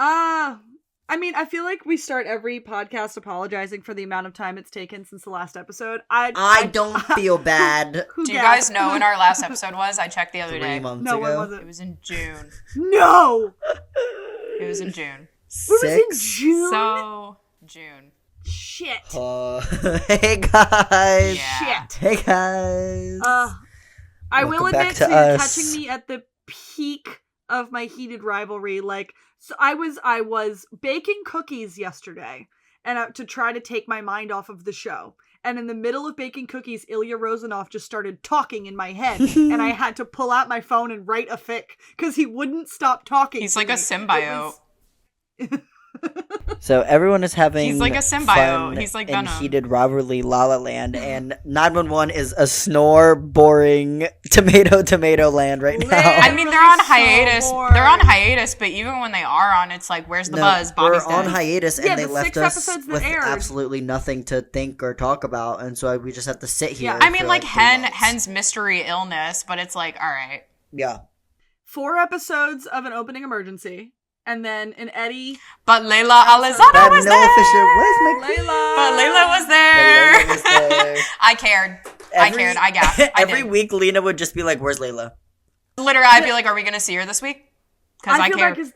I mean, I feel like we start every podcast apologizing for the amount of time it's taken since the last episode. I don't feel bad. Do you guys know when our last episode was? I checked the other day. 3 months No, ago. when was it? It was in June. No! It was in June. It was in June? So, June. Shit. Hey guys. Yeah. Shit. Hey guys. I will Welcome back admit to to us. catching me at the peak of my heated rivalry. Like, so I was baking cookies yesterday, and to try to take my mind off of the show. And in the middle of baking cookies, Ilya Rozanov just started talking in my head, and I had to pull out my phone and write a fic because he wouldn't stop talking. He's to like me. a symbiote. So everyone is having He's like a symbiote. fun He's like in Venom. Heated Rivalry La La Land, and 911 is a snore, boring tomato land right now. I mean, they're on So hiatus. boring. They're on hiatus, but even when they are on, it's like, where's the buzz? Bobby's we're on dead. hiatus, and Yeah, they the left 6 us episodes that with aired. absolutely nothing to think or talk about, and so we just have to sit here. Yeah. I mean, for like 3 Hen, months. Hen's mystery illness, but it's like, all right. Yeah. 4 episodes of an opening emergency, and then an Eddie. But Layla Alizada But was no there. official. Where's my Layla. But Layla was there. Layla was there. I cared. I cared. I gasped. I Every did. week, Lena would just be like, "Where's Layla?" Literally, I'd be like, are we going to see her this week? Because I feel care. bad 'cause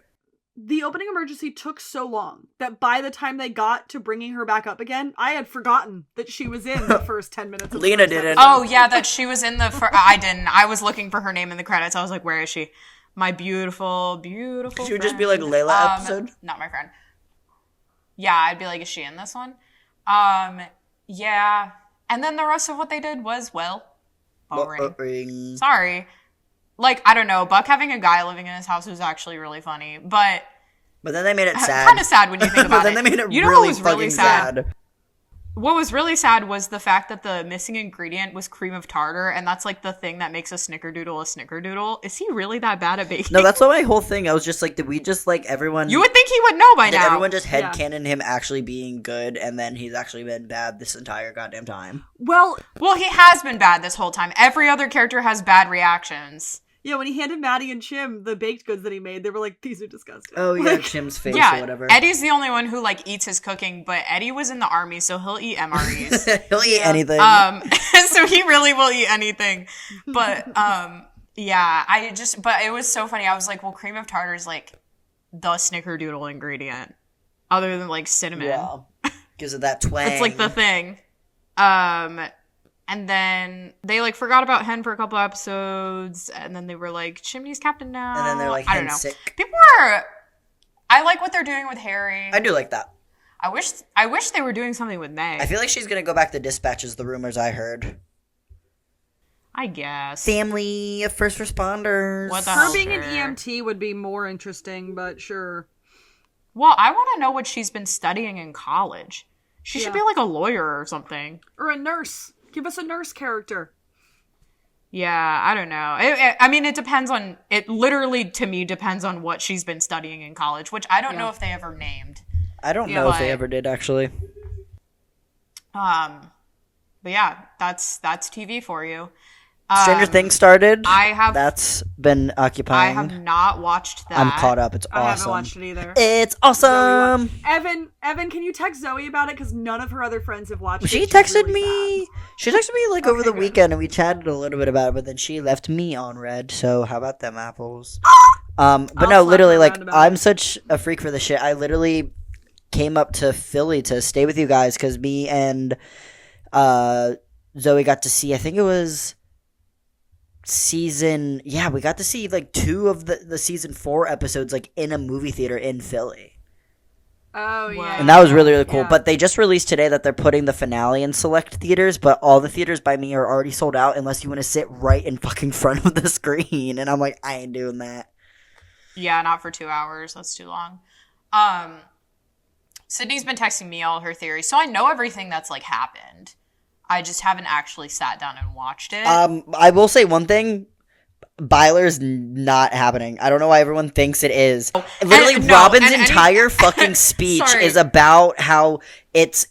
the opening emergency took so long that by the time they got to bringing her back up again, I had forgotten that she was in the first 10 minutes. Of the Lena first didn't. episode. Oh, yeah, that she was in the... I didn't. I was looking for her name in the credits. I was like, where is she? My beautiful, beautiful She would just be friend. like, Layla episode? Not my friend. Yeah, I'd be like, is she in this one? Yeah. And then the rest of what they did was, well, boring. Sorry. Like, I don't know. Buck having a guy living in his house was actually really funny. But then they made it sad. kind of sad when you think about But then it. they made it You know really what was fucking really sad? What was really sad was the fact that the missing ingredient was cream of tartar, and that's like the thing that makes a snickerdoodle a snickerdoodle. Is he really that bad at baking? No, that's not my whole thing. I was just like, did we just like everyone? You would think he would know by did now. everyone just headcanon him actually being good, and then he's actually been bad this entire goddamn time? Well, Well, he has been bad this whole time. Every other character has bad reactions. yeah, when he handed Maddie and Chim the baked goods that he made, they were like, these are disgusting. Oh yeah, Like, Chim's face or Yeah, whatever. Eddie's the only one who like eats his cooking, but Eddie was in the army, so he'll eat MREs. He'll eat anything. So he really will eat anything. But yeah, but it was so funny. I was like, well, cream of tartar is like the snickerdoodle ingredient, other than like cinnamon. Yeah, gives it that twang. It's like the thing. And then they like forgot about Hen for a couple episodes, and then they were like, Chimney's captain now. And then they're like, I don't know. Hen's sick. People are. I like what they're doing with Harry. I do like that. I wish they were doing something with May. I feel like she's gonna go back to dispatches. The rumors I heard. I guess. Family, first responders. What the her hell? being an Sure. EMT would be more interesting, but sure. Well, I want to know what she's been studying in college. She should Yeah. be like a lawyer or something. Or a nurse. Give us a nurse character. Yeah, I don't know. I mean, it depends on... It literally, to me, depends on what she's been studying in college, which I don't know if they ever named. I don't know if they ever did actually. But yeah, that's TV for you. Stranger Things started. I have- That's been I occupying. have not watched that. I'm caught up. It's I awesome. haven't watched it either. It's Zoe awesome. watched- Evan, can you text Zoe about it? Because none of her other friends have watched She it. She's texted really me. sad. She texted me like over the good. weekend, and we chatted a little bit about it. But then she left me on red. So how about them apples? But I'll no, slap literally, her like around about I'm it. such a freak for this shit. I literally came up to Philly to stay with you guys because me and Zoe got to see. I think it was we got to see like 2 of the season 4 episodes like in a movie theater in Philly. Oh, yeah. And that was really, really cool. Yeah. But they just released today that they're putting the finale in select theaters, but all the theaters by me are already sold out unless you want to sit right in fucking front of the screen. And I'm like, I ain't doing that. Yeah, not for 2 hours. That's too long. Sydney's been texting me all her theories, so I know everything that's like happened. I just haven't actually sat down and watched it. I will say one thing. Byler's not happening. I don't know why everyone thinks it is. Literally, Robin's entire fucking speech Sorry. is about how it's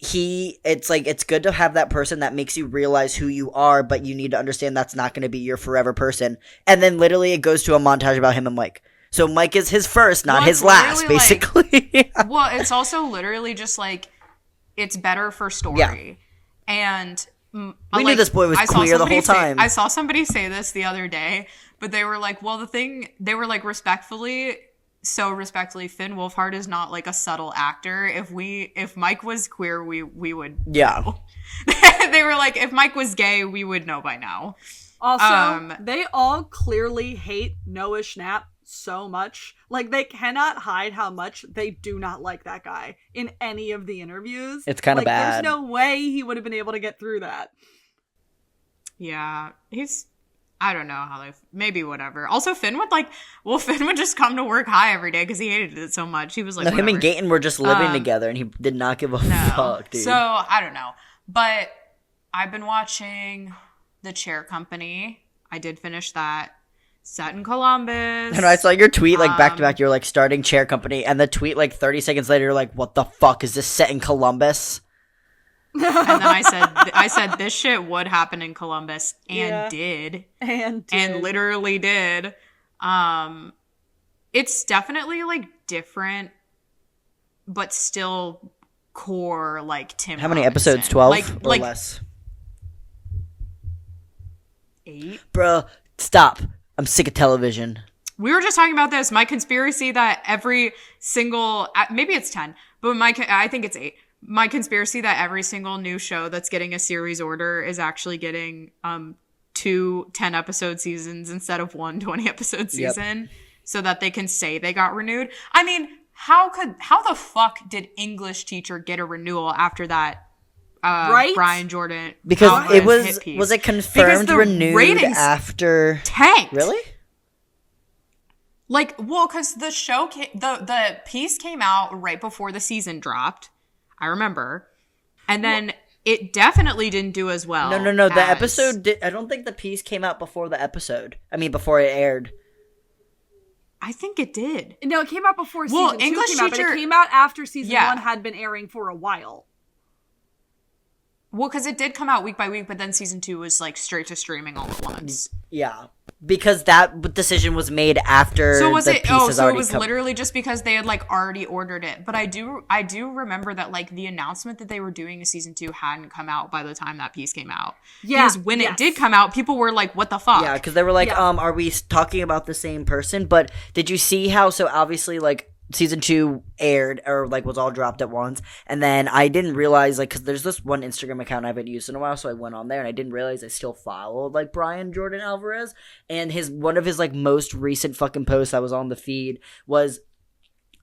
like it's good to have that person that makes you realize who you are, but you need to understand that's not going to be your forever person. And then literally it goes to a montage about him and Mike. So Mike is his first, not Well, his it's last, literally, basically. Well, it's also literally just like it's better for story. Yeah. And We knew this boy was I saw queer the somebody whole say- time. I saw somebody say this the other day, but they were like, well, they were like, respectfully, Finn Wolfhard is not like a subtle actor. If Mike was queer, we would Yeah. know. They were like, if Mike was gay, we would know by now. Also, they all clearly hate Noah Schnapp so much. Like, they cannot hide how much they do not like that guy in any of the interviews. It's kind of like, bad. There's no way he would have been able to get through that. Yeah, I don't know how maybe whatever. Also, Finn would just come to work high every day because he hated it so much. He was like, No, him and whatever. Gaten were just living together, and he did not give a fuck, dude. So, I don't know. But I've been watching The Chair Company. I did finish that. Set in Columbus. And I saw your tweet, like, back to back. You're like, starting Chair Company. And the tweet, like, 30 seconds later, you're like, what the fuck? Is this set in Columbus? And then I said this shit would happen in Columbus. And did. And literally did. It's definitely, like, different, but still core, like, Tim How many Robinson. episodes? 12 or like less? 8. Bruh, stop. I'm sick of television. We were just talking about this. My conspiracy that every single, maybe it's 10, but I think it's 8. My conspiracy that every single new show that's getting a series order is actually getting 2 10-episode seasons instead of 1 20-episode season, so that they can say they got renewed. I mean, how the fuck did English Teacher get a renewal after that? Right? Brian Jordan. Because it was hit piece? was it confirmed the renewed ratings after tanked. Really? Like, well, because the show the piece came out right before the season dropped. I remember. And then it definitely didn't do as well. No. The episode I don't think the piece came out before the episode. I mean, before it aired. I think it did. No, it came out before season 2 English came out, but Teacher- it came out after season Yeah. 1 had been airing for a while. Well, because it did come out week by week, but then season 2 was like straight to streaming all at once. Yeah. Because that decision was made after So was the it? piece Oh, has so it already was come. literally just because they had like already ordered it. But I do remember that like the announcement that they were doing a season 2 hadn't come out by the time that piece came out. Yeah, because when it did come out, people were like, "What the fuck?" Yeah, because they were like, Yeah. are we talking about the same person? But did you see how, so obviously, like, season 2 aired, or, like, was all dropped at once, and then I didn't realize, like, because there's this one Instagram account I haven't used in a while, so I went on there, and I didn't realize I still followed, like, Brian Jordan Alvarez, and one of his, like, most recent fucking posts that was on the feed was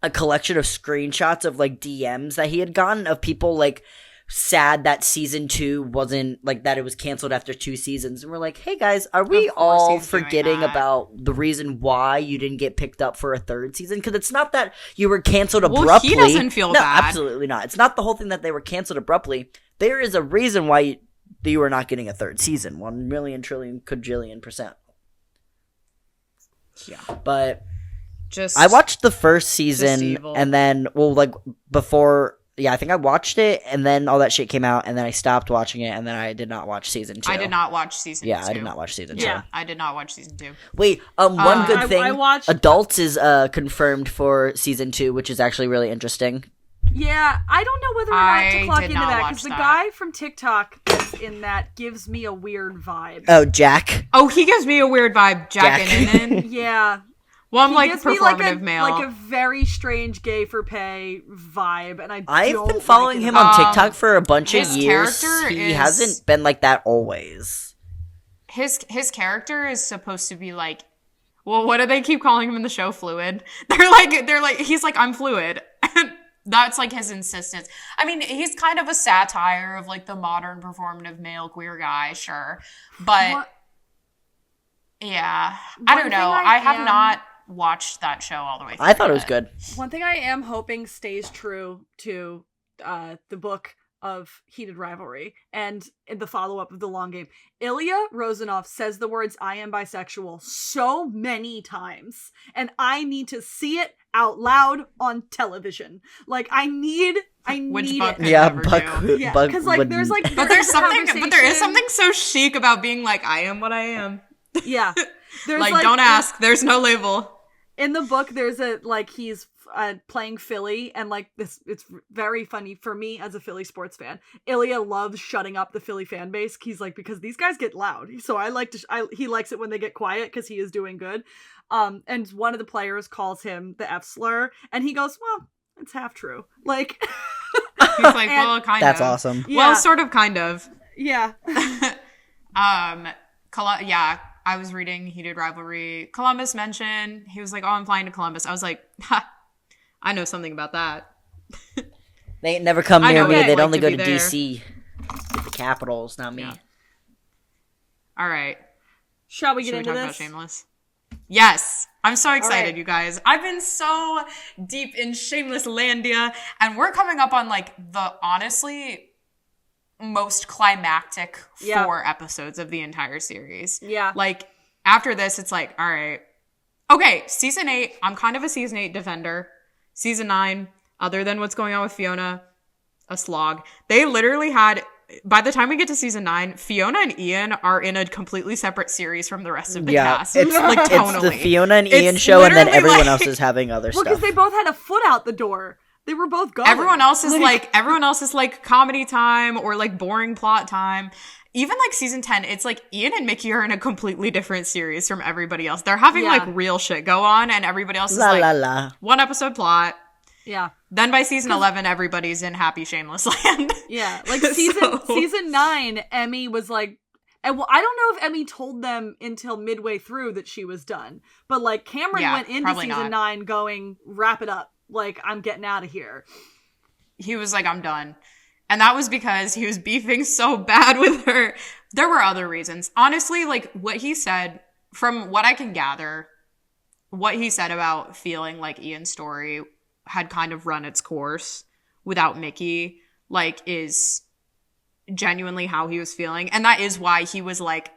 a collection of screenshots of, like, DMs that he had gotten of people, like, sad that season 2 wasn't, like, that it was canceled after 2 seasons. And we're like, hey guys, are we Of course all he's doing forgetting that. about the reason why you didn't get picked up for a 3rd season? Because it's not that you were canceled Well, abruptly. he doesn't feel no, bad. absolutely not. It's not the whole thing that they were canceled abruptly. There is a reason why you are not getting a 3rd season. 1 million trillion quadrillion %. Yeah. But Just I watched the first season, evil. and then, well, like, before... Yeah, I think I watched it, and then all that shit came out, and then I stopped watching it, and then I did not watch season 2. I did not watch season 2. Yeah, I did not watch season 2. Yeah, I did not watch season 2. Wait, one good thing. I watched- Adults is confirmed for season 2, which is actually really interesting. Yeah, I don't know whether or not I to clock did into not that, watch because the that. guy from TikTok that's in that gives me a weird vibe. Oh, Jack. Oh, he gives me a weird vibe, Jack Jack. and Yeah. Well, I'm He like gives me performative male. like a very strange gay for pay vibe, and I've don't been following like it him at on all. TikTok for a bunch of his years. character He is- hasn't been like that always. His character is supposed to be like, well, what do they keep calling him in the show? Fluid. They're like, he's like, I'm fluid. That's like his insistence. I mean, he's kind of a satire of like the modern performative male queer guy, sure. But What- yeah, I One don't thing know. I I have am- not watched that show all the way through. I thought it was yet. good. One thing I am hoping stays true to the book of Heated Rivalry and in the follow-up of The Long Game. Ilya Rozanov says the words "I am bisexual" so many times, and I need to see it out loud on television. Like, I need Which Buck it. could Yeah, never Buck. do. Yeah, Buck because like there's wouldn't- like But there is conversation- something so chic about being like, I am what I am. Yeah, there's Like, don't ask. There's no label. In the book, there's a, like, he's playing Philly, and, like, this, it's very funny for me as a Philly sports fan. Ilya loves shutting up the Philly fan base. He's like, because these guys get loud. So I like to, he likes it when they get quiet because he is doing good. And one of the players calls him the F slur, and he goes, well, it's half true. Like, he's like, well, kind That's of. awesome. Yeah. Well, sort of, kind of. Yeah. Yeah, I was reading Heated Rivalry. Columbus mentioned, he was like, oh, I'm flying to Columbus. I was like, ha, I know something about that. They ain't never come near me. I'd They'd like only to go be to there. DC. The Capitals, not me. Yeah. All right. Shall we Should get we into talk about this? Shameless? Yes. I'm so excited, right. you guys. I've been so deep in Shameless Landia, and we're coming up on, like, the honestly most climactic 4 episodes of the entire series. Yeah. Like, after this, it's like, all right. Okay, season 8, I'm kind of a season 8 defender. Season 9, other than what's going on with Fiona, a slog. They literally had, by the time we get to season 9, Fiona and Ian are in a completely separate series from the rest of the cast. It's like, it's tonally. the Fiona and It's Ian show, and then literally everyone like- else is having other Well, stuff. because they both had a foot out the door. They were both gone. Everyone else is like comedy time or like boring plot time. Even like season 10, it's like Ian and Mickey are in a completely different series from everybody else. They're having like real shit go on, and everybody else is La like la la. 1 episode plot. Yeah. Then by season 11, everybody's in happy shameless land. Yeah. Like season 9, Emmy was like, and well, I don't know if Emmy told them until midway through that she was done. But like Cameron went into season 9 going, wrap it up. Like, I'm getting out of here. He was like, I'm done. And that was because he was beefing so bad with her. There were other reasons. Honestly, like what he said, from what I can gather, what he said about feeling like Ian's story had kind of run its course without Mickey, like, is genuinely how he was feeling. And that is why he was like,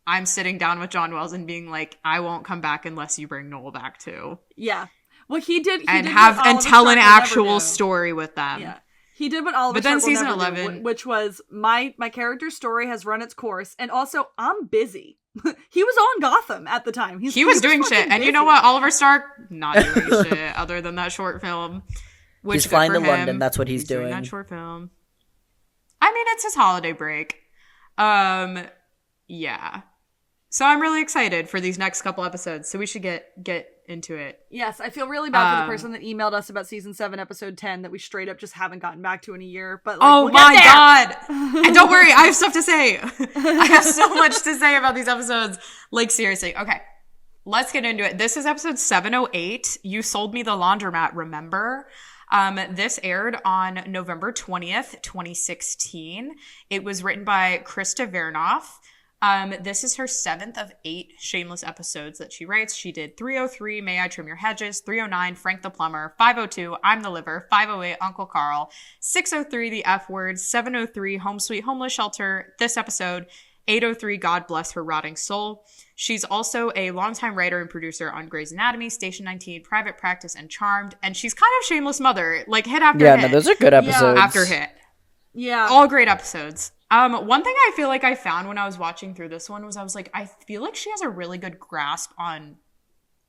I'm sitting down with John Wells and being like, I won't come back unless you bring Noel back too. Yeah. Well, he did and what have and Oliver tell an Stark will never actual do. story with them. Yeah. He did what Oliver But then Stark will season never do, 11 which was my character's story has run its course, and also I'm busy. He was on Gotham at the time. He was doing fucking shit. And you busy. know what? Oliver Stark, not doing shit other than that short film. Which, He's good flying for to him. London. That's what he's doing. doing. That short film. I mean, it's his holiday break. Yeah. So I'm really excited for these next couple episodes. So we should get into it. Yes, I feel really bad for the person that emailed us about season 7, episode 10 that we straight up just haven't gotten back to in a year. But like, Oh we'll my get there! god! And don't worry, I have stuff to say. I have so much to say about these episodes. Like, seriously. Okay. Let's get into it. This is episode 708. You Sold Me the Laundromat, remember? This aired on November 20th, 2016. It was written by Krista Vernoff. This is her 7th of 8 Shameless episodes that she writes. She did 303, May I Trim Your Hedges, 309, Frank the Plumber, 502, I'm the Liver, 508, Uncle Carl, 603, The F Word, 703, Home Sweet Homeless Shelter, this episode, 803, God Bless Her Rotting Soul. She's also a longtime writer and producer on Grey's Anatomy, Station 19, Private Practice, and Charmed. And she's kind of Shameless Mother, like hit after hit. Yeah, no, those are good episodes. After hit. Yeah. All great episodes. One thing I feel like I found when I was watching through this one was I was like, I feel like she has a really good grasp on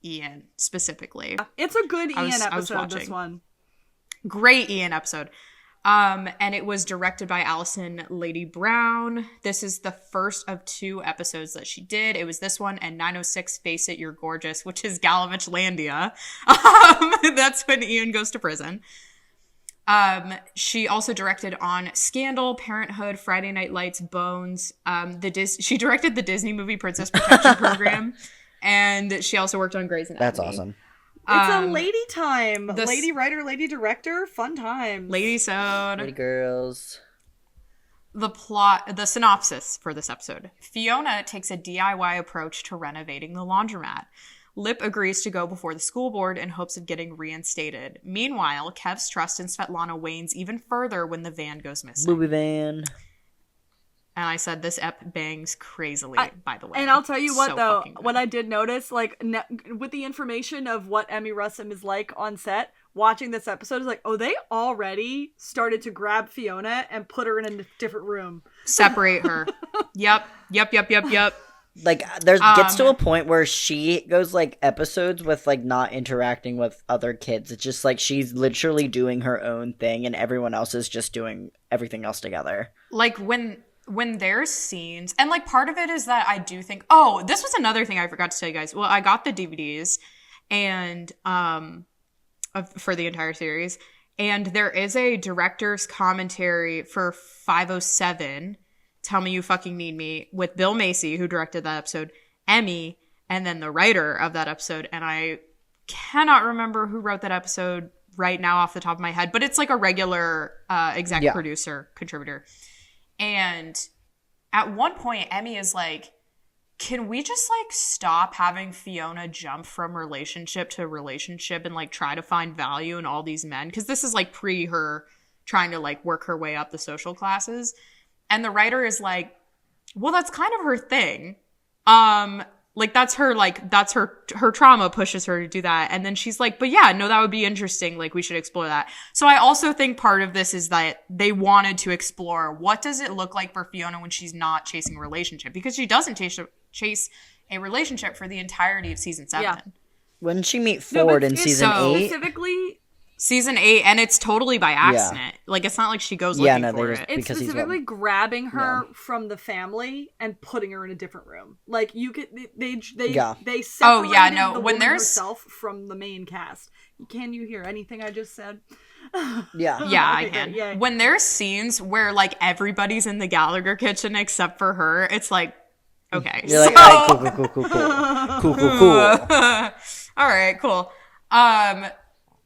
Ian specifically. It's a good Ian I was episode, this watching. one. Great Ian episode. And it was directed by Allison Lady Brown. This is the first of 2 episodes that she did. It was this one and 906 Face It, You're Gorgeous, which is Galavich Landia. That's when Ian goes to prison. She also directed on Scandal, Parenthood, Friday Night Lights, Bones. She directed the Disney movie Princess Protection Program. And she also worked on Grey's Anatomy. That's awesome. It's a lady time. this- Lady writer, lady director, fun times. Lady Sode. Pretty girls. The synopsis for this episode. Fiona takes a DIY approach to renovating the laundromat. Lip agrees to go before the school board in hopes of getting reinstated. Meanwhile, Kev's trust in Svetlana wanes even further when the van goes missing. Movie van. And I said this ep bangs crazily, by the way. And I'll tell you what, So though, fucking good. what I did notice, like, with the information of what Emmy Rossum is like on set, watching this episode is like, oh, they already started to grab Fiona and put her in a different room. Separate her. Yep. Like, there gets to a point where she goes, like, episodes with, like, not interacting with other kids. It's just, like, she's literally doing her own thing, and everyone else is just doing everything else together. Like, when there's scenes, and, like, part of it is that I do think, oh, this was another thing I forgot to tell you guys. Well, I got the DVDs, and, for the entire series, and there is a director's commentary for 507, Tell Me You Fucking Need Me, with Bill Macy, who directed that episode, Emmy, and then the writer of that episode. And I cannot remember who wrote that episode right now off the top of my head, but it's like a regular exec producer, contributor. And at one point, Emmy is like, can we just like stop having Fiona jump from relationship to relationship and like try to find value in all these men? Because this is like pre her trying to like work her way up the social classes. And the writer is like, well, that's kind of her thing. Like that's her trauma pushes her to do that. And then she's like, but yeah, no, that would be interesting. Like we should explore that. So I also think part of this is that they wanted to explore what does it look like for Fiona when she's not chasing a relationship, because she doesn't chase a relationship for the entirety of season 7. Yeah. When she meet Ford in season 8? Specifically, season 8, and it's totally by accident. Yeah. Like it's not like she goes looking for it. It's specifically grabbing her from the family and putting her in a different room. Like you could, they separated the woman herself from the main cast. Can you hear anything I just said? Yeah, I can. Yeah. When there's scenes where like everybody's in the Gallagher kitchen except for her, it's like, okay, you're like, all right, cool. All right, cool.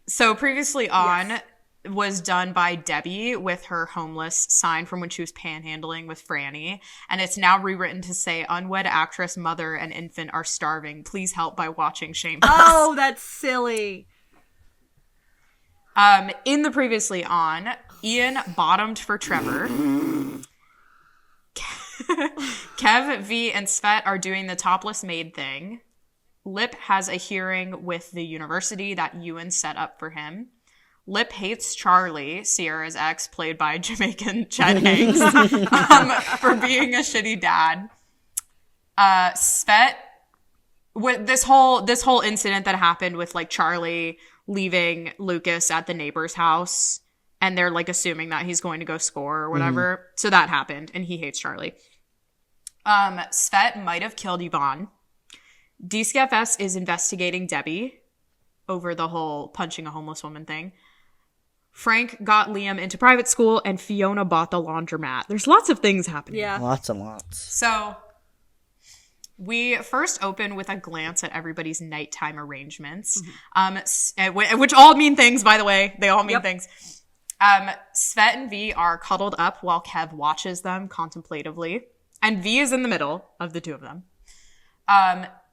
So previously on was done by Debbie with her homeless sign from when she was panhandling with Franny. And it's now rewritten to say, unwed actress, mother, and infant are starving. Please help by watching Shameless. Oh, that's silly. In the previously on, Ian bottomed for Trevor. Kev, V, and Svet are doing the topless maid thing. Lip has a hearing with the university that Ewan set up for him. Lip hates Charlie, Sierra's ex, played by Jamaican Chet Hanks, for being a shitty dad. Svet, with this whole incident that happened with like Charlie leaving Lucas at the neighbor's house, and they're like assuming that he's going to go score or whatever. Mm-hmm. So that happened, and he hates Charlie. Svet might have killed Yvonne. DCFS is investigating Debbie over the whole punching a homeless woman thing. Frank got Liam into private school, and Fiona bought the laundromat. There's lots of things happening. Yeah. Lots and lots. So we first open with a glance at everybody's nighttime arrangements, which all mean things, by the way. They all mean things. Svet and V are cuddled up while Kev watches them contemplatively. And V is in the middle of the two of them.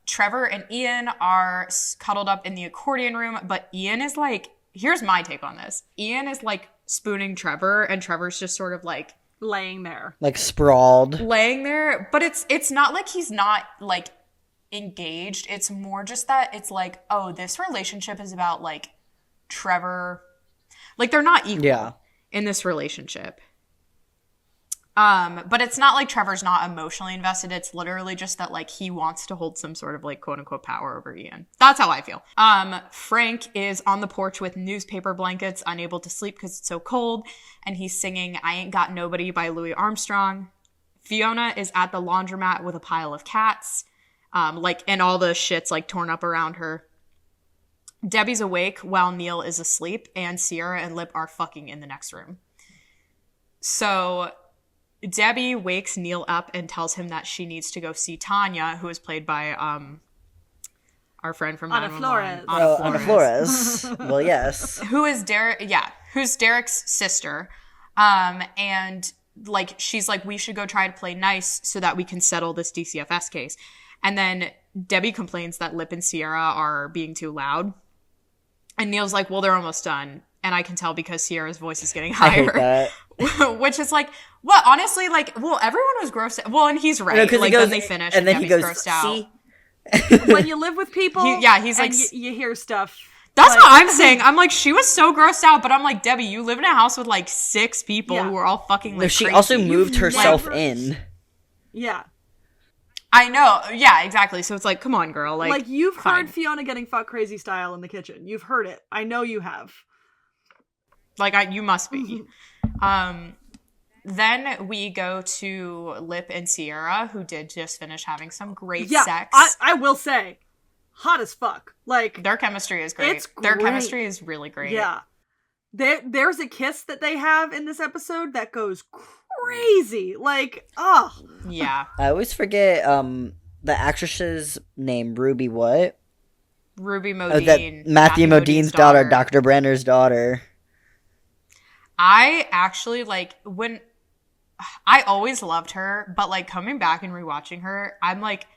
Trevor and Ian are cuddled up in the accordion room, but Ian is like, here's my take on this. Ian is like spooning Trevor, and Trevor's just sort of like laying there. Like sprawled. Laying there, but it's not like he's not like engaged. It's more just that it's like, oh, this relationship is about like Trevor. Like they're not equal in this relationship. But it's not like Trevor's not emotionally invested. It's literally just that like he wants to hold some sort of like quote unquote power over Ian. That's how I feel. Frank is on the porch with newspaper blankets, unable to sleep because it's so cold. And he's singing I Ain't Got Nobody by Louis Armstrong. Fiona is at the laundromat with a pile of cats. And all the shit's like torn up around her. Debbie's awake while Neil is asleep, and Sierra and Lip are fucking in the next room. So Debbie wakes Neil up and tells him that she needs to go see Tanya, who is played by our friend from Ana Flores. Ana Flores. Well, yes. Who's Derek's sister. And like she's like, we should go try to play nice so that we can settle this DCFS case. And then Debbie complains that Lip and Sierra are being too loud. And Neil's like, well, they're almost done. And I can tell because Sierra's voice is getting higher. I hate that. Which is like, well, honestly, like, well, everyone was grossed out. Well, and he's right. No, like, then they finish and then he goes, grossed see? out. When you live with people, he's like, you hear stuff. That's what I'm saying. I'm like, she was so grossed out, but I'm like, Debbie, you live in a house with like 6 people who are all fucking like no, she crazy. also moved herself in. Yeah. I know. Yeah, exactly. So it's like, come on, girl. Like you've fine. heard Fiona getting fuck crazy style in the kitchen. You've heard it. I know you have. Like, you must be. Then we go to Lip and Sierra, who did just finish having some great sex. I will say, hot as fuck. Like, their chemistry is great. It's Their great. chemistry is really great. Yeah. There's a kiss that they have in this episode that goes crazy. Like, oh. Yeah. I always forget the actress's name. Ruby what? Ruby Modine. Oh, that Matthew Modine's daughter, Dr. Brenner's daughter. I actually, like, when... I always loved her, but, like, coming back and rewatching her, I'm like,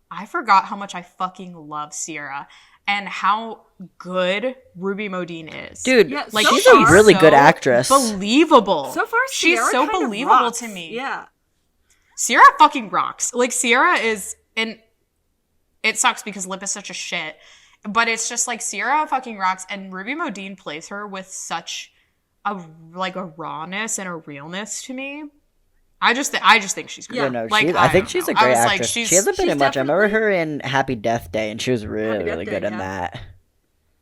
I forgot how much I fucking love Sierra and how good Ruby Modine is. Dude, Yeah, like, so she's a really good actress. Believable. So far, she's Sierra so kind of believable rocks. to me. Yeah. Sierra fucking rocks. Like, Sierra is, and it sucks because Lip is such a shit, but it's just like Sierra fucking rocks, and Ruby Modine plays her with such a rawness and a realness to me. I just think she's great. Yeah, no, like, I think she's a great actress. Like, she hasn't been in much. I remember definitely- her in Happy Death Day, and she was really, really good in that.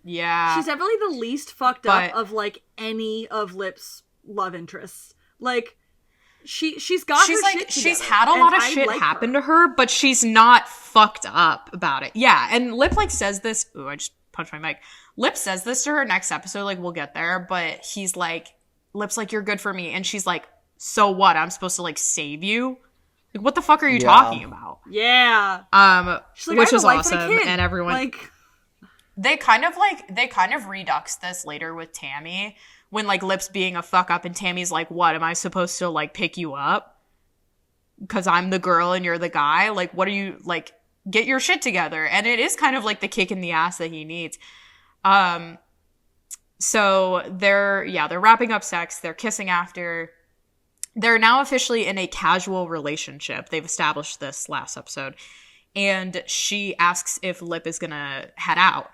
Yeah. She's definitely the least fucked But- up of, like, any of Lip's love interests. Like, she's got her shit together, she's had a lot of and I shit like happen her. to her, but she's not fucked up about it. Yeah, and Lip, like, says this. Ooh, I just punched my mic. Lip says this to her next episode, like, we'll get there, but he's like, Lip's like, you're good for me, and she's like, so what? I'm supposed to, like, save you? Like, what the fuck are you talking about? Yeah. She's like, which I have was a wife awesome, and a kid. and everyone Like, they kind of redux this later with Tammy when, like, Lip's being a fuck up and Tammy's like, what, am I supposed to, like, pick you up because I'm the girl and you're the guy? Like, what are you, like, get your shit together? And it is kind of like the kick in the ass that he needs. So they're wrapping up sex, they're kissing after. They're now officially in a casual relationship. They've established this last episode. And she asks if Lip is gonna head out.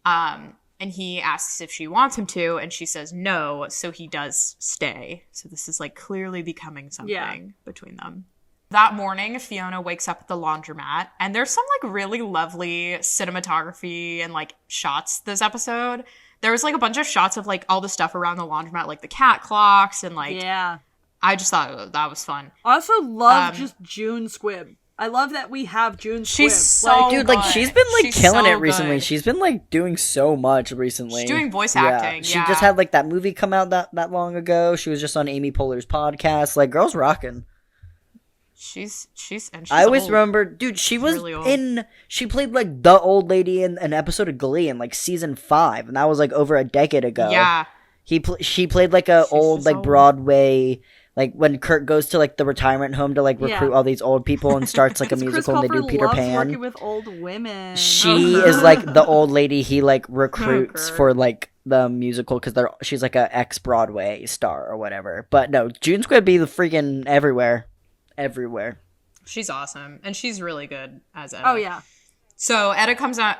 And he asks if she wants him to, and she says no, so he does stay. So this is, like, clearly becoming something between them. That morning, Fiona wakes up at the laundromat, and there's some, like, really lovely cinematography and, like, shots this episode. There was, like, a bunch of shots of, like, all the stuff around the laundromat, like the cat clocks and, like... yeah. I just thought that was fun. I also love just June Squibb. I love that we have June Squibb. She's so Dude, like, she's been, like, She's killing so it recently. good. She's been, like, doing so much recently. She's doing voice acting, She yeah. just had, like, that movie come out that long ago. She was just on Amy Poehler's podcast. Like, girl's rocking. She's I always old. remember, dude, she was really old. she played, like, the old lady in an episode of Glee in, like, season 5. And that was, like, over a decade ago. Yeah. She played, like, a old, just like, old. Broadway... Like, when Kurt goes to, like, the retirement home to, like, recruit all these old people and starts, like, a musical and they do Peter Pan. working with old women. She is, like, the old lady he, like, recruits for, like, the musical because she's, like, a ex-Broadway star or whatever. But, no, June Squibb be the freaking everywhere. Everywhere. She's awesome. And she's really good as Etta. Oh, yeah. So Etta comes down.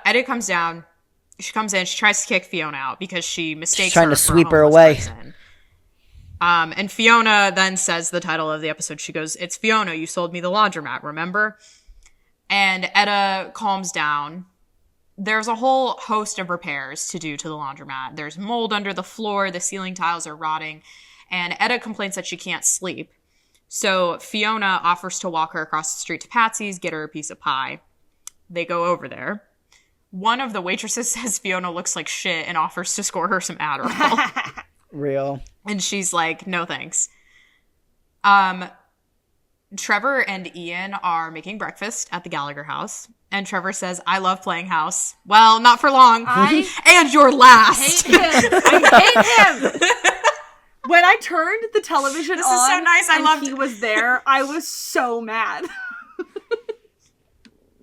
She comes in. She tries to kick Fiona out because she mistakes She's trying her to for sweep a her homeless away. person. And Fiona then says the title of the episode. She goes, "It's Fiona, you sold me the laundromat, remember?" And Etta calms down. There's a whole host of repairs to do to the laundromat. There's mold under the floor, the ceiling tiles are rotting, and Etta complains that she can't sleep. So Fiona offers to walk her across the street to Patsy's, get her a piece of pie. They go over there. One of the waitresses says Fiona looks like shit and offers to score her some Adderall. Real. And she's like, no thanks. Trevor and Ian are making breakfast at the Gallagher house. And Trevor says, I love playing house. Well, not for long. And you're last. Hate him. I hate him. When I turned the television This on is so nice. I and loved he it. was there, I was so mad.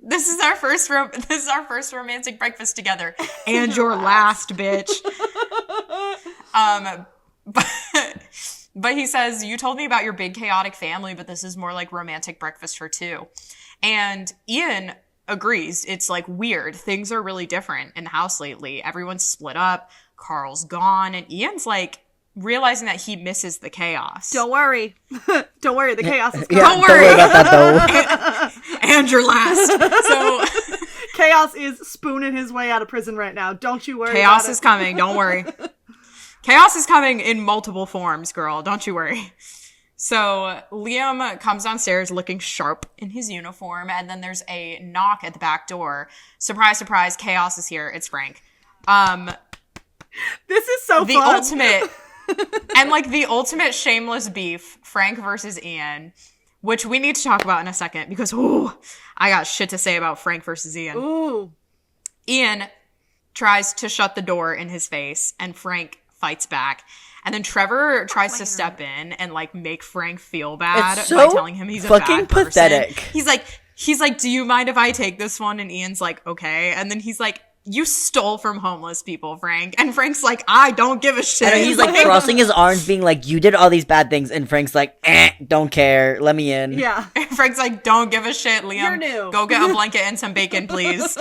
This is our first romantic breakfast together. And you're last, bitch. But he says, you told me about your big chaotic family, but this is more like romantic breakfast for two. And Ian agrees. It's like weird. Things are really different in the house lately. Everyone's split up. Carl's gone. And Ian's like, realizing that he misses the chaos. Don't worry. Don't worry. The chaos is Yeah, coming. Don't worry about that though. And you're last. So Chaos is spooning his way out of prison right now. Don't you worry. chaos about is it. coming. Don't worry. Chaos is coming in multiple forms, girl. Don't you worry. So Liam comes downstairs looking sharp in his uniform, and then there's a knock at the back door. Surprise, surprise, chaos is here. It's Frank. This is so The fun. ultimate, and like the ultimate shameless beef, Frank versus Ian, which we need to talk about in a second because, ooh, I got shit to say about Frank versus Ian. Ooh. Ian tries to shut the door in his face, and Frank fights back. And then Trevor tries to step in and like make Frank feel bad It's by so telling him he's a fucking bad person. pathetic. He's like, do you mind if I take this one? And Ian's like, okay. And then he's like, you stole from homeless people, Frank. And Frank's like, I don't give a shit. And he's like crossing his arms, being like, "You did all these bad things," and Frank's like, "Don't care. Let me in." Yeah. Frank's like, don't give a shit, Liam. You're new. Go get a blanket and some bacon, please.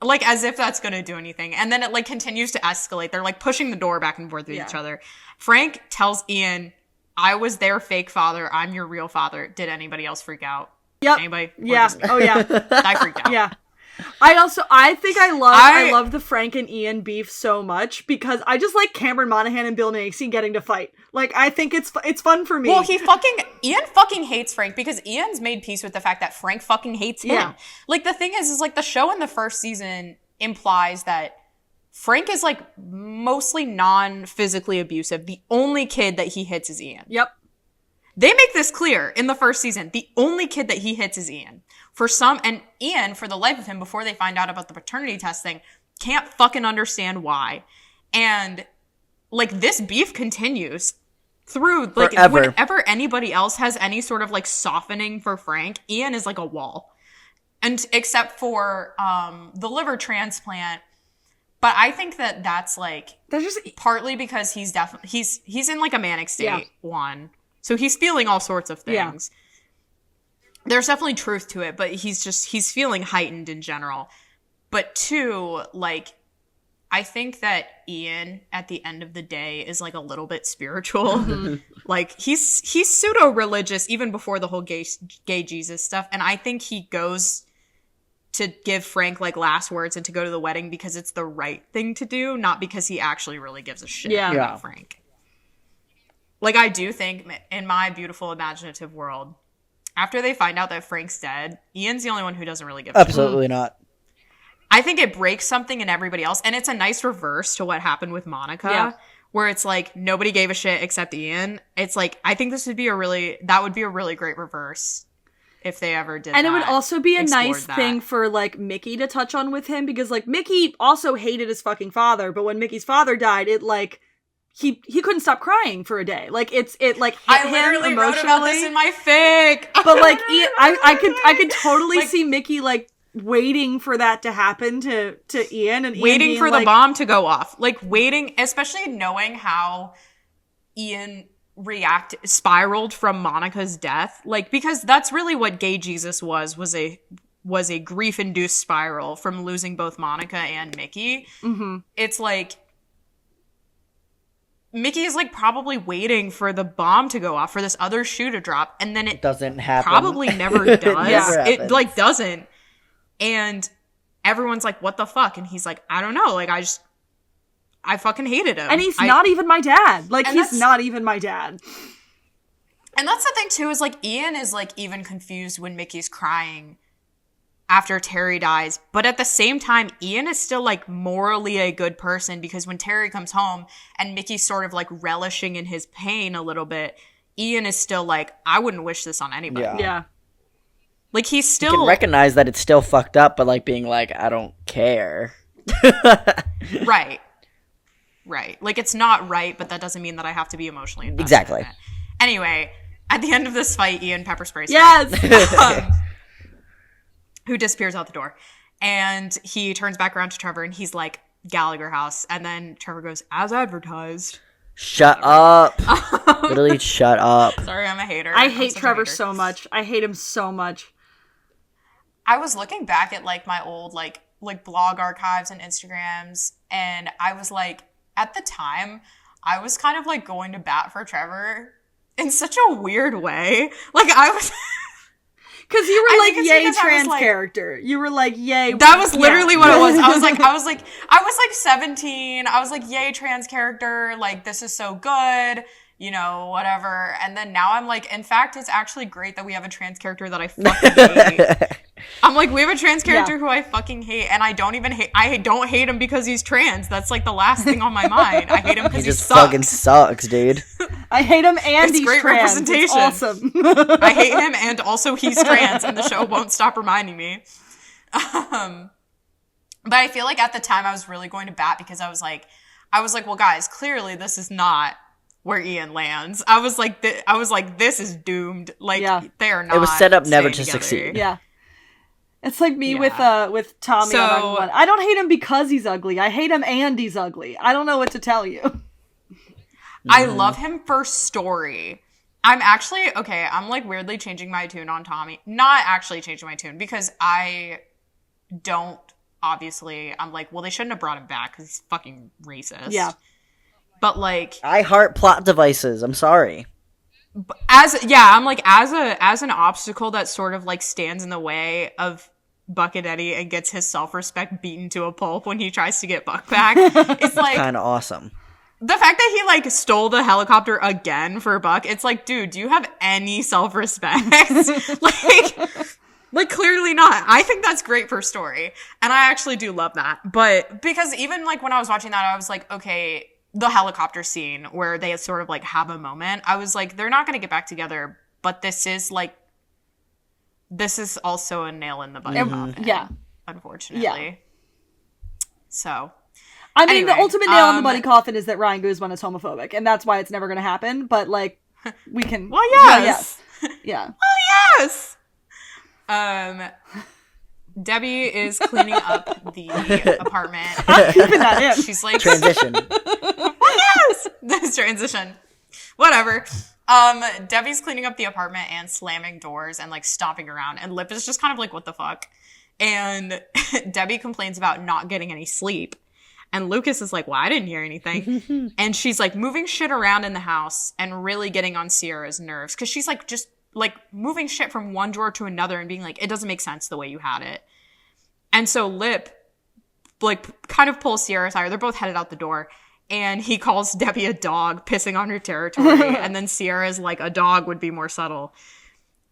Like as if that's gonna do anything. And then it like continues to escalate. They're like pushing the door back and forth with each other. Frank tells Ian, I was their fake father. I'm your real father. Did anybody else freak out? Yep. Anybody? Yeah. Oh yeah. I freaked out. Yeah. I think I love the Frank and Ian beef so much because I just like Cameron Monaghan and Bill Macy getting to fight. Like I think it's fun for me. Well, Ian fucking hates Frank because Ian's made peace with the fact that Frank fucking hates him. Yeah. Like the thing is like the show in the first season implies that Frank is like mostly non-physically abusive. The only kid that he hits is Ian. Yep. They make this clear in the first season. The only kid that he hits is Ian. And Ian, for the life of him, before they find out about the paternity test thing, can't fucking understand why. And, like, this beef continues through, like, Forever. whenever anybody else has any sort of, like, softening for Frank, Ian is like a wall. And except for the liver transplant. But I think that that's, like, partly because he's in, like, a manic state, one. So he's feeling all sorts of things. Yeah. There's definitely truth to it, but he's feeling heightened in general. But two, like, I think that Ian, at the end of the day, is, like, a little bit spiritual. Like, he's pseudo-religious even before the whole gay Jesus stuff. And I think he goes to give Frank, like, last words and to go to the wedding because it's the right thing to do, not because he actually really gives a shit about Frank. Like, I do think, in my beautiful imaginative world, after they find out that Frank's dead, Ian's the only one who doesn't really give a shit. Absolutely not. I think it breaks something in everybody else, and it's a nice reverse to what happened with Monica, where it's like, nobody gave a shit except Ian. It's like, I think that would be a really great reverse if they ever did that. And it would also be a nice thing for, like, Mickey to touch on with him, because, like, Mickey also hated his fucking father, but when Mickey's father died, it, like... He couldn't stop crying for a day. Like it hit him emotionally. I literally wrote about this in my fic. But like I could totally see Mickey like waiting for that to happen to Ian and waiting Ian for like, the bomb to go off. Like waiting, especially knowing how Ian spiraled from Monica's death. Like because that's really what Gay Jesus was a grief-induced spiral from losing both Monica and Mickey. Mm-hmm. It's like Mickey is like probably waiting for the bomb to go off, for this other shoe to drop, and then it doesn't happen. Probably never does. It like doesn't. And everyone's like, what the fuck? And he's like, I don't know. Like I fucking hated him. And he's not even my dad. Like he's not even my dad. And that's the thing too, is like Ian is like even confused when Mickey's crying after Terry dies. But at the same time, Ian is still like morally a good person, because when Terry comes home and Mickey's sort of like relishing in his pain a little bit, Ian is still like, I wouldn't wish this on anybody. Yeah. Like he's still... You can recognize that it's still fucked up, but like being like, I don't care. Right. Like it's not right, but that doesn't mean that I have to be emotionally invested Exactly. in it. Anyway, at the end of this fight, Ian pepper sprays Yes! who disappears out the door. And he turns back around to Trevor and he's like, Gallagher House. And then Trevor goes, as advertised. Shut up. Literally shut up. Sorry, I'm a hater. I hate Trevor so much. I hate him so much. I was looking back at like my old like blog archives and Instagrams, and I was like, at the time, I was kind of like going to bat for Trevor in such a weird way. Like I was because you were like, yay trans like, character. You were like, yay. That was literally what it was. I was like 17. I was like, yay trans character. Like, this is so good. You know, whatever. And then now I'm like, in fact, it's actually great that we have a trans character that I fucking hate. I'm like, we have a trans character who I fucking hate, and I don't hate him because he's trans. That's like the last thing on my mind. I hate him because he just fucking sucks, dude. I hate him and it's he's great trans. Representation. It's awesome. I hate him and also he's trans, and the show won't stop reminding me. But I feel like at the time I was really going to bat because I was like, well, guys, clearly this is not where Ian lands. I was like, this is doomed. Like, they're not. It was set up never to together. succeed. Yeah. It's like me with Tommy on Army One. I don't hate him because he's ugly. I hate him and he's ugly. I don't know what to tell you. I love him for story. I'm actually, I'm like weirdly changing my tune on Tommy. Not actually changing my tune because I don't, obviously, I'm like, well, they shouldn't have brought him back because he's fucking racist. Yeah. But like, I heart plot devices. I'm sorry. I'm like, as an obstacle that sort of like stands in the way of Buck and Eddie and gets his self-respect beaten to a pulp when he tries to get Buck back. It's like kind of awesome. The fact that he like stole the helicopter again for Buck, it's like, dude, do you have any self-respect? like clearly not. I think that's great for story. And I actually do love that. But because even like when I was watching that, I was like, okay, the helicopter scene where they sort of like have a moment, I was like, they're not going to get back together, but this is also a nail in the buddy coffin. Yeah. Unfortunately. Yeah. So. I mean, the ultimate nail in the buddy coffin is that Ryan Guzman is homophobic, and that's why it's never going to happen, but like, we can. Well, yes. Yeah. Well, yes. Debbie is cleaning up the apartment. I'm keeping that in. She's like transition. Well, yes, this transition. Whatever. Debbie's cleaning up the apartment and slamming doors and like stomping around, and Lip is just kind of like, what the fuck? And Debbie complains about not getting any sleep. And Lucas is like, well, I didn't hear anything. And she's like moving shit around in the house and really getting on Sierra's nerves. Cause she's like, just like moving shit from one drawer to another and being like, it doesn't make sense the way you had it. And so Lip like kind of pulls Sierra aside. They're both headed out the door. And he calls Debbie a dog, pissing on her territory. And then Sierra's like, a dog would be more subtle.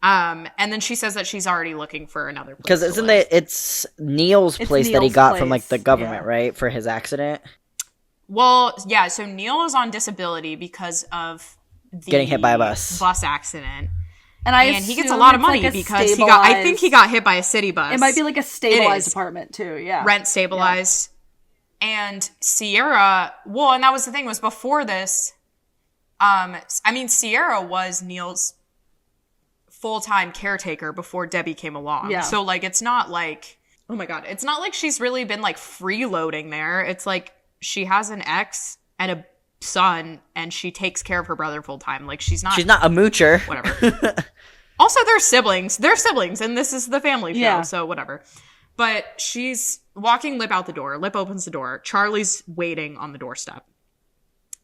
And then she says that she's already looking for another place. Because isn't it? It's Neil's place that he got from like the government, right, for his accident. Well, yeah. So Neil is on disability because of the getting hit by a bus accident, and he gets a lot of money like because I think he got hit by a city bus. It might be like a stabilized apartment too. Yeah, rent stabilized. Yeah. And Sierra, well, and that was the thing was before this. I mean, Sierra was Neil's full-time caretaker before Debbie came along. Yeah. So like it's not like, oh my god, it's not like she's really been like freeloading there. It's like she has an ex and a son and she takes care of her brother full-time. Like she's not a moocher. Whatever. Also, they're siblings. They're siblings and this is the family show, so whatever. But she's walking Lip out the door. Lip opens the door. Charlie's waiting on the doorstep.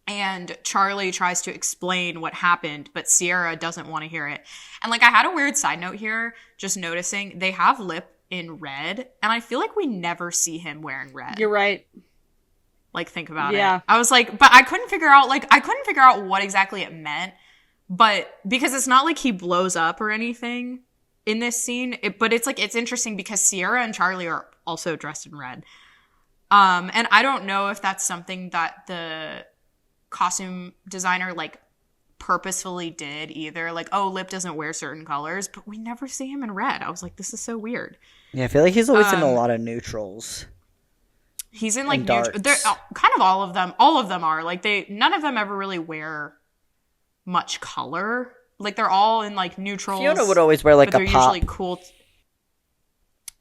And Charlie tries to explain what happened, but Sierra doesn't want to hear it. And like I had a weird side note here, just noticing they have Lip in red, and I feel like we never see him wearing red. You're right. Like think about it. I was like, but I couldn't figure out what exactly it meant. But because it's not like he blows up or anything in this scene, but it's like it's interesting because Sierra and Charlie are also dressed in red. And I don't know if that's something that the costume designer like purposefully did either. Like, oh, Lip doesn't wear certain colors, but we never see him in red. I was like, this is so weird. Yeah, I feel like he's always in a lot of neutrals. He's in like neutral. They're kind of all of them. All of them are like none of them ever really wear much color. Like they're all in like neutrals. Fiona would always wear like a pop. Usually cool.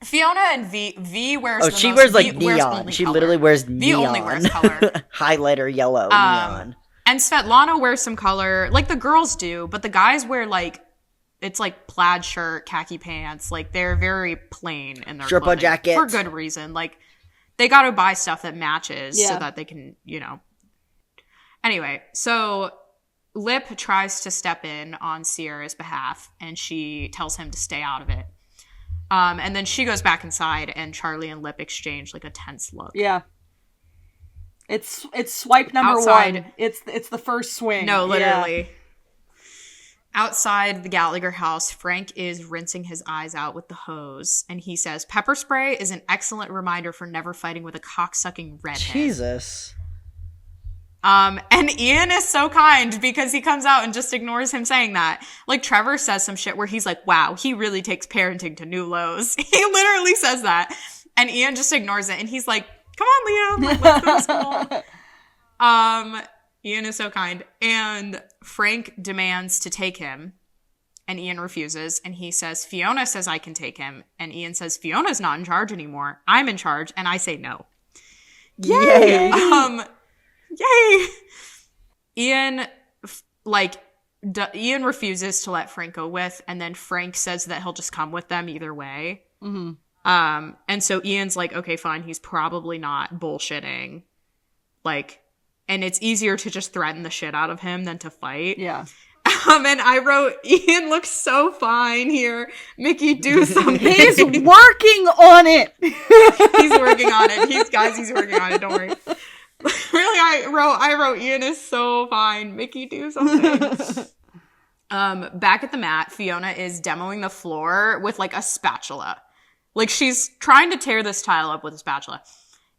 Fiona and V wears. Oh, she wears like neon. She literally wears neon. V only wears color. Highlighter yellow neon. And Svetlana wears some color, like the girls do, but the guys wear like it's like plaid shirt, khaki pants. Like they're very plain in their Sherpa jacket for good reason. Like they got to buy stuff that matches so that they can, Anyway, so Lip tries to step in on Sierra's behalf, and she tells him to stay out of it. And then she goes back inside, and Charlie and Lip exchange like a tense look. Yeah. It's swipe number one. It's the first swing. No, literally. Yeah. Outside the Gallagher house, Frank is rinsing his eyes out with the hose, and he says, "Pepper spray is an excellent reminder for never fighting with a cocksucking redhead." Jesus. And Ian is so kind because he comes out and just ignores him saying that. Like, Trevor says some shit where he's like, "Wow, he really takes parenting to new lows." He literally says that. And Ian just ignores it. And he's like, "Come on, Liam. Like, let's go to school." Ian is so kind. And Frank demands to take him. And Ian refuses. And he says, "Fiona says I can take him." And Ian says, "Fiona's not in charge anymore. I'm in charge." And I say no. Yay! Yay! Ian refuses to let Frank go with, and then Frank says that he'll just come with them either way. Mm-hmm. And so Ian's like, okay, fine, he's probably not bullshitting. Like, and it's easier to just threaten the shit out of him than to fight. Yeah. And I wrote, Ian looks so fine here. Mickey, do something. He's working on it. He's working on it. He's working on it. Don't worry. Really, I wrote, Ian is so fine. Mickey, do something. Back at the mat, Fiona is demoing the floor with like a spatula. Like, she's trying to tear this tile up with a spatula.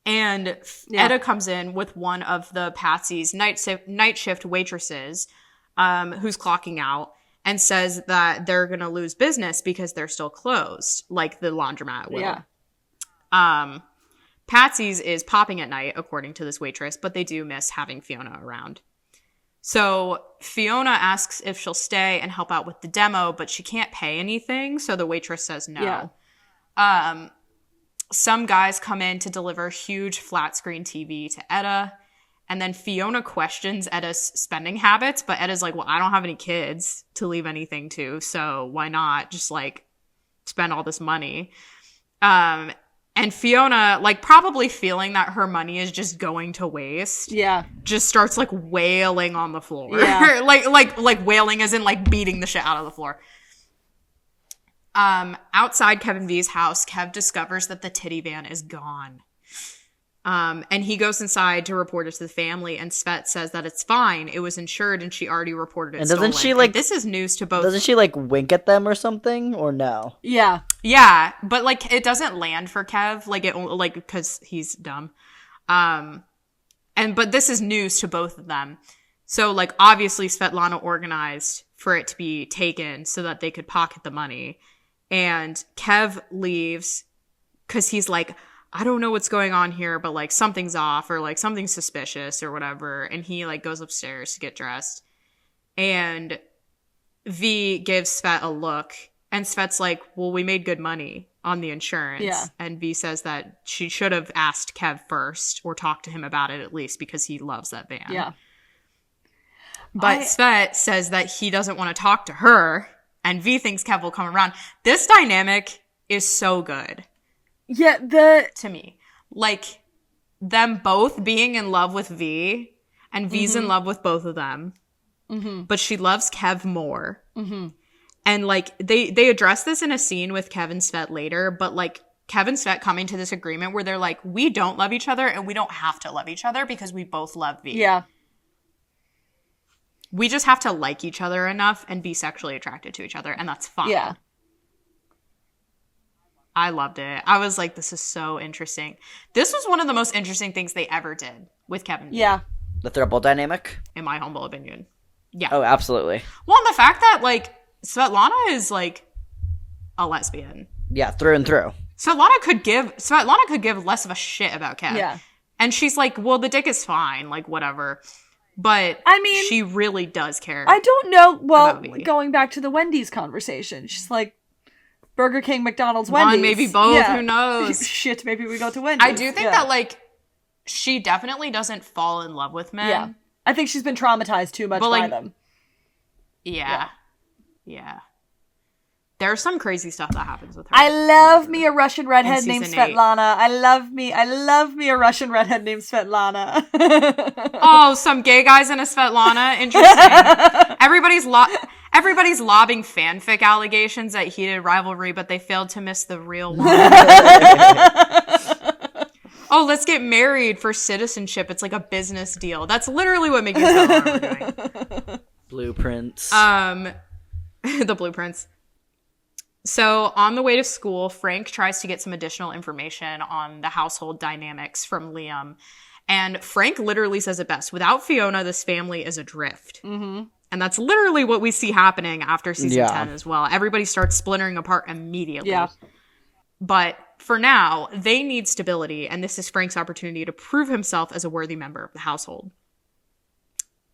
And Etta comes in with one of the Patsy's night shift waitresses, who's clocking out, and says that they're going to lose business because they're still closed, like the laundromat will. Yeah. Patsy's is popping at night, according to this waitress, but they do miss having Fiona around. So Fiona asks if she'll stay and help out with the demo, but she can't pay anything, so the waitress says no. Yeah. Some guys come in to deliver huge flat screen TV to Etta, and then Fiona questions Etta's spending habits, but Etta's like, well, I don't have any kids to leave anything to, so why not just, like, spend all this money? And Fiona, like, probably feeling that her money is just going to waste, just starts, like, wailing on the floor. Yeah. like wailing as in, like, beating the shit out of the floor. Outside Kevin V's house, Kev discovers that the titty van is gone. And he goes inside to report it to the family, and Svet says that it's fine. It was insured, and she already reported it. And doesn't she, like... And this is news to both... Doesn't she, like, wink at them or something, or no? Yeah. Yeah, but, like, it doesn't land for Kev, because he's dumb. But this is news to both of them. So, like, obviously Svetlana organized for it to be taken so that they could pocket the money. And Kev leaves because he's like, I don't know what's going on here, but, like, something's off or, like, something's suspicious or whatever. And he, like, goes upstairs to get dressed. And V gives Svet a look. And Svet's like, well, we made good money on the insurance. Yeah. And V says that she should have asked Kev first or talked to him about it at least because he loves that van. Yeah. But Svet says that he doesn't want to talk to her. And V thinks Kev will come around. This dynamic is so good. Yeah, to me. Like, them both being in love with V, and V's in love with both of them. Mm-hmm. But she loves Kev more. Mm-hmm. And, like, they address this in a scene with Kev and Svet later, but, like, Kev and Svet coming to this agreement where they're like, we don't love each other, and we don't have to love each other because we both love V. Yeah. We just have to like each other enough and be sexually attracted to each other, and that's fine. Yeah. I loved it. I was like, this is so interesting. This was one of the most interesting things they ever did with Kevin. Yeah. The throuple dynamic? In my humble opinion. Yeah. Oh, absolutely. Well, and the fact that, like, Svetlana is, like, a lesbian. Yeah, through and through. Svetlana could give less of a shit about Kev. Yeah. And she's like, well, the dick is fine, like, whatever. But I mean, she really does care. I don't know. Well, going back to the Wendy's conversation, she's like, Burger King, McDonald's, Wendy's. One, maybe both. Yeah. Who knows? Shit, maybe we go to Wendy's. I do think that, like, she definitely doesn't fall in love with men. Yeah. I think she's been traumatized too much by them. Yeah. there's some crazy stuff that happens with her. I love me a Russian redhead named season 8. Svetlana. I love me a Russian redhead named Svetlana. Oh, some gay guys in a Svetlana? Interesting. Everybody's lobbing fanfic allegations at Heated Rivalry, but they failed to miss the real one. Oh, let's get married for citizenship. It's like a business deal. That's literally what Mickey and Svetlana were doing. Blueprints. The blueprints. So on the way to school, Frank tries to get some additional information on the household dynamics from Liam. And Frank literally says it best. Without Fiona, this family is adrift. Mm-hmm. And that's literally what we see happening after season 10 as well. Everybody starts splintering apart immediately. Yeah. But for now, they need stability. And this is Frank's opportunity to prove himself as a worthy member of the household.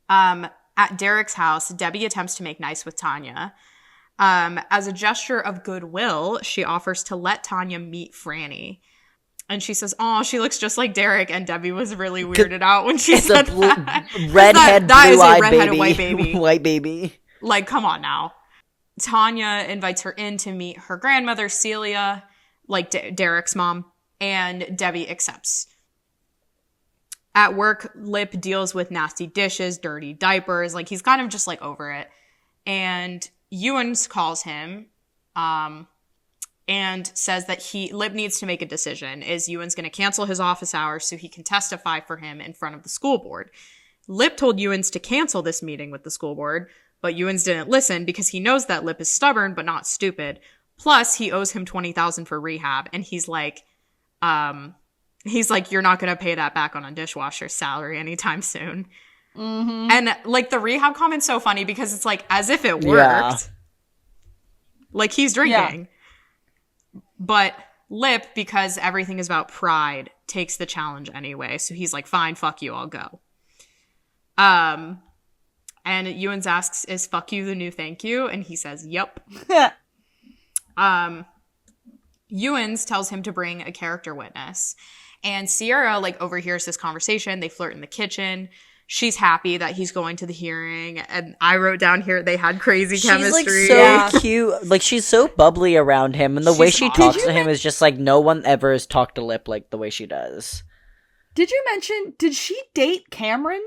At Derek's house, Debbie attempts to make nice with Tanya. As a gesture of goodwill, she offers to let Tanya meet Franny. And she says, "Oh, she looks just like Derek." And Debbie was really weirded out when she said that. Redhead, that is a blue-eyed redheaded baby. white baby. White baby. Like, come on now. Tanya invites her in to meet her grandmother, Celia, like Derek's mom, and Debbie accepts. At work, Lip deals with nasty dishes, dirty diapers. Like, he's kind of just, like, over it. And Ewans calls him and says that Lip needs to make a decision. Is Ewans going to cancel his office hours so he can testify for him in front of the school board? Lip told Ewans to cancel this meeting with the school board, but Ewans didn't listen because he knows that Lip is stubborn but not stupid. Plus, he owes him $20,000 for rehab, and he's like, you're not going to pay that back on a dishwasher's salary anytime soon. Mm-hmm. And, like, the rehab comment's so funny because it's, like, as if it worked. Yeah. Like, he's drinking. Yeah. But Lip, because everything is about pride, takes the challenge anyway. So he's like, fine, fuck you, I'll go. And Ewans asks, is fuck you the new thank you? And he says, yep. Ewans tells him to bring a character witness. And Sierra, like, overhears this conversation. They flirt in the kitchen. She's happy that he's going to the hearing. And I wrote down here they had crazy chemistry. She's, like, so cute. Like, she's so bubbly around him. And the way she talks to him is just, like, no one ever has talked to Lip like the way she does. Did you mention, did she date Cameron?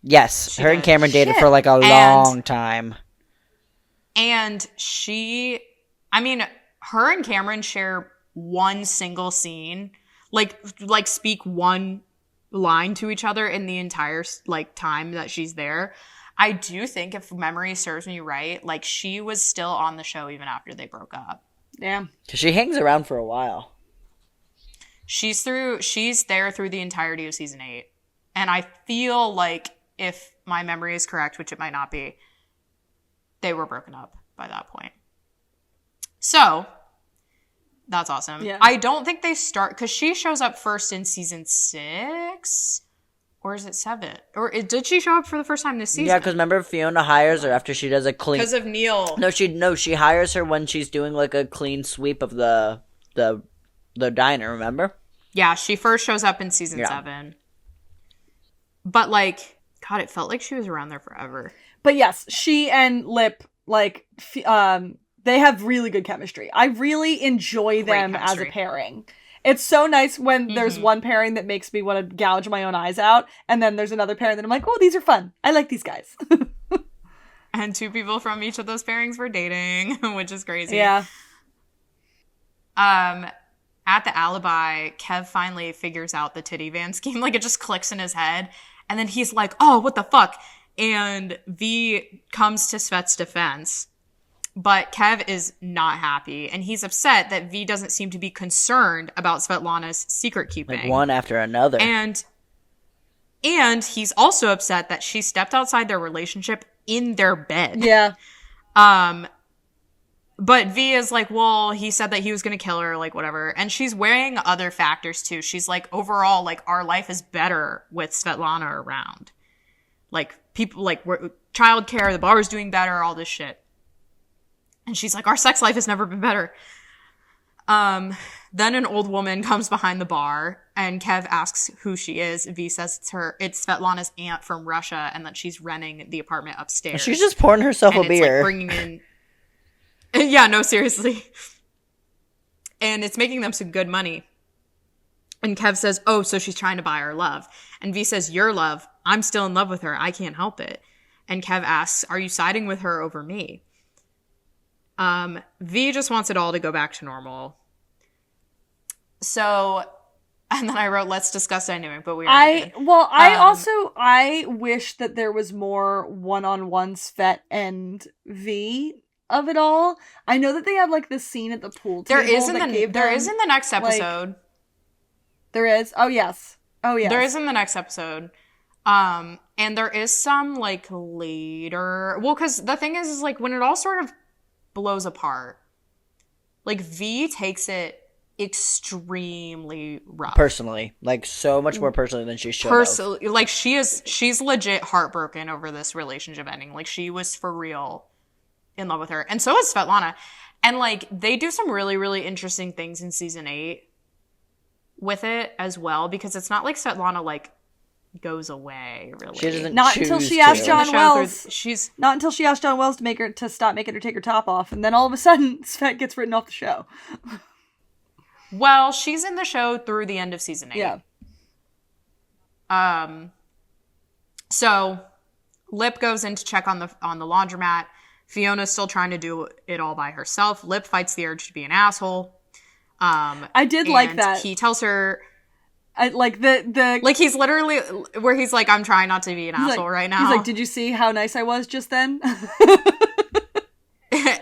Yes. Her and Cameron dated for, like, a long time. And her and Cameron share one single scene. Like speak one line to each other in the entire, like, time that she's there. I do think, if memory serves me right, like, she was still on the show even after they broke up. Yeah. Because she hangs around for a while. She's there through the entirety of season 8. And I feel like, if my memory is correct, which it might not be, they were broken up by that point. So, that's awesome. Yeah. I don't think they start, because she shows up first in season 6, or is it 7? Or did she show up for the first time this season? Yeah, because remember, Fiona hires her after she does a clean. Because of Neil. She hires her when she's doing, like, a clean sweep of the diner. Remember? Yeah, she first shows up in season 7. But, like, God, it felt like she was around there forever. But yes, she and Lip, like, they have really good chemistry. I really enjoy them as a pairing. It's so nice when there's one pairing that makes me want to gouge my own eyes out, and then there's another pairing that I'm like, oh, these are fun. I like these guys. And 2 people from each of those pairings were dating, which is crazy. Yeah. At the alibi, Kev finally figures out the titty van scheme. Like, it just clicks in his head. And then he's like, oh, what the fuck? And V comes to Svet's defense. But Kev is not happy, and he's upset that V doesn't seem to be concerned about Svetlana's secret keeping. Like, one after another. And he's also upset that she stepped outside their relationship in their bed. Yeah. But V is like, well, he said that he was going to kill her, like, whatever. And she's weighing other factors, too. She's like, overall, like, our life is better with Svetlana around. Like, people, like, childcare, the bar is doing better, all this shit. And she's like, our sex life has never been better. Then an old woman comes behind the bar, and Kev asks who she is. V says it's Svetlana's aunt from Russia, and that she's renting the apartment upstairs. She's just pouring herself a beer. Like, bringing in... Yeah, no, seriously. And it's making them some good money. And Kev says, oh, so she's trying to buy our love. And V says, your love. I'm still in love with her. I can't help it. And Kev asks, are you siding with her over me? V just wants it all to go back to normal. So, and then I wrote, let's discuss dynamic, but we already did. I wish that there was more one-on-one Svet and V of it all. I know that they had like this scene at the pool table. There is in the next episode. Like, there is? Oh, yes. There is in the next episode. And there is some, like, later... Well, because the thing is, like, when it all sort of blows apart, like, V takes it extremely rough. Personally. Like, so much more personally than she should have. Like, she's legit heartbroken over this relationship ending. Like, she was for real in love with her. And so is Svetlana. And, like, they do some really, really interesting things in season 8 with it as well, because it's not like Svetlana, like, goes away, really. She doesn't Not until she asked John Wells. Not until she asked John Wells to stop making her take her top off, and then all of a sudden, Svet gets written off the show. Well, she's in the show through the end of season 8. Yeah. So Lip goes in to check on the laundromat. Fiona's still trying to do it all by herself. Lip fights the urge to be an asshole. I did like that. He tells her, like the like, he's literally where he's like, I'm trying not to be an asshole right now. He's like, did you see how nice I was just then?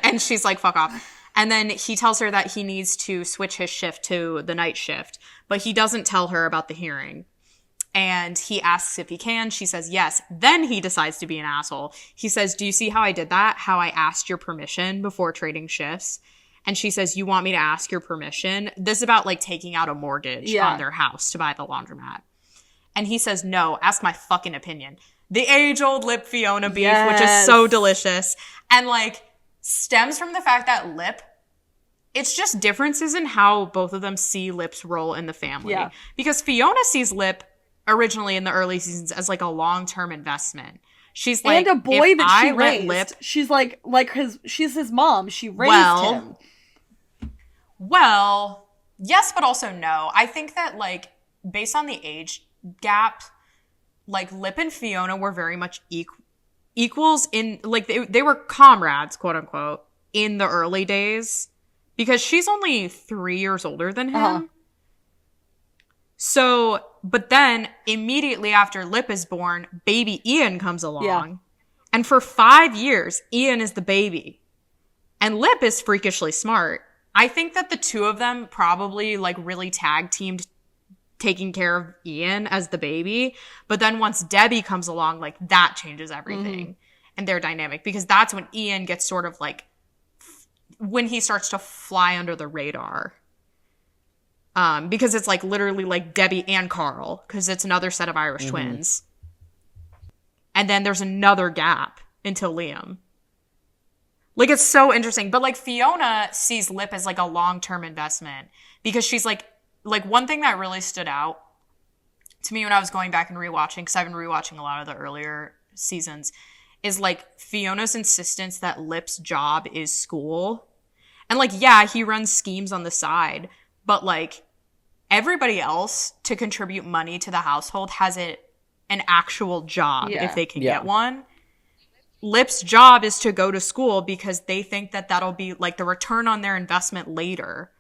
And she's like, fuck off. And then he tells her that he needs to switch his shift to the night shift, but he doesn't tell her about the hearing. And he asks if he can. She says yes. Then he decides to be an asshole. He says, do you see how I did that? How I asked your permission before trading shifts? And she says, you want me to ask your permission? This is about, like, taking out a mortgage on their house to buy the laundromat. And he says, no, ask my fucking opinion. The age-old Lip Fiona beef, which is so delicious. And, like, stems from the fact that Lip, it's just differences in how both of them see Lip's role in the family. Yeah. Because Fiona sees Lip originally in the early seasons as, like, a long-term investment. She's like, and a boy that she raised. She's like she's his mom. She raised him. Well, yes, but also no. I think that, like, based on the age gap, like, Lip and Fiona were very much equals in, like, they were comrades, quote unquote, in the early days, because she's only 3 years older than him. Uh-huh. So, but then immediately after Lip is born, baby Ian comes along. Yeah. And for 5 years, Ian is the baby. And Lip is freakishly smart. I think that the two of them probably, like, really tag teamed taking care of Ian as the baby. But then once Debbie comes along, like, that changes everything and their dynamic, because that's when Ian gets sort of, like, when he starts to fly under the radar. Because it's, like, literally, like, Debbie and Carl, because it's another set of Irish twins. And then there's another gap until Liam. Like, it's so interesting. But, like, Fiona sees Lip as, like, a long-term investment, because she's, like, one thing that really stood out to me when I was going back and rewatching, because I've been rewatching a lot of the earlier seasons, is, like, Fiona's insistence that Lip's job is school. And, like, yeah, he runs schemes on the side, but, like, everybody else to contribute money to the household has an actual job if they can get one. Lip's job is to go to school because they think that that'll be, like, the return on their investment later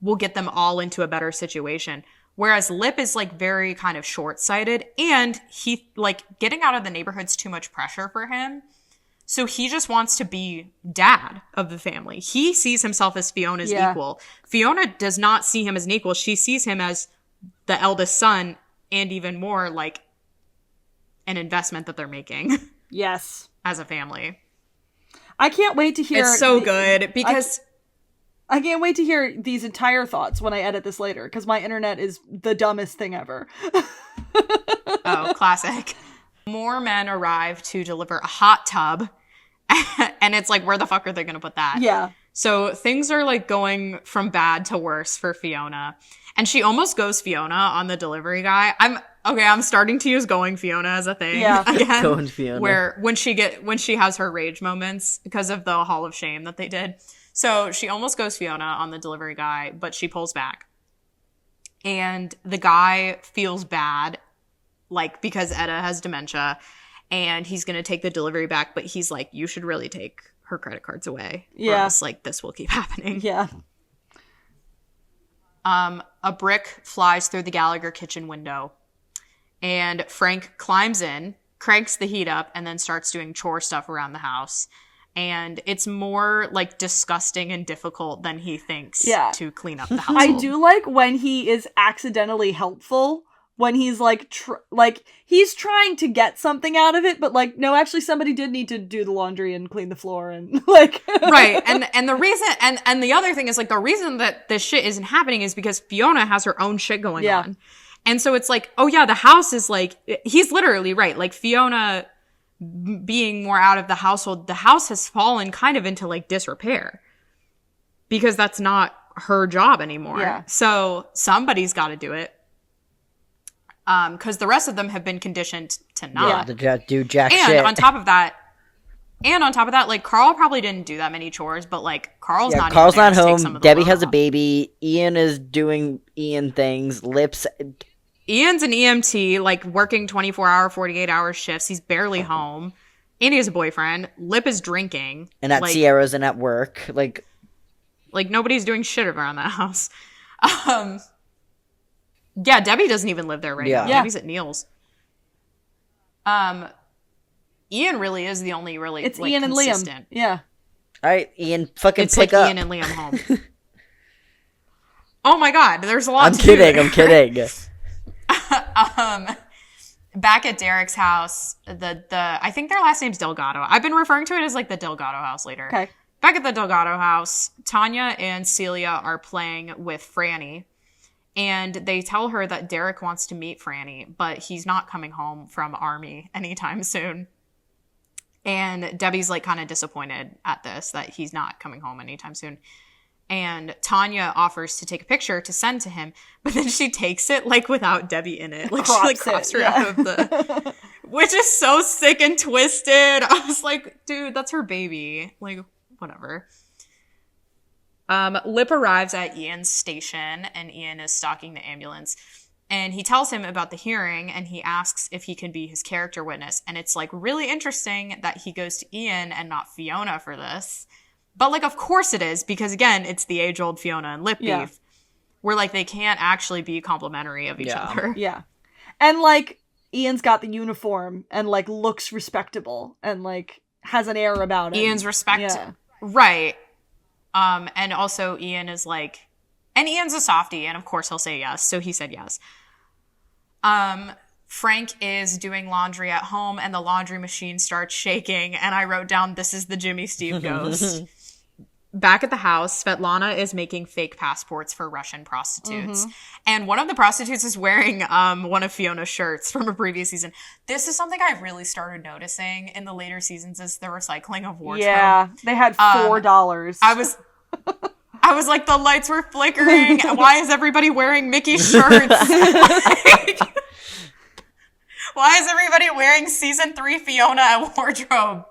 will get them all into a better situation. Whereas Lip is, like, very kind of short-sighted, and he, like, getting out of the neighborhood's too much pressure for him. So he just wants to be dad of the family. He sees himself as Fiona's equal. Fiona does not see him as an equal. She sees him as the eldest son, and even more, like, an investment that they're making. Yes. As a family. I can't wait to hear... It's so good, because... I can't wait to hear these entire thoughts when I edit this later, because my internet is the dumbest thing ever. Oh, classic. More men arrive to deliver a hot tub, and it's like, where the fuck are they going to put that? Yeah. So things are, like, going from bad to worse for Fiona. And she almost goes Fiona on the delivery guy. I'm starting to use going Fiona as a thing again. Going Fiona. Where when she has her rage moments because of the Hall of Shame that they did. So she almost goes Fiona on the delivery guy, but she pulls back. And the guy feels bad, like, because Etta has dementia, and he's going to take the delivery back, but he's like, you should really take her credit cards away. Or else, like, this will keep happening. Yeah. A brick flies through the Gallagher kitchen window, and Frank climbs in, cranks the heat up, and then starts doing chore stuff around the house. And it's more, like, disgusting and difficult than he thinks to clean up the household. I do like when he is accidentally helpful, when he's, like, he's trying to get something out of it, but, like, no, actually somebody did need to do the laundry and clean the floor and, like... Right, and the reason, and the other thing is, like, the reason that this shit isn't happening is because Fiona has her own shit going on. And so it's like, oh yeah, the house is, like, he's literally right, like, Fiona... being more out of the household, the house has fallen kind of into like disrepair because that's not her job anymore. Yeah. So somebody's got to do it. Because the rest of them have been conditioned to not. Do jack and shit. on top of that, like Carl probably didn't do that many chores, but like Carl's not Carl's even there not to take some home. of the Debbie load has a off. baby. Ian is doing Ian things. Lips. Ian's an EMT, like working 24-hour, 48-hour shifts. He's barely home. And he has a boyfriend. Lip is drinking. And at like, Sierra's and at work. Like nobody's doing shit around that house. Yeah, Debbie doesn't even live there right now. Yeah. Debbie's at Neil's. Ian really is the only really It's like, Ian and consistent. Liam. Yeah. all right, Ian, fucking It's pick like up. Ian and Liam home. Oh my god, there's a lot I'm to kidding. there. I'm kidding. Back at Derek's house, the I think their last name's Delgado. I've been referring to it as like the Delgado house later. Okay. Back at the Delgado house, Tanya and Celia are playing with Franny, and they tell her that Derek wants to meet Franny, but he's not coming home from army anytime soon. And Debbie's like kind of disappointed at this, that he's not coming home anytime soon. And Tanya offers to take a picture to send to him, but then she takes it like without Debbie in it. Like she like crops her out of the, which is so sick and twisted. I was like, dude, that's her baby. Like, whatever. Lip arrives at Ian's station, and Ian is stalking the ambulance. And he tells him about the hearing, and he asks if he can be his character witness. And it's like really interesting that he goes to Ian and not Fiona for this. But, like, of course it is, because, again, it's the age-old Fiona and Lip beef, where, like, they can't actually be complimentary of each other. Yeah. And, like, Ian's got the uniform and, like, looks respectable and, like, has an air about him. Ian's right. And also Ian is, like... And Ian's a softie, and of course he'll say yes, so he said yes. Frank is doing laundry at home, and the laundry machine starts shaking, and I wrote down, this is the Jimmy Steve ghost. Back at the house, Svetlana is making fake passports for Russian prostitutes. And one of the prostitutes is wearing one of Fiona's shirts from a previous season. This is something I really started noticing in the later seasons, is the recycling of wardrobe. Yeah, they had $4. I was like, the lights were flickering. Why is everybody wearing Mickey shirts? Why is everybody wearing season 3 Fiona at wardrobe?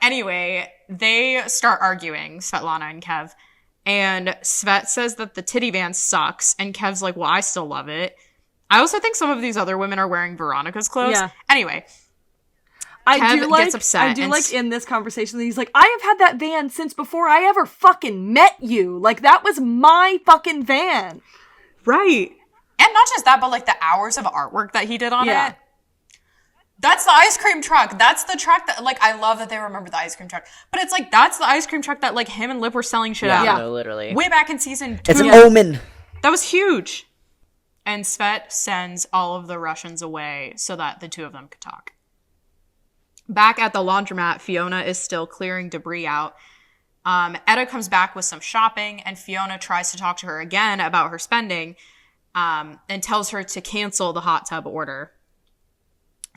Anyway, they start arguing, Svetlana and Kev. And Svet says that the titty van sucks. And Kev's like, well, I still love it. I also think some of these other women are wearing Veronica's clothes. Yeah. Anyway. Kev gets upset. I do like in this conversation that he's like, I have had that van since before I ever fucking met you. Like, that was my fucking van. Right. And not just that, but like the hours of artwork that he did on it. That's the ice cream truck. That's the truck that, like, I love that they remember the ice cream truck. But it's like, that's the ice cream truck that, like, him and Lip were selling shit out. Yeah, no, literally. Way back in season 2. It's an omen. That was huge. And Svet sends all of the Russians away so that the two of them could talk. Back at the laundromat, Fiona is still clearing debris out. Etta comes back with some shopping, and Fiona tries to talk to her again about her spending, and tells her to cancel the hot tub order.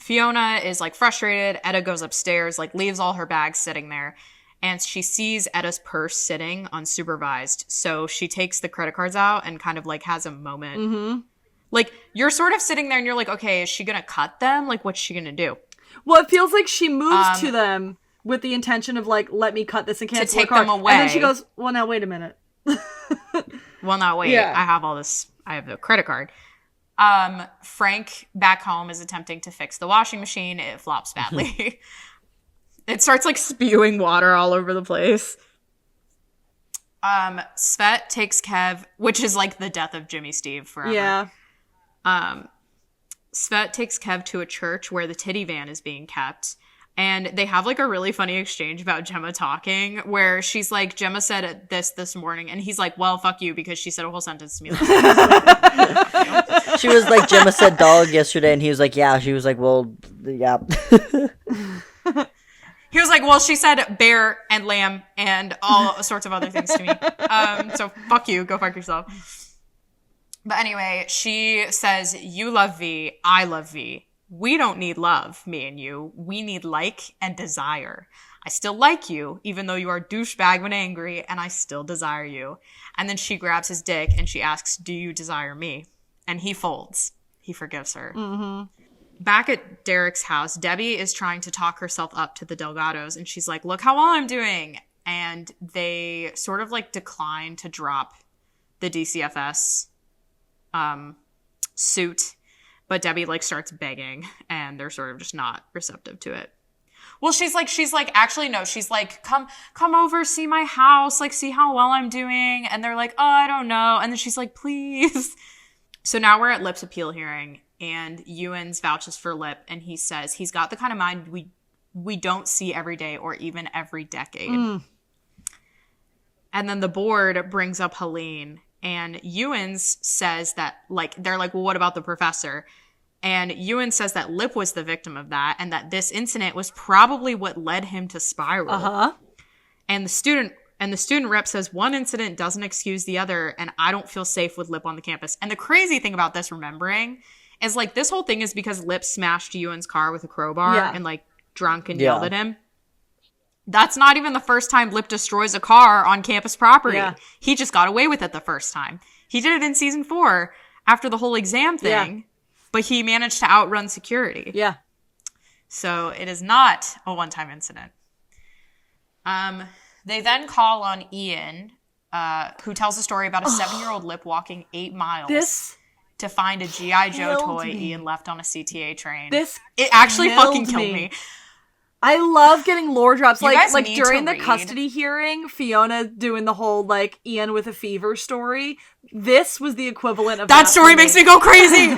Fiona is, like, frustrated. Etta goes upstairs, like, leaves all her bags sitting there, and she sees Etta's purse sitting unsupervised. So she takes the credit cards out and kind of, like, has a moment. Like, you're sort of sitting there and you're like, okay, is she gonna cut them? Like, what's she gonna do? Well, it feels like she moves to them with the intention of like, let me cut this and cancel take the card. them away. And then she goes, well, now wait a minute. Well, now wait. Yeah. I have all this. I have the credit card. Frank back home is attempting to fix the washing machine. It flops badly. It starts like spewing water all over the place. Svet takes Kev, which is like the death of Jimmy Steve forever. Yeah. Svet takes Kev to a church where the titty van is being kept. And they have like a really funny exchange about Gemma talking where she's like, Gemma said this morning. And he's like, well, fuck you, because she said a whole sentence to me. She was like, Gemma said dog yesterday. And he was like, yeah. She was like, well, yeah. He was like, well, she said bear and lamb and all sorts of other things to me. So fuck you. Go fuck yourself. But anyway, she says, you love V. I love V. We don't need love, me and you. We need like and desire. I still like you, even though you are a douchebag when angry, and I still desire you. And then she grabs his dick and she asks, do you desire me? And he folds. He forgives her. Mm-hmm. Back at Derek's house, Debbie is trying to talk herself up to the Delgados, and she's like, look how well I'm doing. And they sort of like decline to drop the DCFS suit. But Debbie like starts begging, and they're sort of just not receptive to it. Well, she's like, actually, no, she's like, come over, see my house, like, see how well I'm doing. And they're like, oh, I don't know. And then she's like, please. So now we're at Lip's appeal hearing, and Ewens vouches for Lip, and he says he's got the kind of mind we don't see every day or even every decade. And then the board brings up Helene, and Ewens says that, like, they're like, well, what about the professor? And Ewens says that Lip was the victim of that, and that this incident was probably what led him to spiral. Uh-huh. And the student rep says one incident doesn't excuse the other, and I don't feel safe with Lip on the campus. And the crazy thing about this, remembering, is like this whole thing is because Lip smashed Ewens' car with a crowbar and like drunk and yelled at him. That's not even the first time Lip destroys a car on campus property. Yeah. He just got away with it the first time. He did it in season 4 after the whole exam thing, but he managed to outrun security. Yeah. So it is not a one-time incident. They then call on Ian, who tells a story about a 7-year-old Lip walking 8 miles to find a G.I. Joe toy Ian left on a CTA train. It actually fucking killed me. I love getting lore drops. You Like during the custody hearing, Fiona doing the whole like Ian with a fever story. This was the equivalent of that story makes me go crazy.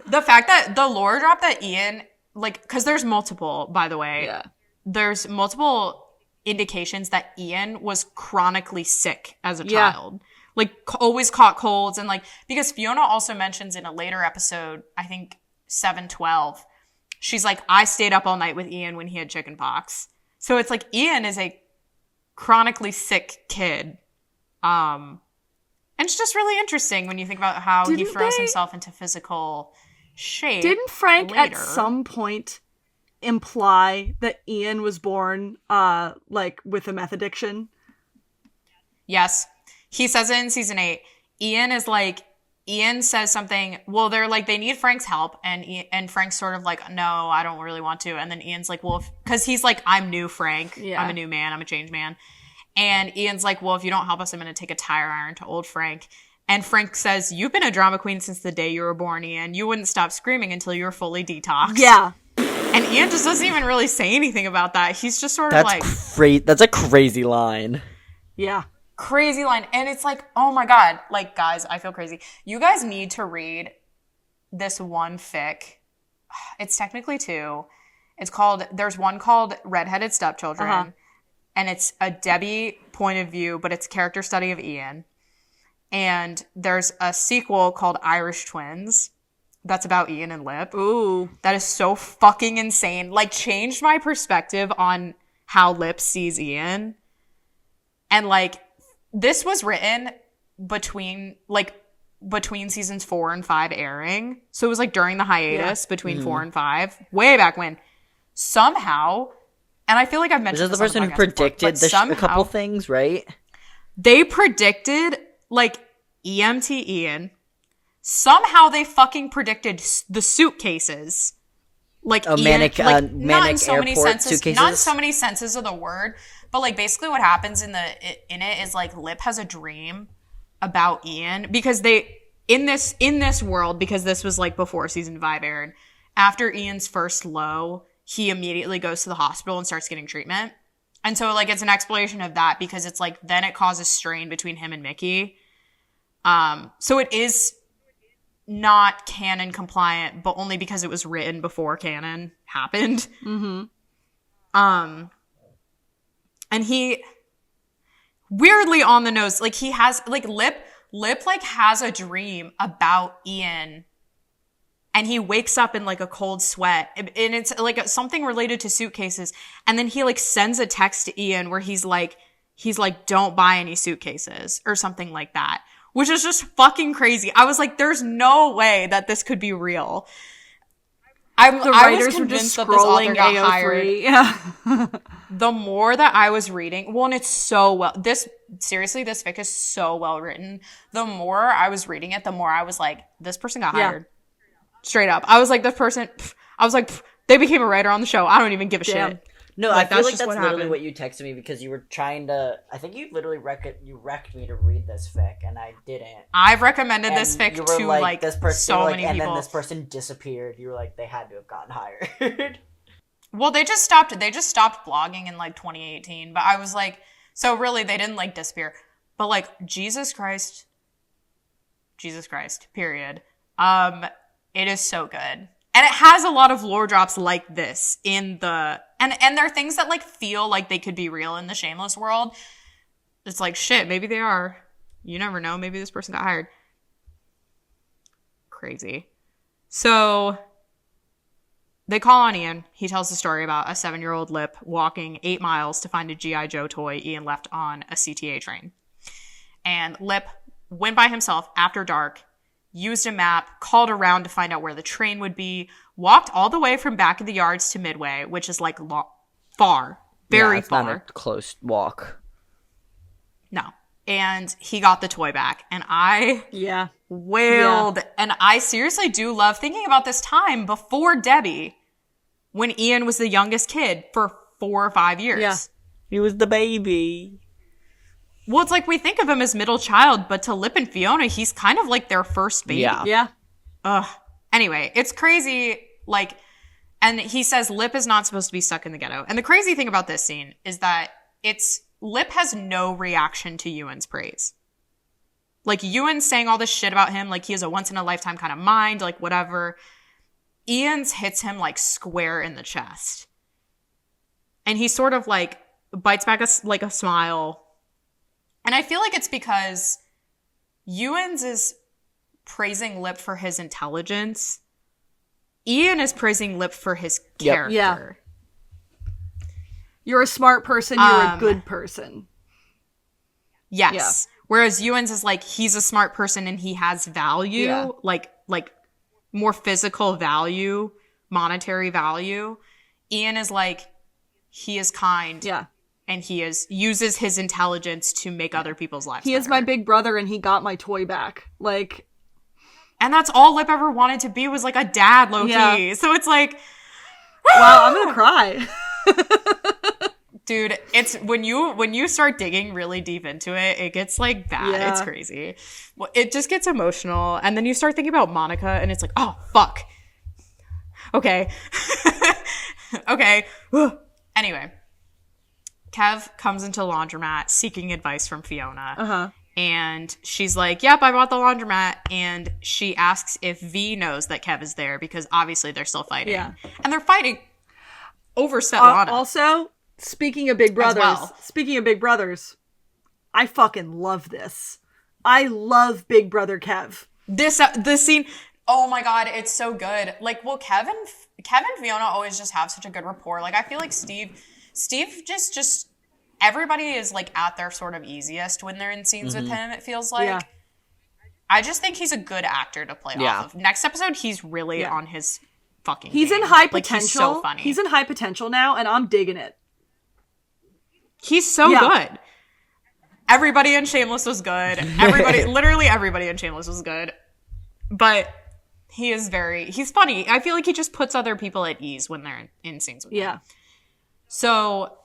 The fact that the lore drop that Ian, like, because there's multiple, by the way. Yeah. There's multiple indications that Ian was chronically sick as a child. Like, always caught colds. And, like, because Fiona also mentions in a later episode, I think 712, she's like, I stayed up all night with Ian when he had chicken pox. So it's like Ian is a chronically sick kid. And it's just really interesting when you think about how he throws himself into physical shape. Didn't Frank at some point imply that Ian was born like with a meth addiction? Yes. He says it in season 8. Ian says something, well, they're like, they need Frank's help. And Frank's sort of like, no, I don't really want to. And then Ian's like, well, because he's like, I'm new Frank. Yeah. I'm a new man. I'm a changed man. And Ian's like, well, if you don't help us, I'm going to take a tire iron to old Frank. And Frank says, you've been a drama queen since the day you were born, Ian. You wouldn't stop screaming until you were fully detoxed. Yeah. And Ian just doesn't even really say anything about that. He's just sort of like... That's a crazy line. Yeah. Crazy line. And it's like, oh my God. Like, guys, I feel crazy. You guys need to read this one fic. It's technically 2. There's one called Redheaded Stepchildren. Uh-huh. And it's a Debbie point of view, but it's character study of Ian. And there's a sequel called Irish Twins that's about Ian and Lip. Ooh. That is so fucking insane. Like, changed my perspective on how Lip sees Ian. And, like, this was written between seasons 4 and 5 airing. So it was, like, during the hiatus between 4 and 5. Way back when. Somehow... And I feel like I've mentioned this. Is the person who predicted a couple things, right? They predicted, like, EMT Ian. Somehow they fucking predicted the suitcases. like A Ian, manic, like, not manic in so many airport senses, suitcases? not in so many senses of the word, but like basically what happens in it is like Lip has a dream about Ian because they in this world, because this was like before season 5 aired, after Ian's first low, he immediately goes to the hospital and starts getting treatment. And so like it's an explanation of that because it's like then it causes strain between him and Mickey. So it is not canon compliant, but only because it was written before canon happened. Mm-hmm. And he weirdly on the nose, like he has like Lip like has a dream about Ian, and he wakes up in like a cold sweat, and it's like something related to suitcases, and then he like sends a text to Ian where he's like don't buy any suitcases or something like that, which is just fucking crazy. I was like, there's no way that this could be real. I was convinced that this author got hired. Yeah. The more that I was reading, well, and it's so well, this fic is so well written. The more I was reading it, the more I was like, this person got hired. Straight up. I was like, they became a writer on the show. I don't even give a shit. No, Like, I feel like just that's what literally happened. what you texted me because you were trying to. I think you literally wrecked me to read this fic, and I didn't. I've recommended this And fic you were to like this person, so like, many and people. then this person disappeared. You were like, they had to have gotten hired. Well, they just stopped blogging in like 2018. But I was like, so really they didn't like disappear. But like Jesus Christ, period. It is so good. And it has a lot of lore drops like this in the and there are things that like feel like they could be real in the Shameless world. It's like shit, maybe they are. You never know. Maybe this person got hired. Crazy. So they call on Ian. He tells the story about a 7-year-old Lip walking 8 miles to find a G.I. Joe toy Ian left on a CTA train. And Lip went by himself after dark, used a map, called around to find out where the train would be, walked all the way from back of the yards to Midway, which is like far, very far. Not a close walk. No. And he got the toy back. And I wailed. Yeah. And I seriously do love thinking about this time before Debbie, when Ian was the youngest kid for 4 or 5 years. Yeah. He was the baby. Well, it's like we think of him as middle child, but to Lip and Fiona, he's kind of like their first baby. Yeah. Ugh. Anyway, it's crazy. Like, and he says Lip is not supposed to be stuck in the ghetto. And the crazy thing about this scene is that Lip has no reaction to Ewan's praise. Like, Ewan's saying all this shit about him, like he has a once-in-a-lifetime kind of mind, like whatever. Ian's hits him like square in the chest. And he sort of like bites back a smile. And I feel like it's because Ewan's is praising Lip for his intelligence. Ian is praising Lip for his character. Yeah. You're a smart person, you're a good person. Yes. Yeah. Whereas Ewan's is like, he's a smart person and he has value, like more physical value, monetary value. Ian is like, he is kind. Yeah. And he uses his intelligence to make other people's lives He better. is my big brother and he got my toy back. Like, and that's all Lip ever wanted to be, was like a dad, low-key. Yeah. So it's like, wow, I'm gonna cry. dude, it's when you start digging really deep into it, it gets like bad. Yeah. It's crazy. Well, it just gets emotional, and then you start thinking about Monica, and it's like, oh fuck. Okay. Okay. Anyway, Kev comes into Laundromat seeking advice from Fiona. And she's like, yep, I bought the laundromat. And she asks if V knows that Kev is there because obviously they're still fighting. Yeah. And they're fighting over Svetlana. Also, speaking of big brothers, I fucking love this. I love Big Brother Kev. This scene, oh my god, it's so good. Like, well, Kev and Fiona always just have such a good rapport. Like, I feel like Steve just everybody is like at their sort of easiest when they're in scenes with him, it feels like. Yeah. I just think he's a good actor to play off of. Next episode, he's really on his fucking He's game. in high potential. Like, he's so funny. He's in high potential now, and I'm digging it. He's so good. Everybody in Shameless was good. Literally everybody in Shameless was good. But He's funny. I feel like he just puts other people at ease when they're in scenes with him. So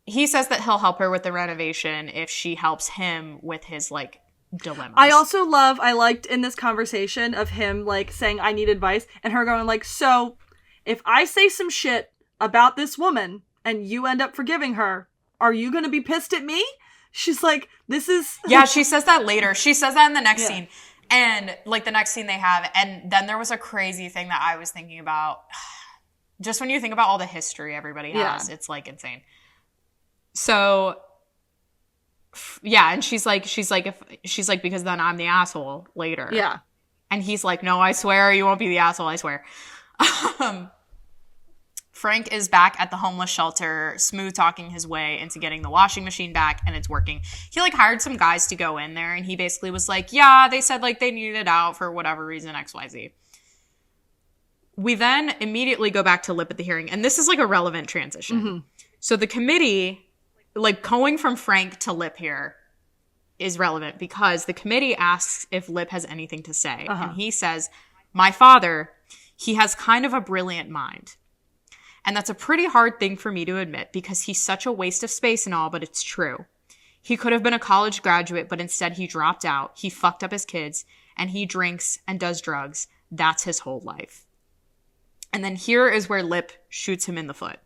he says that he'll help her with the renovation if she helps him with his, like, dilemmas. I liked in this conversation of him, like, saying, I need advice, and her going, like, so, if I say some shit about this woman, and you end up forgiving her, are you gonna be pissed at me? She's like, this is... Yeah, she says that later. She says that in the next scene. And, like, the next scene they have, and then there was a crazy thing that I was thinking about. Just when you think about all the history everybody has, it's, like, insane. So, yeah, and she's like, because then I'm the asshole later. Yeah. And he's like, no, I swear you won't be the asshole, I swear. Frank is back at the homeless shelter, smooth talking his way into getting the washing machine back, and it's working. He, like, hired some guys to go in there, and he basically was like, yeah, they said, like, they needed it out for whatever reason, XYZ. We then immediately go back to Lip at the hearing, and this is, like, a relevant transition. Mm-hmm. So the committee, like, going from Frank to Lip here is relevant because the committee asks if Lip has anything to say. And he says, my father, he has kind of a brilliant mind. And that's a pretty hard thing for me to admit because he's such a waste of space and all, but it's true. He could have been a college graduate, but instead he dropped out. He fucked up his kids, and he drinks and does drugs. That's his whole life. And then here is where Lip shoots him in the foot.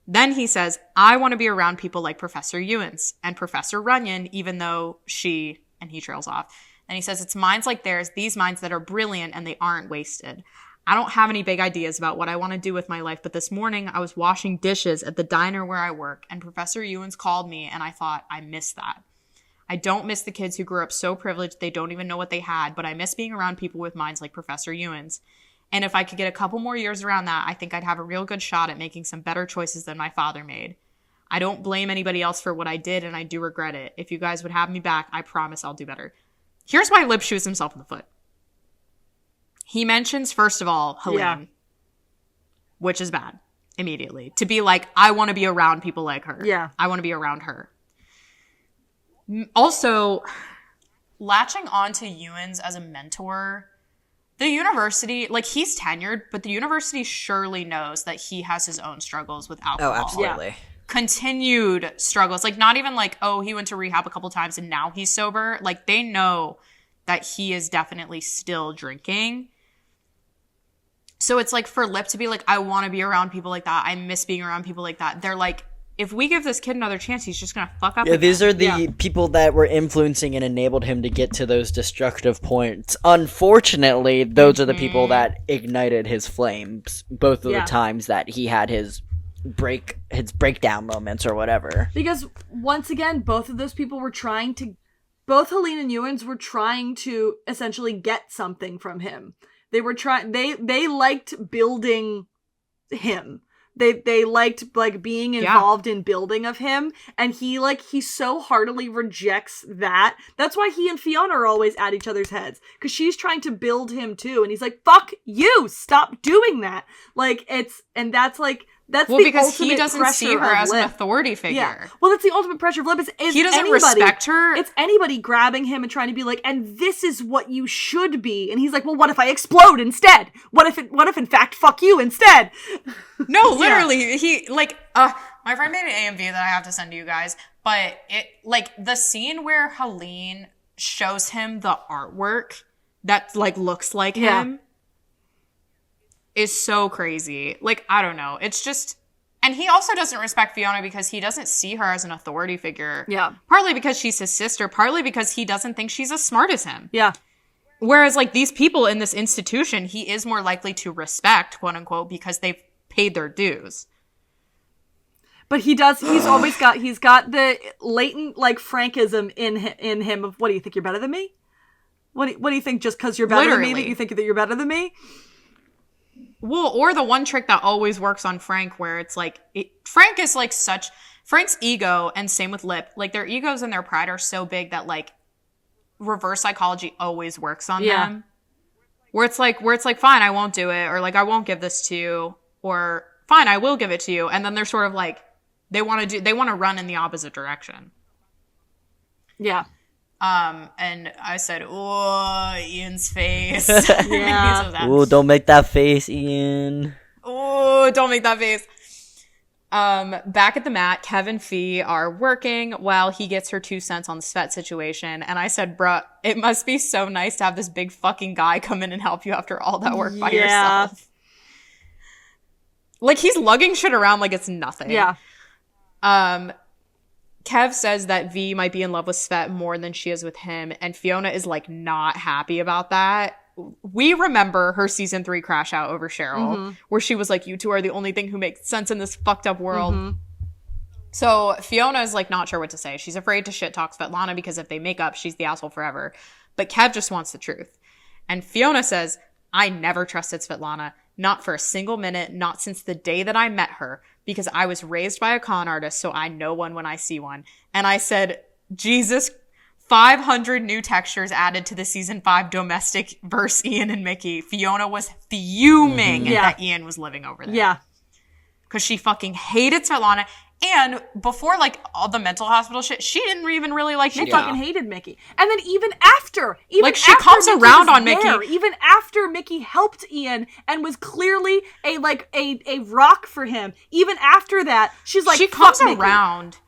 Then he says, I want to be around people like Professor Ewens and Professor Runyon, even though and he trails off. And he says, it's minds like theirs, these minds that are brilliant and they aren't wasted. I don't have any big ideas about what I want to do with my life, but this morning I was washing dishes at the diner where I work, and Professor Ewens called me, and I thought, I miss that. I don't miss the kids who grew up so privileged they don't even know what they had, but I miss being around people with minds like Professor Ewens. And if I could get a couple more years around that, I think I'd have a real good shot at making some better choices than my father made. I don't blame anybody else for what I did, and I do regret it. If you guys would have me back, I promise I'll do better. Here's why Lip shoots himself in the foot. He mentions, first of all, Helene, which is bad, immediately. To be like, I want to be around people like her. Yeah. I want to be around her. Also, latching on to Ewens as a mentor, the university, like, he's tenured, but the university surely knows that he has his own struggles with alcohol. Oh, absolutely. Yeah. Continued struggles. Like, not even like, oh, he went to rehab a couple times and now he's sober. Like, they know that he is definitely still drinking. So it's like for Lip to be like, I want to be around people like that. I miss being around people like that. They're like, if we give this kid another chance, he's just going to fuck up again. These are the people that were influencing and enabled him to get to those destructive points. Unfortunately, those are the people that ignited his flames, both of the times that he had his breakdown moments or whatever. Because, once again, both of those people were both Helene and Ewens were trying to essentially get something from him. They were they liked building him. They liked, like, being involved in building of him, and he so heartily rejects that. That's why he and Fiona are always at each other's heads, because she's trying to build him too, and he's like, fuck you, stop doing that. Like, that's well, the because he ultimate doesn't see pressure her of as an Lip. authority figure. Yeah. Well, that's the ultimate pressure of Lip. Is he doesn't anybody, respect her. It's anybody grabbing him and trying to be like, and this is what you should be. And he's like, well, what if I explode instead? What if in fact, fuck you instead? No, literally, he, like, my friend made an AMV that I have to send to you guys, but it, like, the scene where Helene shows him the artwork that, like, looks like him is so crazy. Like, I don't know. It's just, and he also doesn't respect Fiona because he doesn't see her as an authority figure. Yeah. Partly because she's his sister, partly because he doesn't think she's as smart as him. Yeah. Whereas, like, these people in this institution, he is more likely to respect, quote unquote, because they've paid their dues. But he's got the latent, like, Frankism in him of, what do you think, you're better than me? What do you think, just because you're better than me, that you think that you're better than me? Well, or the one trick that always works on Frank, where it's like, Frank is like Frank's ego, and same with Lip, like, their egos and their pride are so big that, like, reverse psychology always works on them. Where it's like, fine, I won't do it, or like, I won't give this to you, or fine, I will give it to you. And then they're sort of like, they want to run in the opposite direction. Yeah. And I said, "Oh, Ian's face." Yeah. Ooh, don't make that face, Ian. Oh, don't make that face. Back at the mat, Kev and Fee are working while he gets her 2 cents on the Svet situation. And I said, bruh, it must be so nice to have this big fucking guy come in and help you after all that work by yourself. Like, he's lugging shit around like it's nothing. Yeah. Kev says that V might be in love with Svet more than she is with him. And Fiona is, like, not happy about that. We remember her season 3 crash out over Cheryl, where she was like, you two are the only thing who makes sense in this fucked up world. So Fiona is like not sure what to say. She's afraid to shit talk Svetlana because if they make up, she's the asshole forever. But Kev just wants the truth. And Fiona says, I never trusted Svetlana, not for a single minute, not since the day that I met her, because I was raised by a con artist, so I know one when I see one. And I said, Jesus, 500 new textures added to the season 5 domestic verse Ian and Mickey. Fiona was fuming that Ian was living over there. Yeah. Because she fucking hated Svetlana. And before, like, all the mental hospital shit, she didn't even really like Mickey. She fucking hated Mickey. And then even after she comes Mickey around was on Mickey. there, even after Mickey helped Ian and was clearly a rock for him, even after that, she's like, she comes Mickey. around.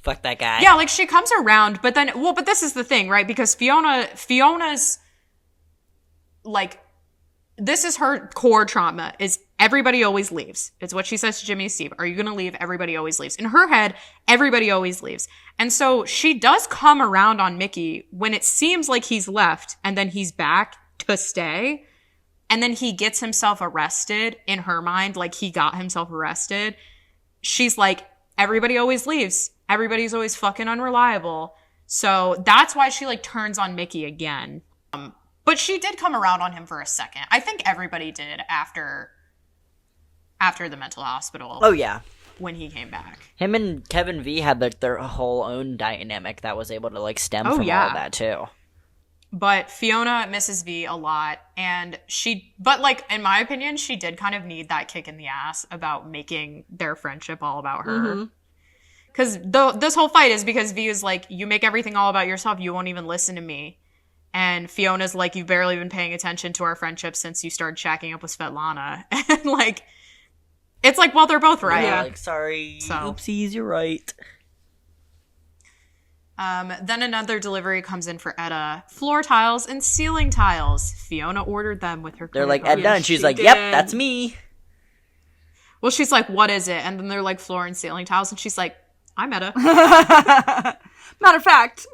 Fuck that guy. Yeah, like, she comes around, but then, well, but this is the thing, right? Because Fiona's, like, this is her core trauma, is everybody always leaves. It's what she says to Jimmy and Steve. Are you going to leave? Everybody always leaves. In her head, everybody always leaves. And so she does come around on Mickey when it seems like he's left and then he's back to stay. And then he gets himself arrested in her mind, like he got himself arrested. She's like, everybody always leaves. Everybody's always fucking unreliable. So that's why she, like, turns on Mickey again. But she did come around on him for a second. I think everybody did after the mental hospital. Oh, yeah. When he came back. Him and Kevin V had their whole own dynamic that was able to, like, stem from all of that, too. But Fiona misses V a lot. And but, like, in my opinion, she did kind of need that kick in the ass about making their friendship all about her. Because this whole fight is because V is like, you make everything all about yourself. You won't even listen to me. And Fiona's like, you've barely been paying attention to our friendship since you started shacking up with Svetlana. And, like, it's like, well, they're both right. Yeah, like, sorry. So. Oopsies, you're right. Then another delivery comes in for Edda. Floor tiles and ceiling tiles. Fiona ordered them with her They're like, code. Edda, and she's like, yep, that's me. Well, she's like, what is it? And then they're like, floor and ceiling tiles. And she's like, I'm Edda. Matter of fact.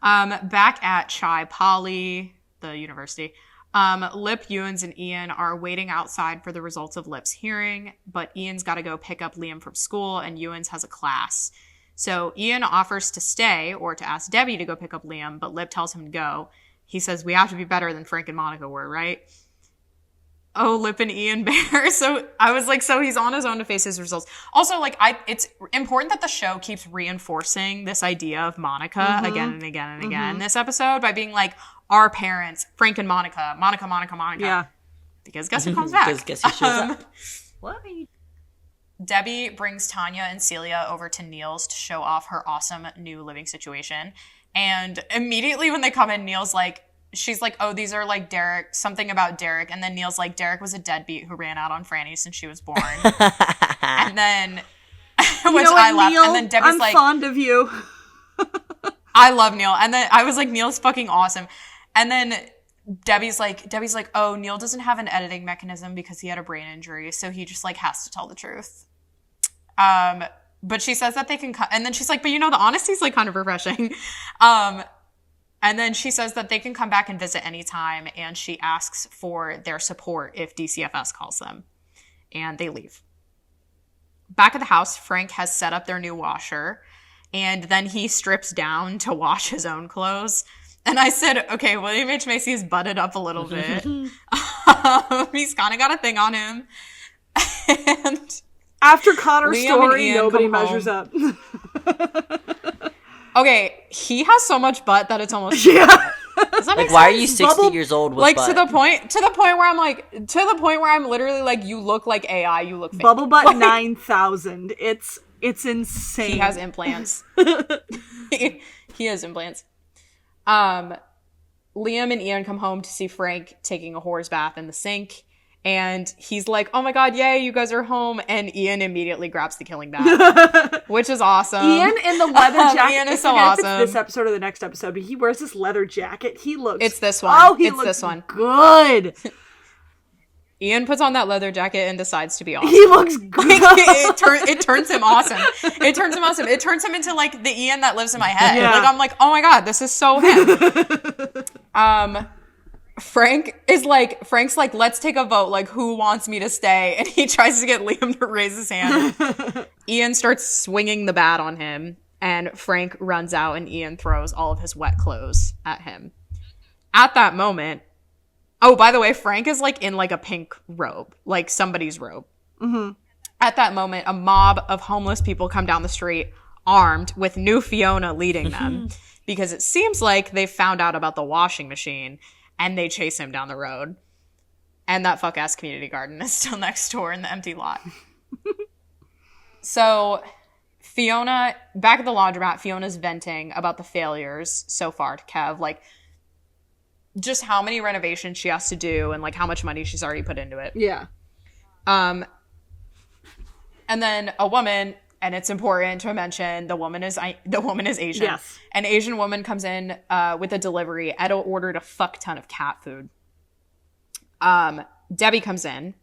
Back at Chai Poly, the university, Lip, Ewans, and Ian are waiting outside for the results of Lip's hearing, but Ian's got to go pick up Liam from school, and Ewans has a class. So Ian offers to stay or to ask Debbie to go pick up Liam, but Lip tells him to go. He says, we have to be better than Frank and Monica were, right? Oh, Lip and Ian bear. So I was like, so he's on his own to face his results. Also, like, it's important that the show keeps reinforcing this idea of Monica again and again and again this episode by being like, our parents, Frank and Monica. Yeah. Because guess who comes back? Because guess who shows up? What? Debbie brings Tanya and Celia over to Neil's to show off her awesome new living situation. And immediately when they come in, Neil's like, she's like, oh, these are like Derek, something about Derek. And then Neil's like, Derek was a deadbeat who ran out on Franny since she was born. And then, which I laughed. Neil, and then Debbie's I'm like, fond of you. I love Neil. And then I was like, Neil's fucking awesome. And then Debbie's like, oh, Neil doesn't have an editing mechanism because he had a brain injury. So he just like has to tell the truth. But she says that they can and then she's like, but you know, the honesty's like kind of refreshing. And then she says that they can come back and visit anytime, and she asks for their support if DCFS calls them. And they leave. Back at the house, Frank has set up their new washer, and then he strips down to wash his own clothes. And I said, okay, William H. Macy is butted up a little bit. He's kind of got a thing on him. And after Connor's Liam story, nobody measures up. Okay, he has so much butt that it's almost yeah. Does that make Like, why are sense? you 60 years old with like butt? to the point where I'm literally like, you look like AI, you look fake. Bubble butt Like, 9,000. It's insane. he has implants. He has implants. Liam and Ian come home to see Frank taking a whore's bath in the sink. And he's like, oh my god, yay, you guys are home. And Ian immediately grabs the killing bag, which is awesome. Ian in the leather jacket. Ian is so awesome. If it's this episode or the next episode, but he wears this leather jacket. He looks... It's this one. Oh, he it's looks this one. Good. Ian puts on that leather jacket and decides to be awesome. He looks good. It turns him awesome. It turns him awesome. It turns him into like the Ian that lives in my head. Yeah. Like I'm like, oh my god, this is so him. Frank's like, let's take a vote, like, who wants me to stay? And he tries to get Liam to raise his hand. Ian starts swinging the bat on him, and Frank runs out, and Ian throws all of his wet clothes at him. At that moment, oh, by the way, Frank is, like, in, like, a pink robe, like somebody's robe. Mm-hmm. At that moment, a mob of homeless people come down the street, armed, with new Fiona leading them, because it seems like they found out about the washing machine, and they chase him down the road. And that fuck-ass community garden is still next door in the empty lot. So, Fiona, back at the laundromat, Fiona's venting about the failures so far to Kev. Like, just how many renovations she has to do and, like, how much money she's already put into it. Yeah. And then a woman... And it's important to mention the woman is Asian. Yes. An Asian woman comes in with a delivery. Etta ordered a fuck ton of cat food. Debbie comes in.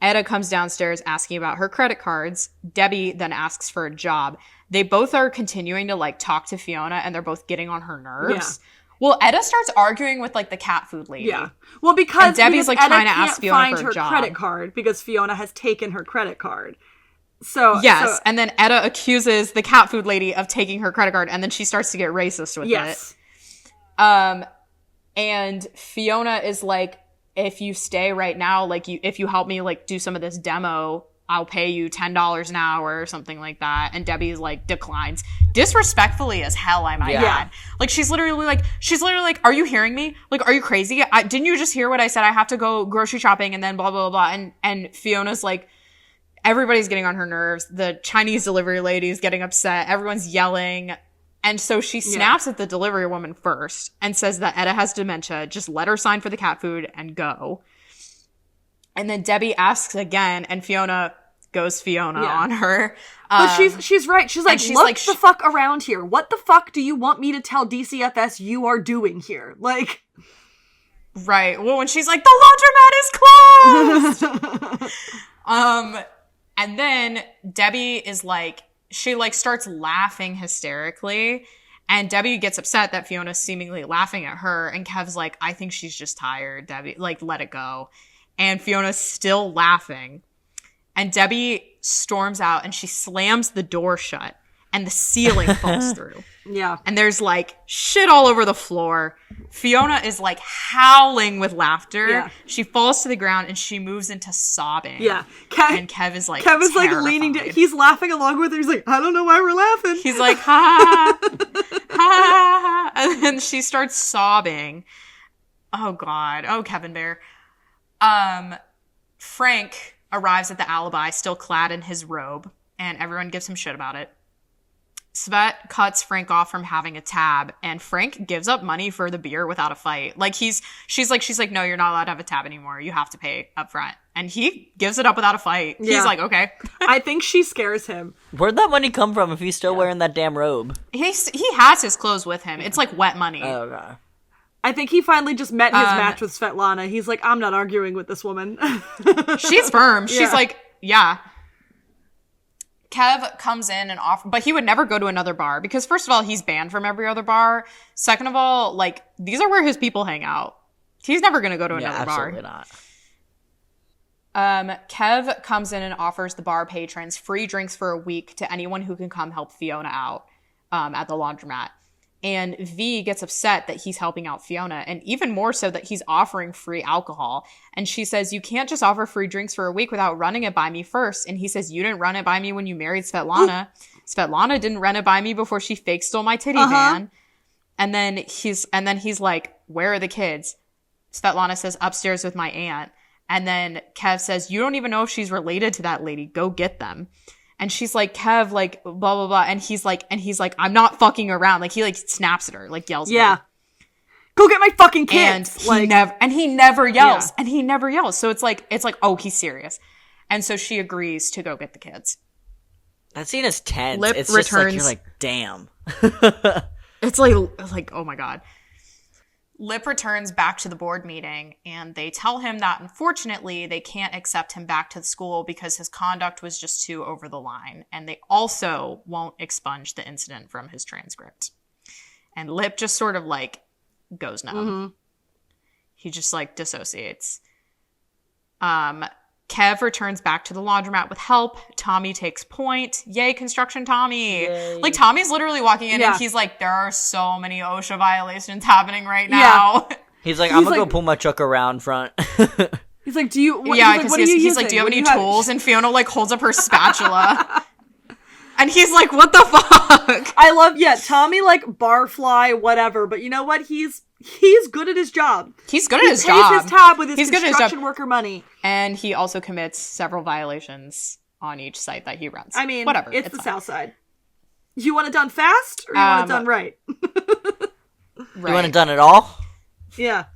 Etta comes downstairs asking about her credit cards. Debbie then asks for a job. They both are continuing to like talk to Fiona, and they're both getting on her nerves. Yeah. Well, Etta starts arguing with like the cat food lady. Yeah. Well, because Debbie's like Etta trying to ask Fiona for a job. Credit card because Fiona has taken her credit card. So yes, and then Etta accuses the cat food lady of taking her credit card, and then she starts to get racist with it. And Fiona is like, if you stay right now, like if you help me like do some of this demo, I'll pay you $10 an hour or something like that. And Debbie's like declines disrespectfully as hell, I might add. Like she's literally like, are you hearing me? Like, are you crazy? Didn't you just hear what I said? I have to go grocery shopping and then blah blah blah. And Fiona's like, everybody's getting on her nerves. The Chinese delivery lady is getting upset. Everyone's yelling. And so she snaps at the delivery woman first and says that Etta has dementia. Just let her sign for the cat food and go. And then Debbie asks again, and Fiona goes Fiona on her. But she's right. She's like, look the fuck around here. What the fuck do you want me to tell DCFS you are doing here? Like... Right. Well, when she's like, the laundromat is closed! And then Debbie is like, she like starts laughing hysterically, and Debbie gets upset that Fiona's seemingly laughing at her, and Kev's like, I think she's just tired, Debbie, like let it go. And Fiona's still laughing, and Debbie storms out and she slams the door shut, and the ceiling falls through. Yeah. And there's like shit all over the floor. Fiona is like howling with laughter. Yeah. She falls to the ground and she moves into sobbing. Yeah. And Kev is like leaning down. He's laughing along with her. He's like, I don't know why we're laughing. He's like, ha ha ha. And then she starts sobbing. Oh God. Oh, Kevin Bear. Frank arrives at the alibi still clad in his robe, and everyone gives him shit about it. Svet cuts Frank off from having a tab, and Frank gives up money for the beer without a fight. Like she's like, no, you're not allowed to have a tab anymore. You have to pay up front. And he gives it up without a fight. Yeah. He's like, okay. I think she scares him. Where'd that money come from if he's still wearing that damn robe? He has his clothes with him. It's like wet money. Oh, God. I think he finally just met his match with Svetlana. He's like, I'm not arguing with this woman. She's firm. She's like, yeah. Kev comes in and offers, but he would never go to another bar because first of all, he's banned from every other bar. Second of all, like these are where his people hang out. He's never going to go to another bar. Absolutely not. Kev comes in and offers the bar patrons free drinks for a week to anyone who can come help Fiona out at the laundromat. And V gets upset that he's helping out Fiona, and even more so that he's offering free alcohol. And she says, you can't just offer free drinks for a week without running it by me first. And he says, you didn't run it by me when you married Svetlana. Svetlana didn't run it by me before she fake stole my titty van. And then he's like, where are the kids? Svetlana says, upstairs with my aunt. And then Kev says, you don't even know if she's related to that lady. Go get them. And she's like, Kev, like, blah, blah, blah. And he's like, I'm not fucking around. Like, he, like, snaps at her, like, yells at her. Go get my fucking And kids. he never yells. Yeah. And he never yells. So it's like, oh, he's serious. And so she agrees to go get the kids. That scene is tense. Lip it's just like, returns- you're like, damn. It's like, oh my God. Lip returns back to the board meeting, and they tell him that unfortunately they can't accept him back to the school because his conduct was just too over the line. And they also won't expunge the incident from his transcript. And Lip just sort of like goes numb. Mm-hmm. He just like dissociates. Kev returns back to the laundromat with help. Tommy takes point. Yay, construction Tommy. Yay. Like, Tommy's literally walking in Yeah. and he's like, there are so many OSHA violations happening right now. Yeah. He's like, I'm gonna like- go pull my truck around front. He's like, do you? What, Yeah, he's because like, what are you he's like, using? do you have What any tools? And Fiona like holds up her spatula. And he's like, what the fuck? I love, Tommy, like, barfly, whatever, but you know what? He's good at his job. He's good at his He pays job. his tab with his He's good at his construction job. worker money. And he also commits several violations on each site that he runs. I mean, whatever. it's the fine. South Side. You want it done fast, or you want it done right? Right. You want it done at all? Yeah.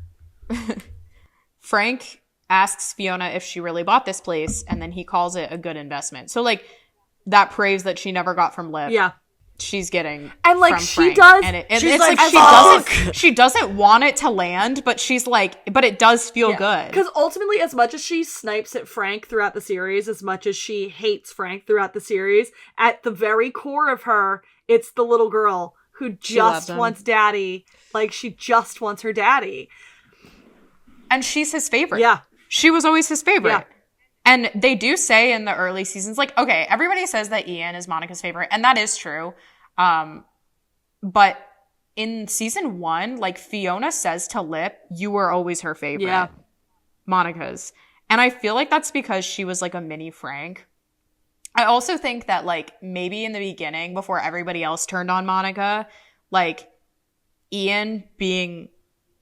Frank asks Fiona if she really bought this place, and then he calls it a good investment. So, like, that praise that she never got from Lip, Yeah. she's getting And, like, from she Frank. does- And she's it's like, like she doesn't want it to land, but she's like, but it does feel good. Because ultimately, as much as she snipes at Frank throughout the series, as much as she hates Frank throughout the series, at the very core of her, it's the little girl who loves just him. wants daddy. Like, she just wants her daddy. And she's his favorite. Yeah. She was always his favorite. Yeah. And they do say in the early seasons, like, okay, everybody says that Ian is Monica's favorite, and that is true. But in season 1, like, Fiona says to Lip, you were always her favorite. Yeah. Monica's. And I feel like that's because she was like a mini Frank. I also think that, like, maybe in the beginning, before everybody else turned on Monica, like, Ian being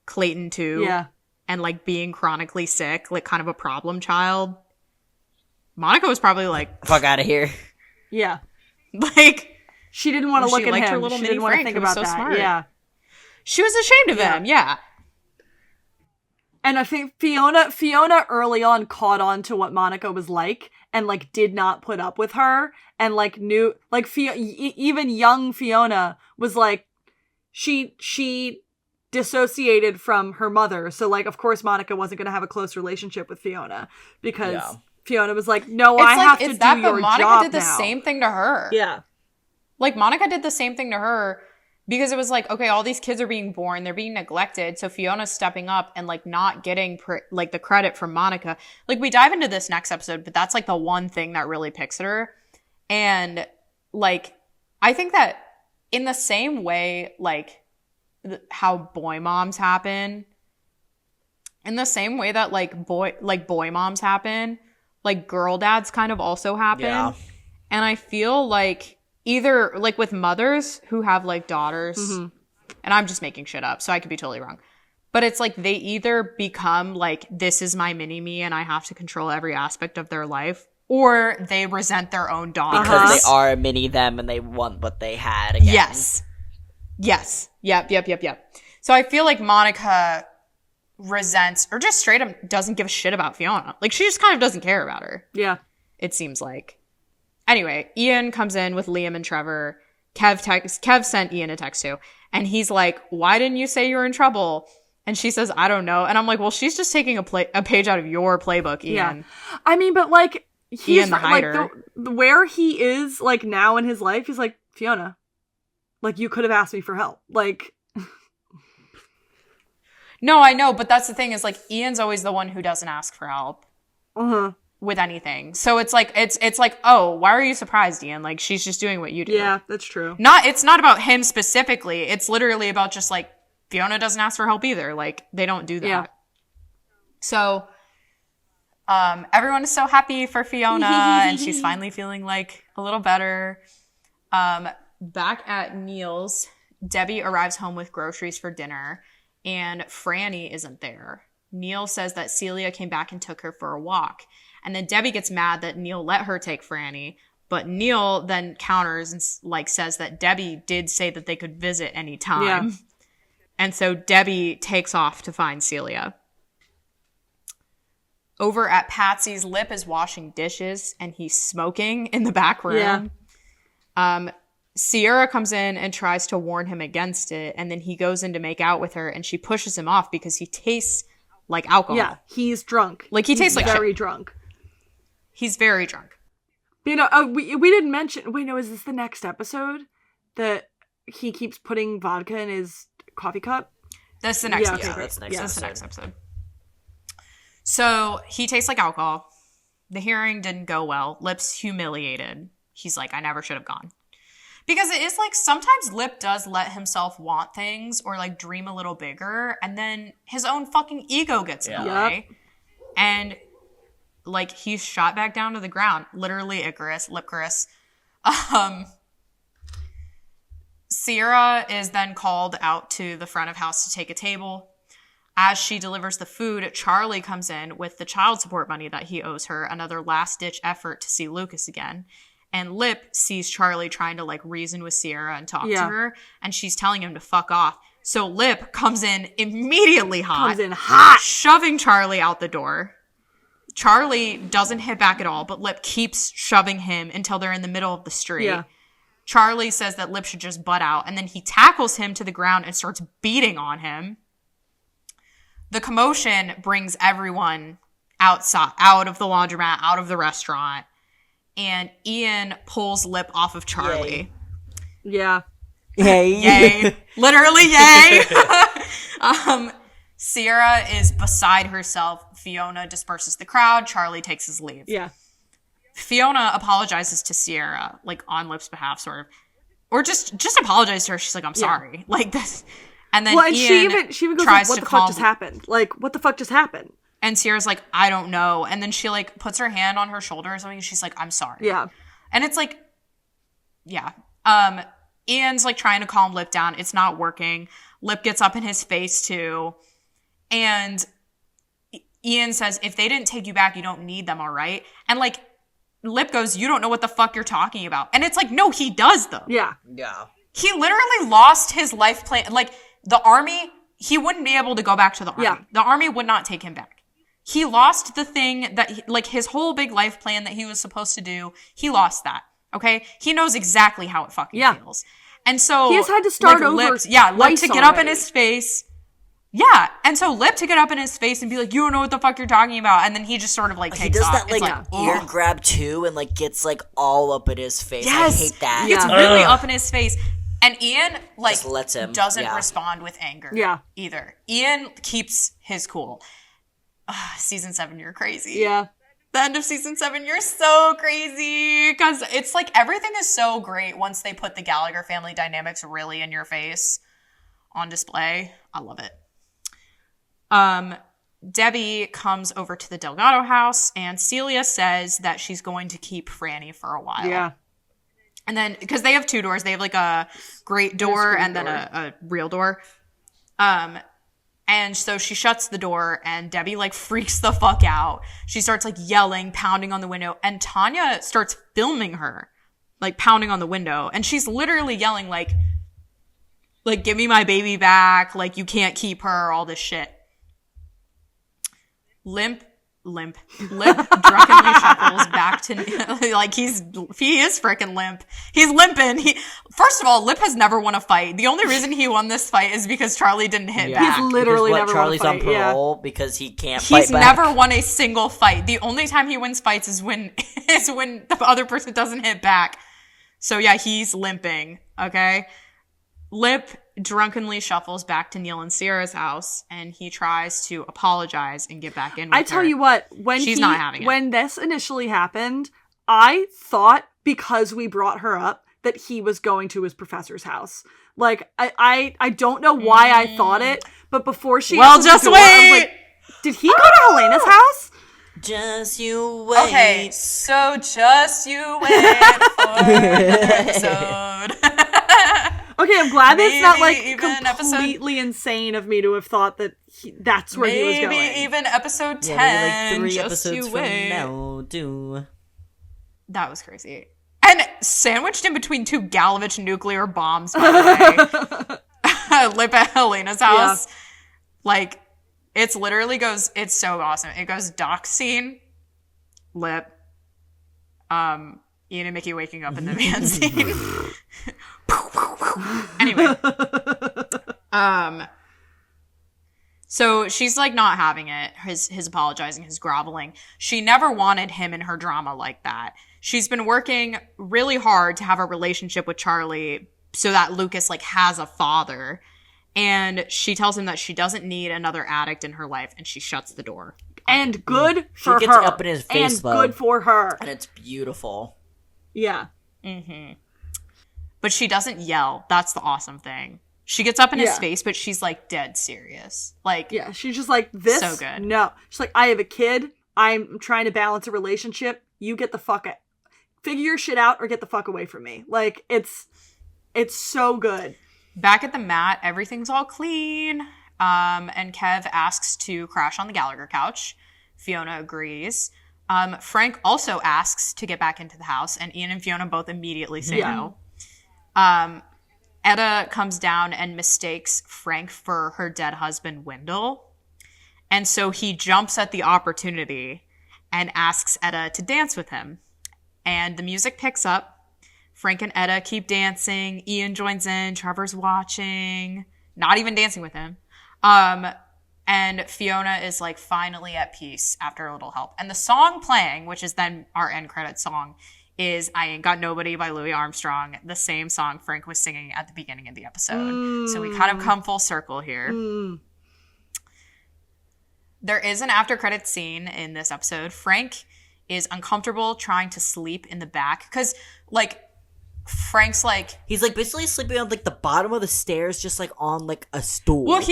Clayton too, Yeah. and like being chronically sick, like kind of a problem child, Monica was probably like, Fuck out of here. Yeah. like, She didn't want to She look at liked him. her little She mini didn't want to Frank think who was about so that. smart. Yeah. she was ashamed of him. Yeah. And I think Fiona early on caught on to what Monica was like and, like, did not put up with her and, like, knew, like, even young Fiona was like, she dissociated from her mother. So, like, of course Monica wasn't going to have a close relationship with Fiona because Yeah. Fiona was like, no, It's I like, have to it's do that, your but Monica job did the now. same thing to her. Yeah. Like, Monica did the same thing to her because it was like, okay, all these kids are being born, they're being neglected, so Fiona's stepping up and, like, not getting, like, the credit from Monica. Like, we dive into this next episode, but that's, like, the one thing that really picks at her. And, like, I think that in the same way, like, how boy moms happen, in the same way that, like, boy moms happen, like, girl dads kind of also happen. Yeah. And I feel like either, like, with mothers who have, like, daughters, Mm-hmm. and I'm just making shit up, so I could be totally wrong. But it's like they either become, like, this is my mini-me and I have to control every aspect of their life, or they resent their own daughters. Because they are a mini them and they want what they had again. Yes. Yes. Yep. So I feel like Monica resents, or just straight up doesn't give a shit about Fiona. Like, she just kind of doesn't care about her, Yeah. it seems like. Anyway, Ian comes in with Liam and Trevor. Kev sent Ian a text too. And he's like, why didn't you say you were in trouble? And she says, I don't know. And I'm like, well, she's just taking a page out of your playbook, Ian. Yeah. I mean, but, like, he's Ian the like, hider. where he is, like, now in his life, he's like, Fiona, like, you could have asked me for help. Like, No, I know. But that's the thing is, like, Ian's always the one who doesn't ask for help uh-huh. with anything. So it's like, it's like, oh, why are you surprised, Ian? Like, she's just doing what you do. Yeah, that's true. It's not about him specifically. It's literally about just, like, Fiona doesn't ask for help either. Like, they don't do that. Yeah. So, everyone is so happy for Fiona, and she's finally feeling, like, a little better. Back at Neil's, Debbie arrives home with groceries for dinner, and Franny isn't there. Neil says that Celia came back and took her for a walk. And then Debbie gets mad that Neil let her take Franny, but Neil then counters and, like, says that Debbie did say that they could visit anytime. Yeah. And so Debbie takes off to find Celia. Over at Patsy's, Lip is washing dishes and he's smoking in the back room. Yeah. Sierra comes in and tries to warn him against it, and then he goes in to make out with her, and she pushes him off because he tastes like alcohol. Yeah, he's drunk. Like, he tastes like very shit. drunk. He's very drunk. You know, we didn't mention... Wait, no, is this the next episode? That he keeps putting vodka in his coffee cup? That's the next episode. Yeah, that's the next episode. So, he tastes like alcohol. The hearing didn't go well. Lip's humiliated. He's like, I never should have gone. Because it is like, sometimes Lip does let himself want things or like dream a little bigger, and then his own fucking ego gets in the way. And like, he's shot back down to the ground. Literally Icarus, Lipcarus. Sierra is then called out to the front of house to take a table. As she delivers the food, Charlie comes in with the child support money that he owes her, another last-ditch effort to see Lucas again. And Lip sees Charlie trying to, like, reason with Sierra and talk to her, and she's telling him to fuck off. So Lip comes in immediately hot. Shoving Charlie out the door. Charlie doesn't hit back at all, but Lip keeps shoving him until they're in the middle of the street. Yeah. Charlie says that Lip should just butt out, and then he tackles him to the ground and starts beating on him. The commotion brings everyone outside, out of the laundromat, out of the restaurant. And Ian pulls Lip off of Charlie. Yay. Yeah. Yay. Yay. Literally yay. Sierra is beside herself. Fiona disperses the crowd. Charlie takes his leave. Yeah. Fiona apologizes to Sierra, like, on Lip's behalf, sort of. Or just apologize to her. She's like, I'm sorry. Like, this. And then Ian she even goes like, what the fuck just happened? Like, what the fuck just happened? And Sierra's like, I don't know. And then she, like, puts her hand on her shoulder or something, and she's like, I'm sorry. Yeah. And it's like, yeah. Ian's, like, trying to calm Lip down. It's not working. Lip gets up in his face, too. And Ian says, if they didn't take you back, you don't need them, all right? And, like, Lip goes, you don't know what the fuck you're talking about. And it's like, no, he does, though. Yeah. Yeah. He literally lost his life plan. Like, the army, he wouldn't be able to go back to the army. Yeah. The army would not take him back. He lost the thing that, like, his whole big life plan that he was supposed to do. He lost that. Okay? He knows exactly how it fucking feels. And so... He has had to start over. Lip to get up in his face. Yeah. And so Lip to get up in his face and be like, you don't know what the fuck you're talking about. And then he just sort of, like, takes off. He does that, like ear grab, too, and, like, gets, like, all up in his face. Yes. I hate that. He gets really up in his face. And Ian, like, just lets him. Doesn't respond with anger either. Ian keeps his cool. Season 7, you're crazy. Yeah. The end of season 7, you're so crazy. Because it's like everything is so great once they put the Gallagher family dynamics really in your face on display. I love it. Debbie comes over to the Delgado house, and Celia says that she's going to keep Franny for a while. Yeah. And then, because they have 2 doors, they have like a grate door and then a real door. And so she shuts the door, and Debbie, like, freaks the fuck out. She starts, like, yelling, pounding on the window, and Tanya starts filming her, like, pounding on the window. And she's literally yelling, like, give me my baby back, like, you can't keep her, all this shit. Lip drunkenly shuffles back to, like, he is freaking limp. He's limping. First of all, Lip has never won a fight. The only reason he won this fight is because Charlie didn't hit back. He's literally never Charlie's won a fight. on parole because he can't fight back. He's never won a single fight. The only time he wins fights is when the other person doesn't hit back. So yeah, he's limping. Okay. Lip drunkenly shuffles back to Neil and Sierra's house, and he tries to apologize and get back in with her. I tell you what, not having it. When this initially happened, I thought, because we brought her up, that he was going to his professor's house. Like, I don't know why I thought it, but before she just door, wait! I was like, did he go to Helena's house? Just you wait. Okay, so just you wait for the episode. Okay, I'm glad that's not, like, even completely insane of me to have thought that that's where he was going. Maybe even episode 10. Yeah, maybe, like, 3 just episodes you from wait. now, too. That was crazy. And sandwiched in between 2 Galovich nuclear bombs, by the way. Lip at Helena's house. Like, it's literally goes, it's so awesome. It goes dock scene, Lip, Ian and Mickey waking up in the van scene. Anyway. So she's like not having it, his apologizing, his groveling. She never wanted him in her drama like that. She's been working really hard to have a relationship with Charlie so that Lucas like has a father. And she tells him that she doesn't need another addict in her life, and she shuts the door. And good for her. She gets up in his face, and though. Good for her. And it's beautiful. Yeah. Mm-hmm. But she doesn't yell. That's the awesome thing. She gets up in his face, but she's like dead serious. Like, yeah, she's just like, this. So good. No. She's like, I have a kid. I'm trying to balance a relationship. You get the fuck out. Figure your shit out or get the fuck away from me. Like, it's so good. Back at the mat, everything's all clean. And Kev asks to crash on the Gallagher couch. Fiona agrees. Frank also asks to get back into the house, and Ian and Fiona both immediately say no. Etta comes down and mistakes Frank for her dead husband, Wendell. And so he jumps at the opportunity and asks Etta to dance with him. And the music picks up. Frank and Etta keep dancing. Ian joins in. Trevor's watching. Not even dancing with him. And Fiona is like finally at peace after a little help. And the song playing, which is then our end credit song, is I Ain't Got Nobody by Louis Armstrong, the same song Frank was singing at the beginning of the episode. So we kind of come full circle here. There is an after credit scene in this episode. Frank is uncomfortable trying to sleep in the back because, like, Frank's like... He's, like, basically sleeping on, like, the bottom of the stairs, just, like, on, like, a stool. Well,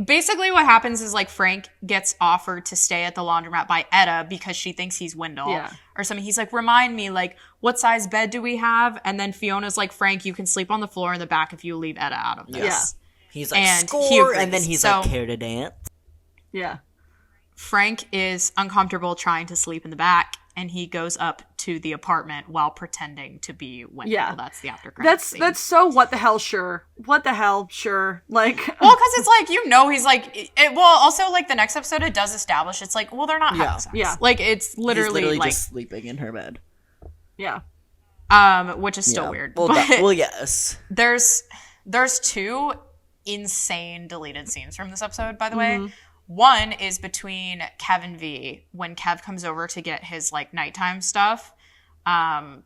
basically what happens is, like, Frank gets offered to stay at the laundromat by Etta because she thinks he's Wendell or something. He's like, remind me, like, what size bed do we have? And then Fiona's like, Frank, you can sleep on the floor in the back if you leave Etta out of this. Yeah. He's like, and score! And then he's like, care to dance? Yeah. Frank is uncomfortable trying to sleep in the back, and he goes up to the apartment while pretending to be Wendell. Yeah. That's the after credits scene. That's so what the hell sure. What the hell sure. Like, well, because it's like, you know, he's like, well, also, like, the next episode, it does establish, it's like, well, they're not having sex. Yeah. Like, it's literally like, just sleeping in her bed. Yeah. Which is still weird. Well, but yes. There's two insane deleted scenes from this episode, by the way. One is between Kev and V, when Kev comes over to get his, like, nighttime stuff. And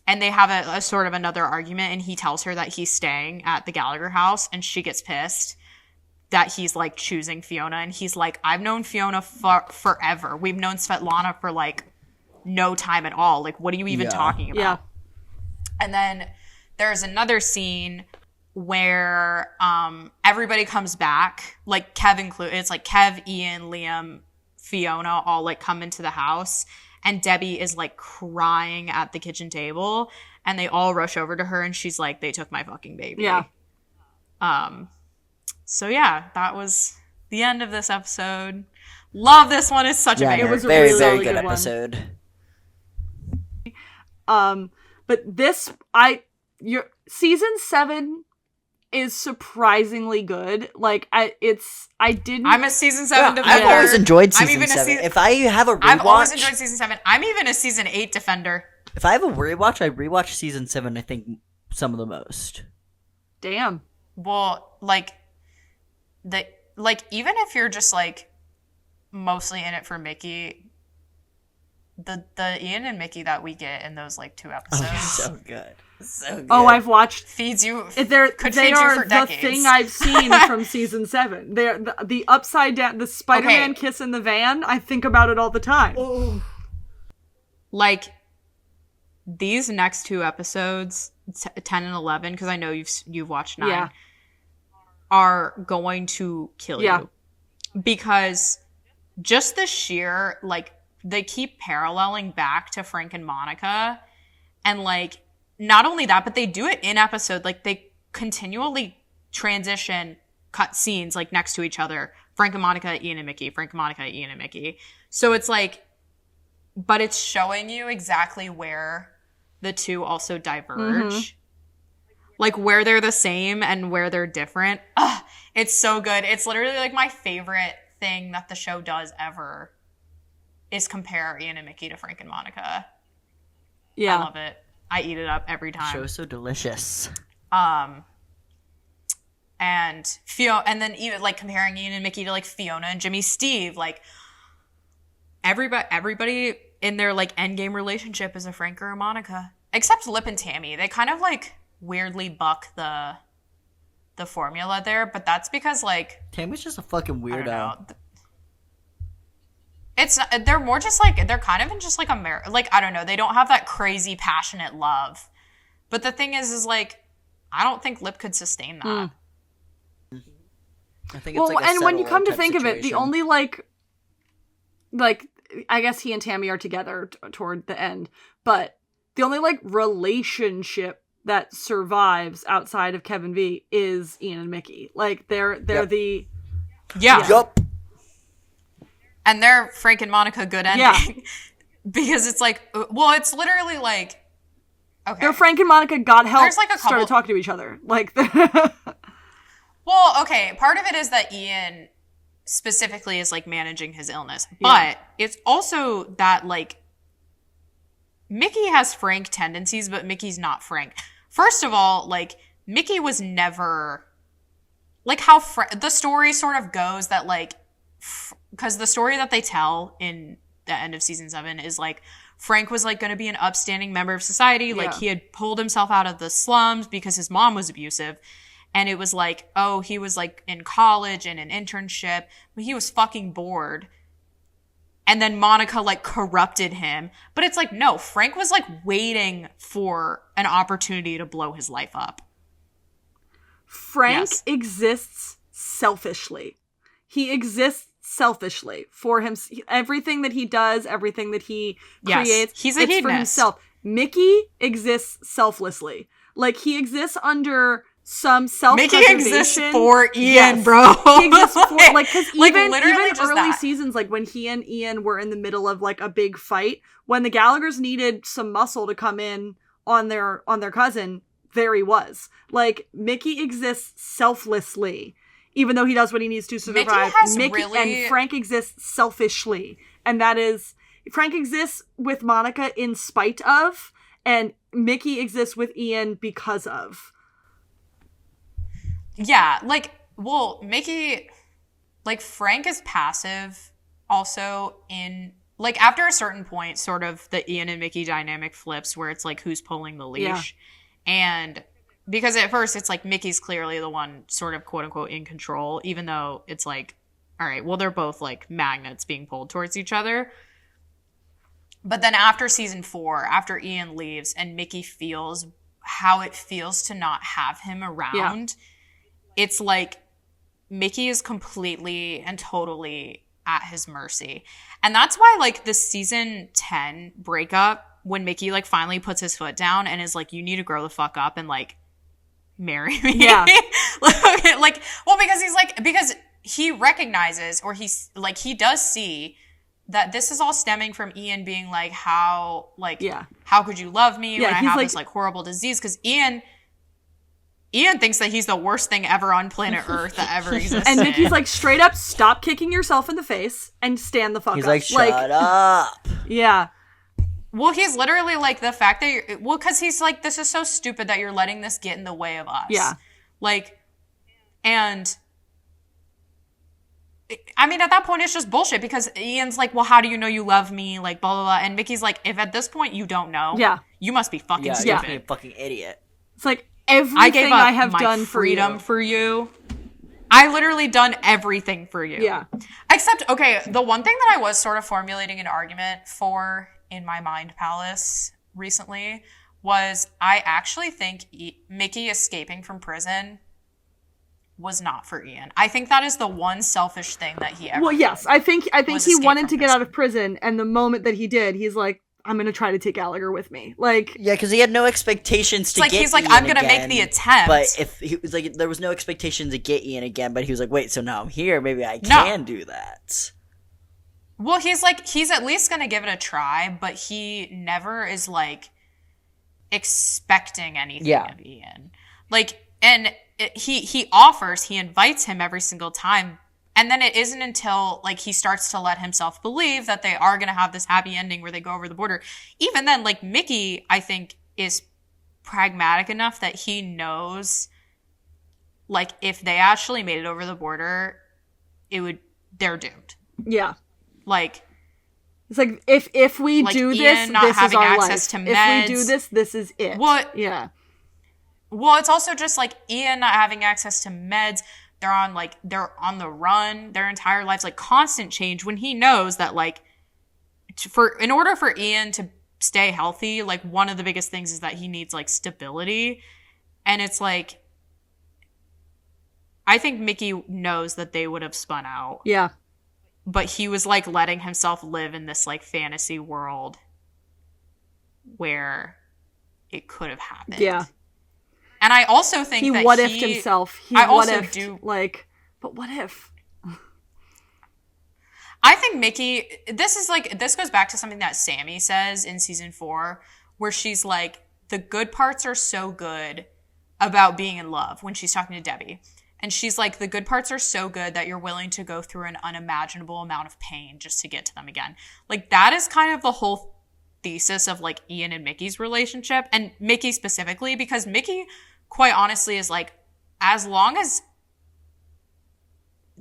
they have a sort of another argument, and he tells her that he's staying at the Gallagher house, and she gets pissed that he's, like, choosing Fiona. And he's like, I've known Fiona forever. We've known Svetlana for, like, no time at all. Like, what are you even talking about? Yeah. And then there's another scene where everybody comes back, like Kev included. It's like Kev, Ian, Liam, Fiona all like come into the house, and Debbie is like crying at the kitchen table, and they all rush over to her, and she's like, they took my fucking baby. Yeah. So yeah, that was the end of this episode. Love this one. It's such a banger. It was a very, really, very really good good episode. But this, your season 7 is surprisingly good. Like, I'm a season 7 defender. I've always enjoyed season 7. If I have a rewatch, I've always enjoyed season 7. I'm even a season 8 defender. If I have a rewatch, I rewatch season 7, I think, some of the most. Damn. Well, like, even if you're just, like, mostly in it for Mickey, the Ian and Mickey that we get in those, like, 2 episodes. Oh, so good. So good. Oh, I've watched. Feeds you. They feed are you for the decades. thing I've seen from season 7. They're the upside down, the Spider-Man kiss in the van. I think about it all the time. Oh. Like, these next 2 episodes, 10 and 11, because I know you've watched 9, are going to kill you. Because just the sheer, like, they keep paralleling back to Frank and Monica, and, like, not only that, but they do it in episode. Like, they continually transition cut scenes, like, next to each other. Frank and Monica, Ian and Mickey. Frank and Monica, Ian and Mickey. So it's like, but it's showing you exactly where the two also diverge. like where they're the same and where they're different. Ugh, it's so good. It's literally like my favorite thing that the show does ever is compare Ian and Mickey to Frank and Monica. Yeah. I love it. I eat it up every time. Show's so delicious. And Fiona, and then even like comparing Ian and Mickey to like Fiona and Jimmy Steve, like everybody in their like endgame relationship is a Frank or a Monica, except Lip and Tammy. They kind of like weirdly buck the formula there, but that's because like Tammy's just a fucking weirdo. I don't know. They're more just like, they're kind of in just like like, I don't know. They don't have that crazy passionate love. But the thing is like, I don't think Lip could sustain that. I think it's like a and when you settle come to type think of it, the situation. only like I guess he and Tammy are together toward the end, but the only like relationship that survives outside of Kevin V is Ian and Mickey. Like they're the Yup. And they're Frank and Monica good ending. Yeah. Because it's like, well, it's literally like, okay. they're Frank and Monica got help, There's, like, a couple- started talking to each other. Like Well, okay, part of it is that Ian specifically is like managing his illness, Yeah. but it's also that like Mickey has Frank tendencies, but Mickey's not Frank. First of all, like Mickey was never like how the story sort of goes that like because the story that they tell in the end of season 7 is like Frank was like going to be an upstanding member of society, like he had pulled himself out of the slums because his mom was abusive. And it was like, oh, he was like in college and an internship, but he was fucking bored. And then Monica like corrupted him. But it's like, no, Frank was like waiting for an opportunity to blow his life up. Frank exists selfishly. He exists selfishly for him. Everything that he does, everything that he creates, he's a it's hedonist. for himself. Mickey exists selflessly. Like he exists under some self-preservation. Mickey exists for Ian, bro. He exists for like because even literally just early that. seasons, like when he and Ian were in the middle of like a big fight, when the Gallaghers needed some muscle to come in on their cousin, there he was. Like Mickey exists selflessly, even though he does what he needs to survive. Mickey and Frank exists selfishly, and that is Frank exists with Monica in spite of, and Mickey exists with Ian because of. Yeah, like, well, Mickey, like, Frank is passive also in, like, after a certain point, sort of the Ian and Mickey dynamic flips where it's like, who's pulling the leash? Yeah. And because at first it's like Mickey's clearly the one sort of quote unquote in control, even though it's like, all right, well, they're both like magnets being pulled towards each other. But then after season 4, after Ian leaves and Mickey feels how it feels to not have him around, it's like Mickey is completely and totally at his mercy. And that's why like the season 10 breakup, when Mickey like finally puts his foot down and is like, you need to grow the fuck up and like marry me. Yeah. like, well, because he recognizes, or he's like, he does see that this is all stemming from Ian being like, how could you love me when I have this like horrible disease? Because Ian thinks that he's the worst thing ever on planet Earth that ever existed. And Mickey's like, straight up, stop kicking yourself in the face and stand the fuck up. He's like, shut up. Yeah. Well, he's literally like, the fact that because he's like, this is so stupid that you're letting this get in the way of us. Yeah. Like, and I mean, at that point, it's just bullshit because Ian's like, well, how do you know you love me? Like, blah, blah, blah. And Mickey's like, if at this point you don't know, you must be fucking stupid. You must be a fucking idiot. It's like, everything I have done for you. Freedom for you. I literally done everything for you. Yeah. Except, okay, the one thing that I was sort of formulating an argument for in my mind palace recently was I actually think Mickey escaping from prison was not for Ian. I think that is the one selfish thing that he ever did. Yes. I think he wanted to get out of prison, and the moment that he did, he's like, I'm going to try to take Gallagher with me. Like, yeah, because he had no expectations to get Ian. He's like, I'm going to make the attempt. But if he was like, there was no expectation to get Ian again, but he was like, wait, so now I'm here. Maybe I can do that. Well, he's like, he's at least going to give it a try, but he never is like expecting anything of Ian. Like, and he offers, he invites him every single time. And then it isn't until, like, he starts to let himself believe that they are going to have this happy ending where they go over the border. Even then, like, Mickey, I think, is pragmatic enough that he knows, like, if they actually made it over the border, they're doomed. Yeah. Like, it's like, if we like do Ian this, not this is having our access life. to meds. If we do this is it. What? Yeah. Well, it's also just, like, Ian not having access to meds. They're on the run their entire lives, like, constant change, when he knows that, like, in order for Ian to stay healthy, like, one of the biggest things is that he needs, like, stability. And it's like, I think Mickey knows that they would have spun out. Yeah. But he was, like, letting himself live in this, like, fantasy world where it could have happened. Yeah. And I also think he that what-ifed himself. I also do, like, but what if? I think Mickey, this goes back to something that Sammy says in season 4, where she's like, the good parts are so good about being in love, when she's talking to Debbie. And she's like, the good parts are so good that you're willing to go through an unimaginable amount of pain just to get to them again. Like, that is kind of the whole thesis of, like, Ian and Mickey's relationship, and Mickey specifically, because Mickey, quite honestly, is like, as long as,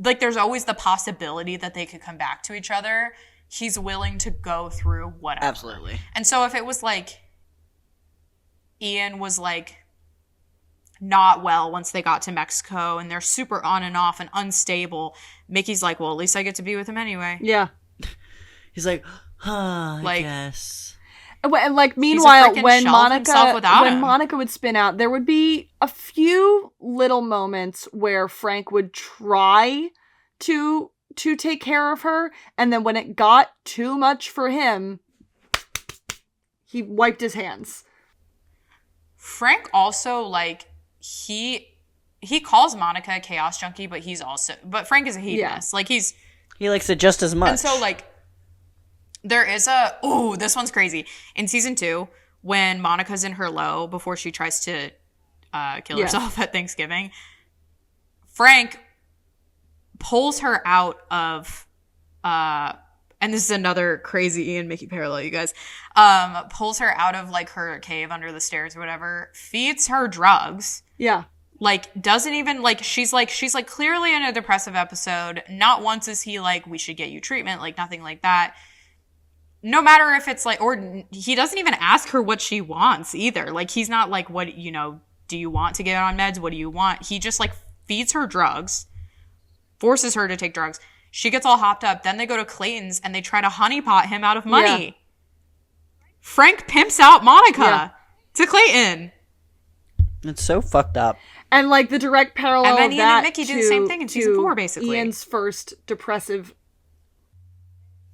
like, there's always the possibility that they could come back to each other, he's willing to go through whatever. Absolutely. And so if it was like Ian was, like, not well once they got to Mexico and they're super on and off and unstable, Mickey's like, well, at least I get to be with him anyway. Yeah. He's like, I Like, guess. And, like, meanwhile, when him. Monica would spin out, there would be a few little moments where Frank would try to take care of her, and then when it got too much for him, he wiped his hands. Frank also, like, he calls Monica a chaos junkie, but Frank is a hedonist. Yeah. Like, He likes it just as much. And so, like, there is this one's crazy. In season 2, when Monica's in her low before she tries to kill herself at Thanksgiving, Frank pulls her out of, and this is another crazy Ian Mickey parallel, you guys, pulls her out of, like, her cave under the stairs or whatever, feeds her drugs. Yeah. Like, doesn't even, like, she's clearly in a depressive episode. Not once is he like, we should get you treatment, like, nothing like that. No matter if it's, like, or he doesn't even ask her what she wants either. Like, he's not like, what, do you want to get on meds? What do you want? He just, like, feeds her drugs, forces her to take drugs. She gets all hopped up. Then they go to Clayton's and they try to honeypot him out of money. Yeah. Frank pimps out Monica to Clayton. It's so fucked up. And, like, the direct parallel and then of Ian that and Mickey do the same thing in season 4, basically. Ian's first depressive...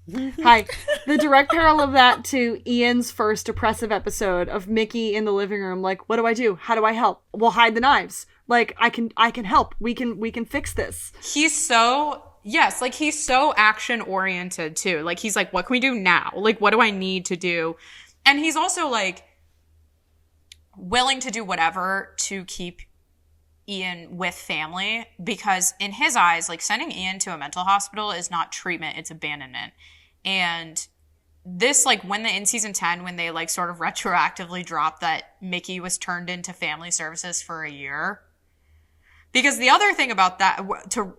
The direct parallel of that to Ian's first depressive episode of Mickey in the living room, like, what do I do? How do I help? Well, hide the knives. Like, I can help. We can fix this. He's so action oriented too. Like, he's like, what can we do now? Like, what do I need to do? And he's also, like, willing to do whatever to keep Ian with family, because in his eyes, like, sending Ian to a mental hospital is not treatment, it's abandonment. And this, like, in season 10, when they, like, sort of retroactively dropped that Mickey was turned into family services for a year, because the other thing about that,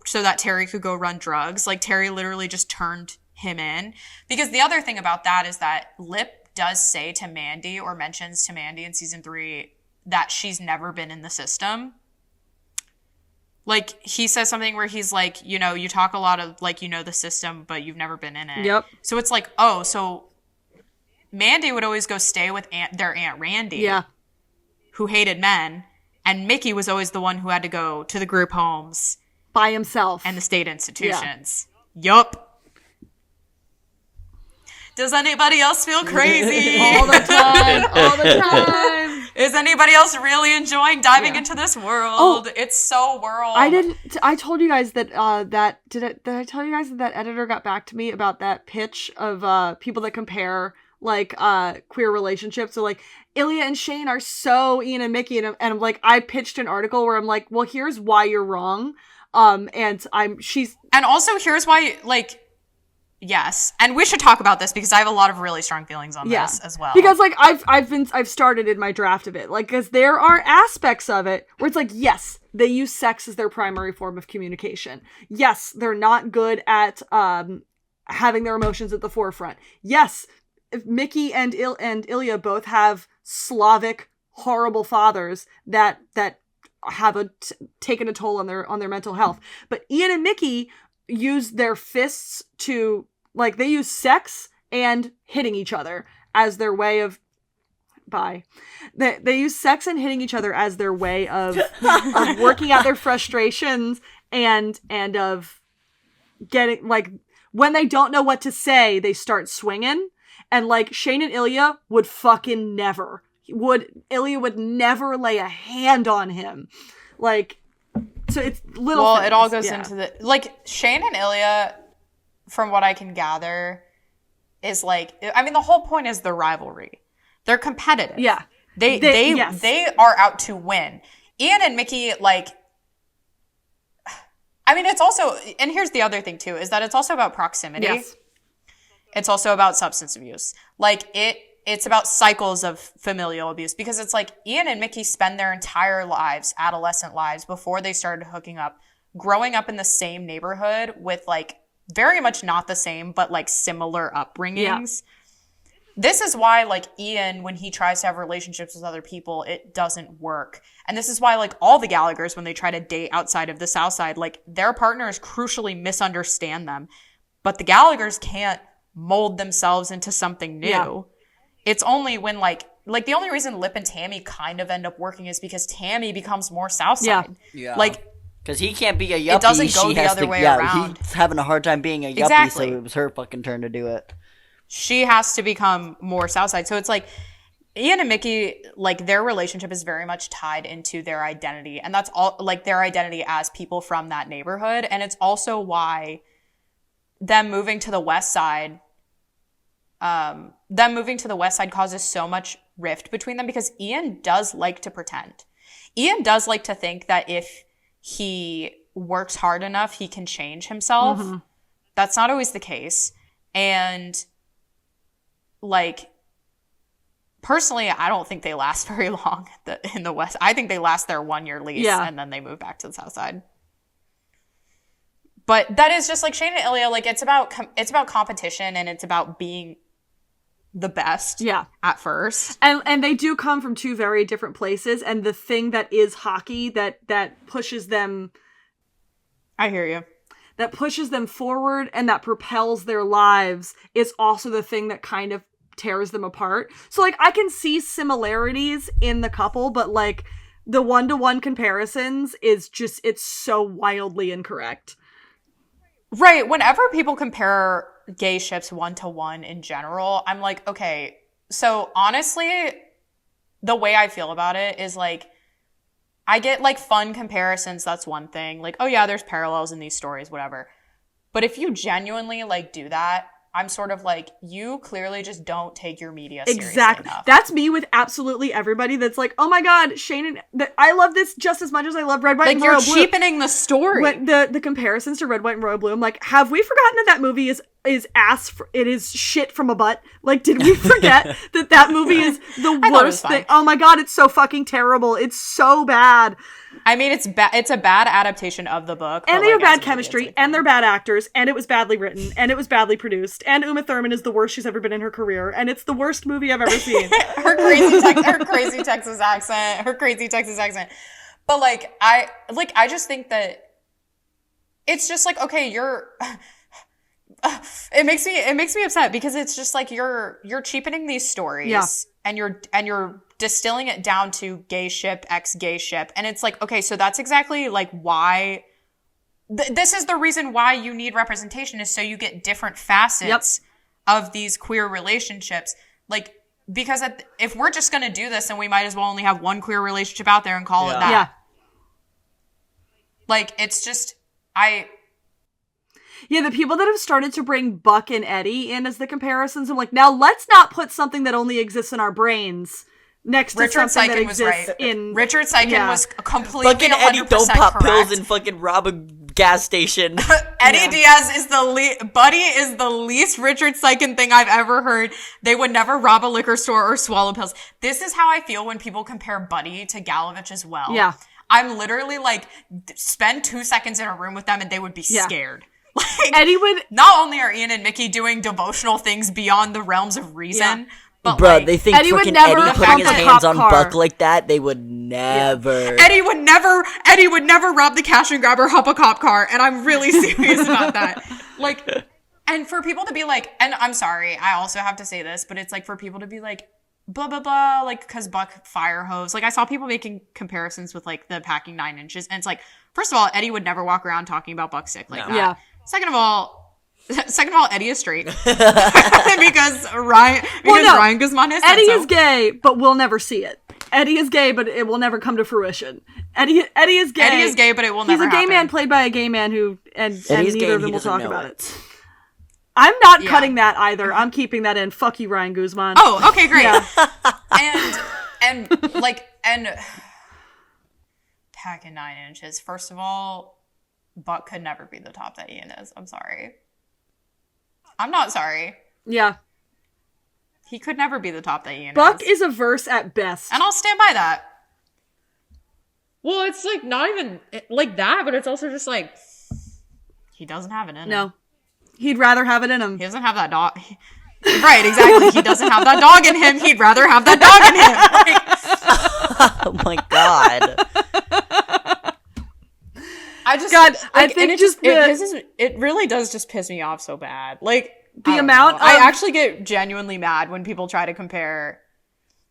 so that Terry could go run drugs, like, Terry literally just turned him in. Because the other thing about that is that Lip does say to Mandy, or mentions to Mandy in season 3, that she's never been in the system. Like, he says something where he's like, you talk a lot of, like, the system, but you've never been in it. Yep. So it's like, so Mandy would always go stay with their Aunt Randy. Yeah. Who hated men. And Mickey was always the one who had to go to the group homes. By himself. And the state institutions. Yeah. Yup. Does anybody else feel crazy? All the time. Is anybody else really enjoying diving into this world? Oh, it's so world. I told you guys that did I tell you guys that editor got back to me about that pitch of people that compare like queer relationships. So like Ilya and Shane are so Ian and Mickey, and I'm like, I pitched an article where I'm like, well, here's why you're wrong. And also here's why, like, yes, and we should talk about this because I have a lot of really strong feelings on this as well. Because like I've started in my draft of it, like, because there are aspects of it where it's like, yes, they use sex as their primary form of communication. Yes, they're not good at having their emotions at the forefront. Yes, Mickey and Ilya both have Slavic horrible fathers that have taken a toll on their mental health. But Ian and Mickey use their fists to, like, they use sex and hitting each other as their way of they use sex and hitting each other as their way of working out their frustrations and of getting, like, when they don't know what to say, they start swinging. And like Shane and Ilya would fucking never Ilya would never lay a hand on him. Like, so it's little things. It all goes into the, like, Shane and Ilya, from what I can gather, is like, I mean, the whole point is the rivalry. They're competitive. Yeah. They are out to win. Ian and Mickey, like, I mean, it's also, and here's the other thing too, is that it's also about proximity. Yes. It's also about substance abuse. Like, it's about cycles of familial abuse, because it's like Ian and Mickey spend their entire lives, adolescent lives, before they started hooking up, growing up in the same neighborhood with, like, very much not the same, but like similar upbringings. Yeah. This is why, like, Ian, when he tries to have relationships with other people, it doesn't work. And this is why, like, all the Gallaghers, when they try to date outside of the South Side, like, their partners crucially misunderstand them. But the Gallaghers can't mold themselves into something new. Yeah. It's only when, like the only reason Lip and Tammy kind of end up working is because Tammy becomes more Southside. Yeah. Like, because he can't be a yuppie. It doesn't go the other way around. He's having a hard time being a yuppie, exactly. So it was her fucking turn to do it. She has to become more Southside. So it's like, Ian and Mickey, like, their relationship is very much tied into their identity. And that's all, like, their identity as people from that neighborhood. And it's also why them moving to the West Side causes so much rift between them, because Ian does like to pretend. Ian does like to think that if he works hard enough, he can change himself. Mm-hmm. That's not always the case. And, like, personally, I don't think they last very long in the West. I think they last their 1-year lease, and then they move back to the South Side. But that is just like Shane and Ilya. Like, it's about competition, and it's about being the best at first. And they do come from two very different places, and the thing that is hockey that pushes them, I hear you, that pushes them forward and that propels their lives is also the thing that kind of tears them apart. So, like, I can see similarities in the couple, but, like, the one-to-one comparisons is just, it's so wildly incorrect. Right. Whenever people compare gay ships one-to-one in general, I'm like, okay, so honestly, the way I feel about it is, like, I get, like, fun comparisons. That's one thing. Like, oh yeah, there's parallels in these stories, whatever. But if you genuinely, like, do that, I'm sort of like, you clearly just don't take your media seriously enough. That's me with absolutely everybody that's like, oh my god, Shane and I love this just as much as I love Red, White, and Royal Blue. Like, you're cheapening the story. When the comparisons to Red, White, and Royal Blue, I'm like, have we forgotten that movie is it is shit from a butt? Like, did we forget that movie is the worst thing? Oh my god, it's so fucking terrible. It's so bad. I mean, it's a bad adaptation of the book. And they have bad chemistry, and they're bad actors, and it was badly written, and it was badly produced, and Uma Thurman is the worst she's ever been in her career, and it's the worst movie I've ever seen. her crazy Texas accent. But, like, I just think that it's just like, okay, you're it makes me upset, because it's just like you're cheapening these stories, and you're distilling it down to gay ship, ex-gay ship. And it's like, okay, so that's exactly, like, why this is the reason why you need representation, is so you get different facets of these queer relationships. Like, because if we're just going to do this, then we might as well only have one queer relationship out there and call it that. Yeah. Like, it's just, Yeah, the people that have started to bring Buck and Eddie in as the comparisons, I'm like, now let's not put something that only exists in our brains next to Richard something that Seiken was exists right. in... Richard Seiken was completely Fucking 100% Eddie don't pop correct. pills and fucking rob a gas station. Eddie Diaz is Buddy is the least Richard Seiken thing I've ever heard. They would never rob a liquor store or swallow pills. This is how I feel when people compare Buddy to Galovich as well. Yeah. I'm literally like, spend 2 seconds in a room with them and they would be scared. Like, Eddie would... Not only are Ian and Mickey doing devotional things beyond the realms of reason, but Bro, like, they think Eddie would freaking never Eddie putting his pump a hands cop on car. Buck like that, they would never. Eddie would never rob the cash and grab or hop a cop car, and I'm really serious about that. Like, and for people to be like, and I'm sorry, I also have to say this, but it's like for people to be like, blah, blah, blah, like, because Buck fire hose. Like, I saw people making comparisons with, like, the packing 9 inches, and it's like, first of all, Eddie would never walk around talking about Buck's sick like that. Yeah. Second of all, Eddie is straight. because Ryan Guzman is Eddie is gay, but we'll never see it. Eddie is gay, but it will never come to fruition. Eddie is gay. Eddie is gay, but it will never He's a gay happen. man played by a gay man who, and Eddie's neither gay of and them he will doesn't talk know about it. it. I'm not cutting that either. I'm keeping that in. Fuck you, Ryan Guzman. Oh, okay, great. Yeah. and packing 9 inches. First of all, Buck could never be the top that Ian is. I'm sorry. I'm not sorry. Yeah. He could never be the top that Ian Buck is. is a verse at best. And I'll stand by that. Well, it's like not even like that, but it's also just like he doesn't have it in him. No. He'd rather have it in him. He doesn't have that dog. Right, exactly. He doesn't have that dog in him. He'd rather have that dog in him. Oh my god. I think it really does just piss me off so bad. Like The amount I of- actually get genuinely mad when people try to compare.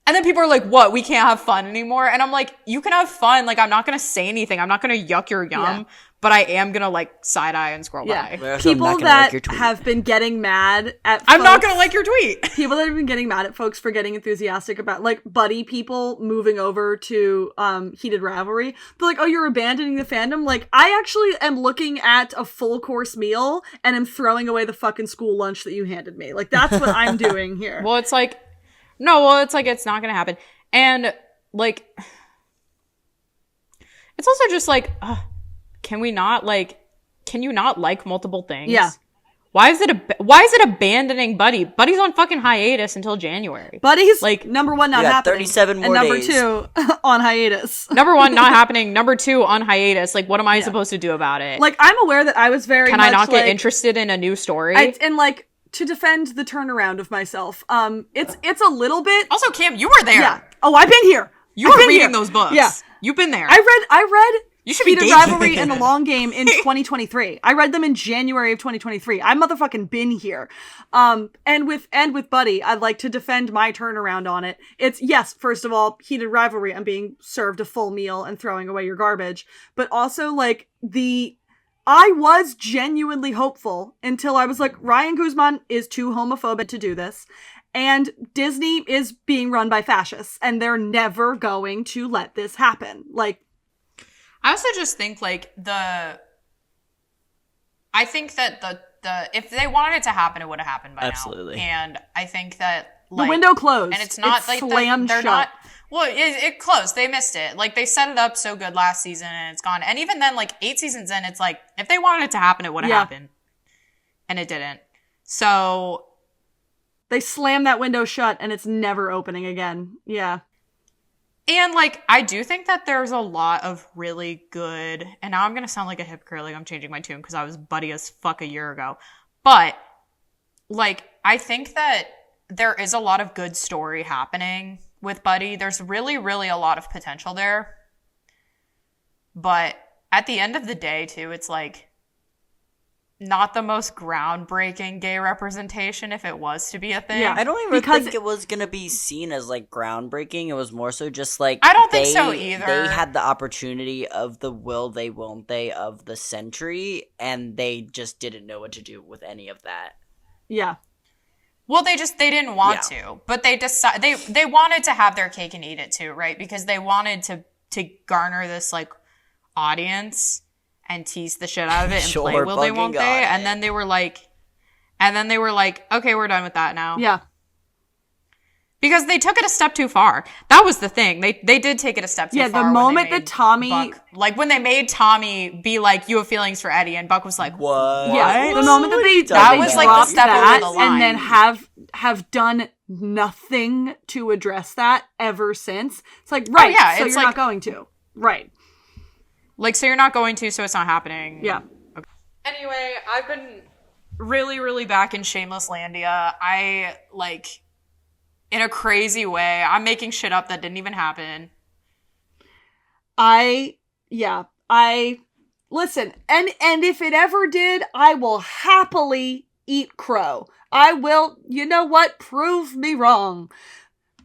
And then people are like, what? We can't have fun anymore? And I'm like, you can have fun. Like, I'm not going to say anything. I'm not going to yuck your yum. Yeah. But I am going to, like, side-eye and scroll by. But also I'm people not gonna that like your tweet. have been getting mad at I'm not folks- going to like your tweet. people that have been getting mad at folks for getting enthusiastic about, like, buddy people moving over to Heated Rivalry. They're like, oh, you're abandoning the fandom? Like, I actually am looking at a full course meal and am throwing away the fucking school lunch that you handed me. Like, that's what I'm doing here. Well, it's like, it's not going to happen. And, like, it's also just like, can you not like multiple things? Yeah. Why is it abandoning Buddy? Buddy's on fucking hiatus until January. Buddy's, like, number one, not we got happening. 37 more and number days. 2, on hiatus. Number 1, not happening. Number 2, on hiatus. Like, what am I supposed to do about it? Like, I'm aware that I was very Can much I not get like, interested in a new story? and like, to defend the turnaround of myself, it's a little bit. Also, Cam, you were there. Yeah. Oh, I've been here. You I've were been reading here. those books. Yeah. You've been there. I read You should be Heated dating. Rivalry and The Long Game in 2023. I read them in January of 2023. I motherfucking been here. And with Buddy, I'd like to defend my turnaround on it. It's, yes, first of all, Heated Rivalry, I'm being served a full meal and throwing away your garbage. But also, like, I was genuinely hopeful until I was like, Ryan Guzman is too homophobic to do this. And Disney is being run by fascists. And they're never going to let this happen. Like, I also just think, like, I think that the if they wanted it to happen, it would have happened by Absolutely. now. And I think that, like, the window closed. and it's not like slammed they're shut. not. Well, it closed. They missed it. Like, they set it up so good last season, and it's gone. And even then, like, 8 seasons in, it's like, if they wanted it to happen, it would have happened, and it didn't. So They slammed that window shut and it's never opening again. Yeah. And, like, I do think that there's a lot of really good, and now I'm going to sound like a hypocrite, like I'm changing my tune because I was buddy as fuck a year ago. But, like, I think that there is a lot of good story happening with Buddy. There's really, really a lot of potential there. But at the end of the day, too, it's like, not the most groundbreaking gay representation if it was to be a thing. Yeah. I don't even Because think it was gonna be seen as like groundbreaking. It was more so just like I don't think so either. They had the opportunity of the will they won't they of the century, and they just didn't know what to do with any of that. Yeah. Well, they didn't want to, but they wanted to have their cake and eat it too, right? Because they wanted to garner this like audience, and tease the shit out of it and Sure, play will they fucking won't got they? it. And then they were like, okay, we're done with that now. Yeah. Because they took it a step too far. That was the thing. They did take it a step too far. Yeah, the when moment they made that Tommy... Buck, like, when they made Tommy be like, you have feelings for Eddie, and Buck was like, What? Yeah, the moment that they That they was, like, dropped the step over that the line. and then have done nothing to address that ever since. It's like, right, yeah, so it's you're like- not going to. Right. like, so you're not going to, so it's not happening. Yeah. Okay. Anyway, I've been really, really back in Shameless Landia. I, like, in a crazy way, I'm making shit up that didn't even happen. Listen, and if it ever did, I will happily eat crow. I will, you know what? Prove me wrong.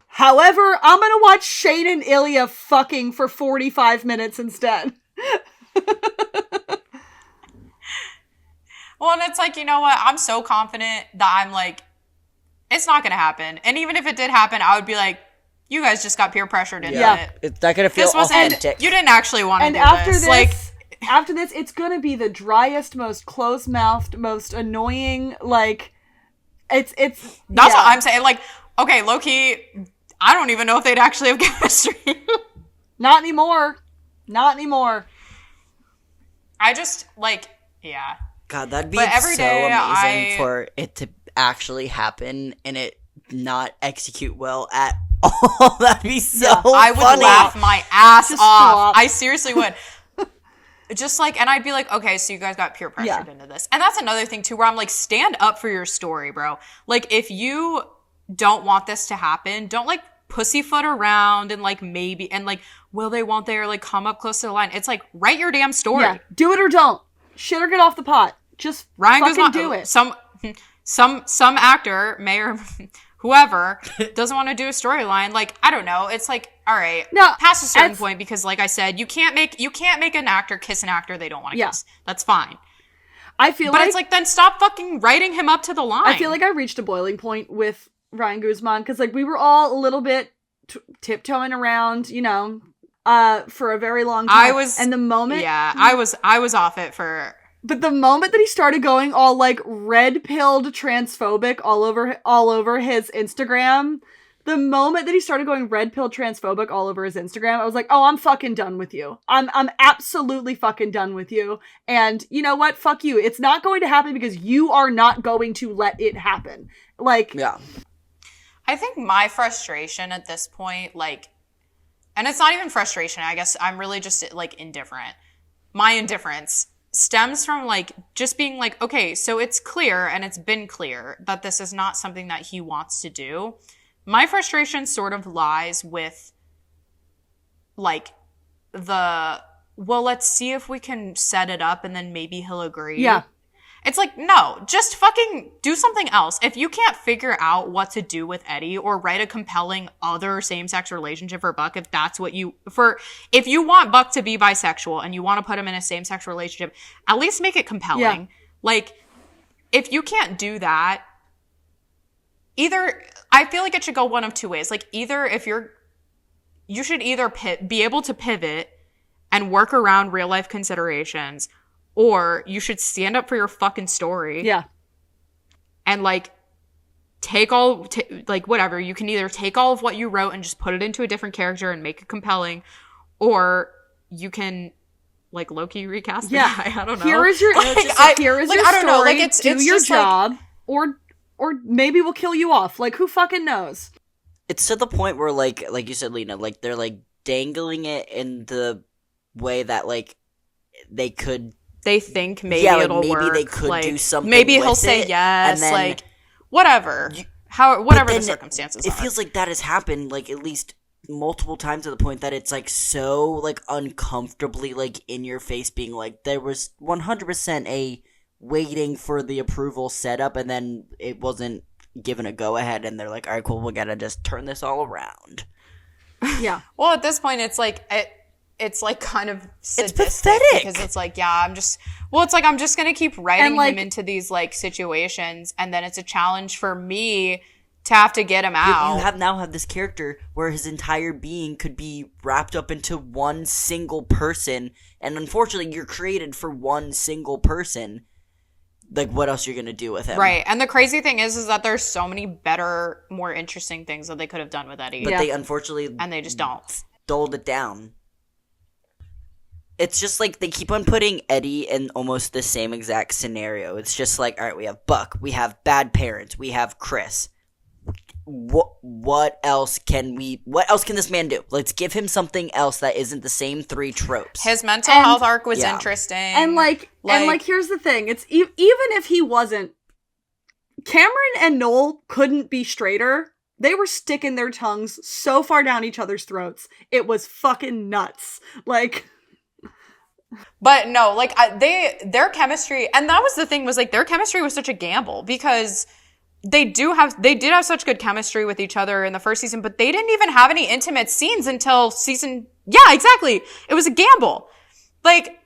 However, I'm gonna watch Shane and Ilya fucking for 45 minutes instead. Well, and it's like, you know what? I'm so confident that I'm like, it's not gonna happen. And even if it did happen, I would be like, you guys just got peer pressured into Yeah. it. It's not gonna feel This wasn't, authentic. you didn't actually want to And do after this. this, Like, after this, it's gonna be the driest, most close-mouthed, most annoying, like, it's that's yeah. what I'm saying. Like, okay, low-key, I don't even know if they'd actually have chemistry. Not anymore. Not anymore. I just, like, yeah. God, that'd be But every so day amazing I- for it to actually happen and it not execute well at all. That'd be so I would funny. laugh my ass Just off. flop. I seriously would. Just like, and I'd be like, okay, so you guys got peer pressured into this. And that's another thing too, where I'm like, stand up for your story, bro. Like, if you don't want this to happen, don't like pussyfoot around and like maybe, and like, will they, won't they, or like come up close to the line. It's like, write your damn story. Yeah, do it or don't. Shit or get off the pot. Just Ryan fucking Guzman, do it. Some actor, mayor, whoever, doesn't want to do a storyline. Like, I don't know. It's like, all right, No, past a certain it's- point, because like I said, you can't make an actor kiss an actor they don't want to Yeah. kiss. That's fine. I feel But like it's like, then stop fucking writing him up to the line. I feel like I reached a boiling point with Ryan Guzman because like we were all a little bit tiptoeing around, you know, for a very long time. And the moment, I was off it for. But the moment that he started going all like red-pilled transphobic all over his Instagram, the moment that he started going red-pilled transphobic all over his Instagram, I was like, "Oh, I'm fucking done with you. I'm absolutely fucking done with you." And you know what? Fuck you. It's not going to happen because you are not going to let it happen. Like, Yeah. I think my frustration at this point, like, and it's not even frustration. I guess I'm really just like indifferent. My indifference stems from like just being like, okay, so it's clear and it's been clear that this is not something that he wants to do. My frustration sort of lies with like well, let's see if we can set it up and then maybe he'll agree. yeah. It's like, no, just fucking do something else. If you can't figure out what to do with Eddie or write a compelling other same-sex relationship for Buck, if that's what if you want Buck to be bisexual and you want to put him in a same-sex relationship, at least make it compelling. Yeah. Like, if you can't do that, I feel like it should go one of two ways. Like, either you should either be able to pivot and work around real-life considerations, or you should stand up for your fucking story. Yeah. And like like whatever. You can either take all of what you wrote and just put it into a different character and make it compelling, or you can like low-key recast the Yeah. guy. I don't know. Here is your Like, here is like, your I don't story. know. Like, it's do your just, like- job, or maybe we'll kill you off. Like, who fucking knows? It's to the point where like you said, Lena, like they're like dangling it in the way that like they could. They think maybe Yeah, like, it'll maybe work. they could like, do something Maybe he'll with say it, yes. and then like whatever. Whatever But the then circumstances it are. feels like that has happened like at least multiple times to the point that it's like so like uncomfortably like in your face, being like there was 100% a waiting for the approval setup, and then it wasn't given a go ahead, and they're like, all right, cool, we gotta just turn this all around. Yeah. Well, at this point, it's like it's like kind of sadistic, pathetic. because it's like, yeah, it's like I'm just gonna keep writing And, like- him into these like situations, and then it's a challenge for me to have to get him out. You now have this character where his entire being could be wrapped up into one single person, and unfortunately, you're created for one single person. Like, what else you're gonna do with him? Right, and the crazy thing is that there's so many better, more interesting things that they could have done with Eddie. But they unfortunately... And they just don't. Doled it down. It's just like they keep on putting Eddie in almost the same exact scenario. It's just like, all right, we have Buck, we have bad parents, we have Chris. What else can this man do? Let's give him something else that isn't the same three tropes. His mental health arc was interesting. And here's the thing. It's even if he wasn't, Cameron and Noel couldn't be straighter. They were sticking their tongues so far down each other's throats. It was fucking nuts. Like, but no, like their chemistry, and that was the thing, was like their chemistry was such a gamble because they did have such good chemistry with each other in the first season, but they didn't even have any intimate scenes until season. Yeah, exactly. It was a gamble. Like,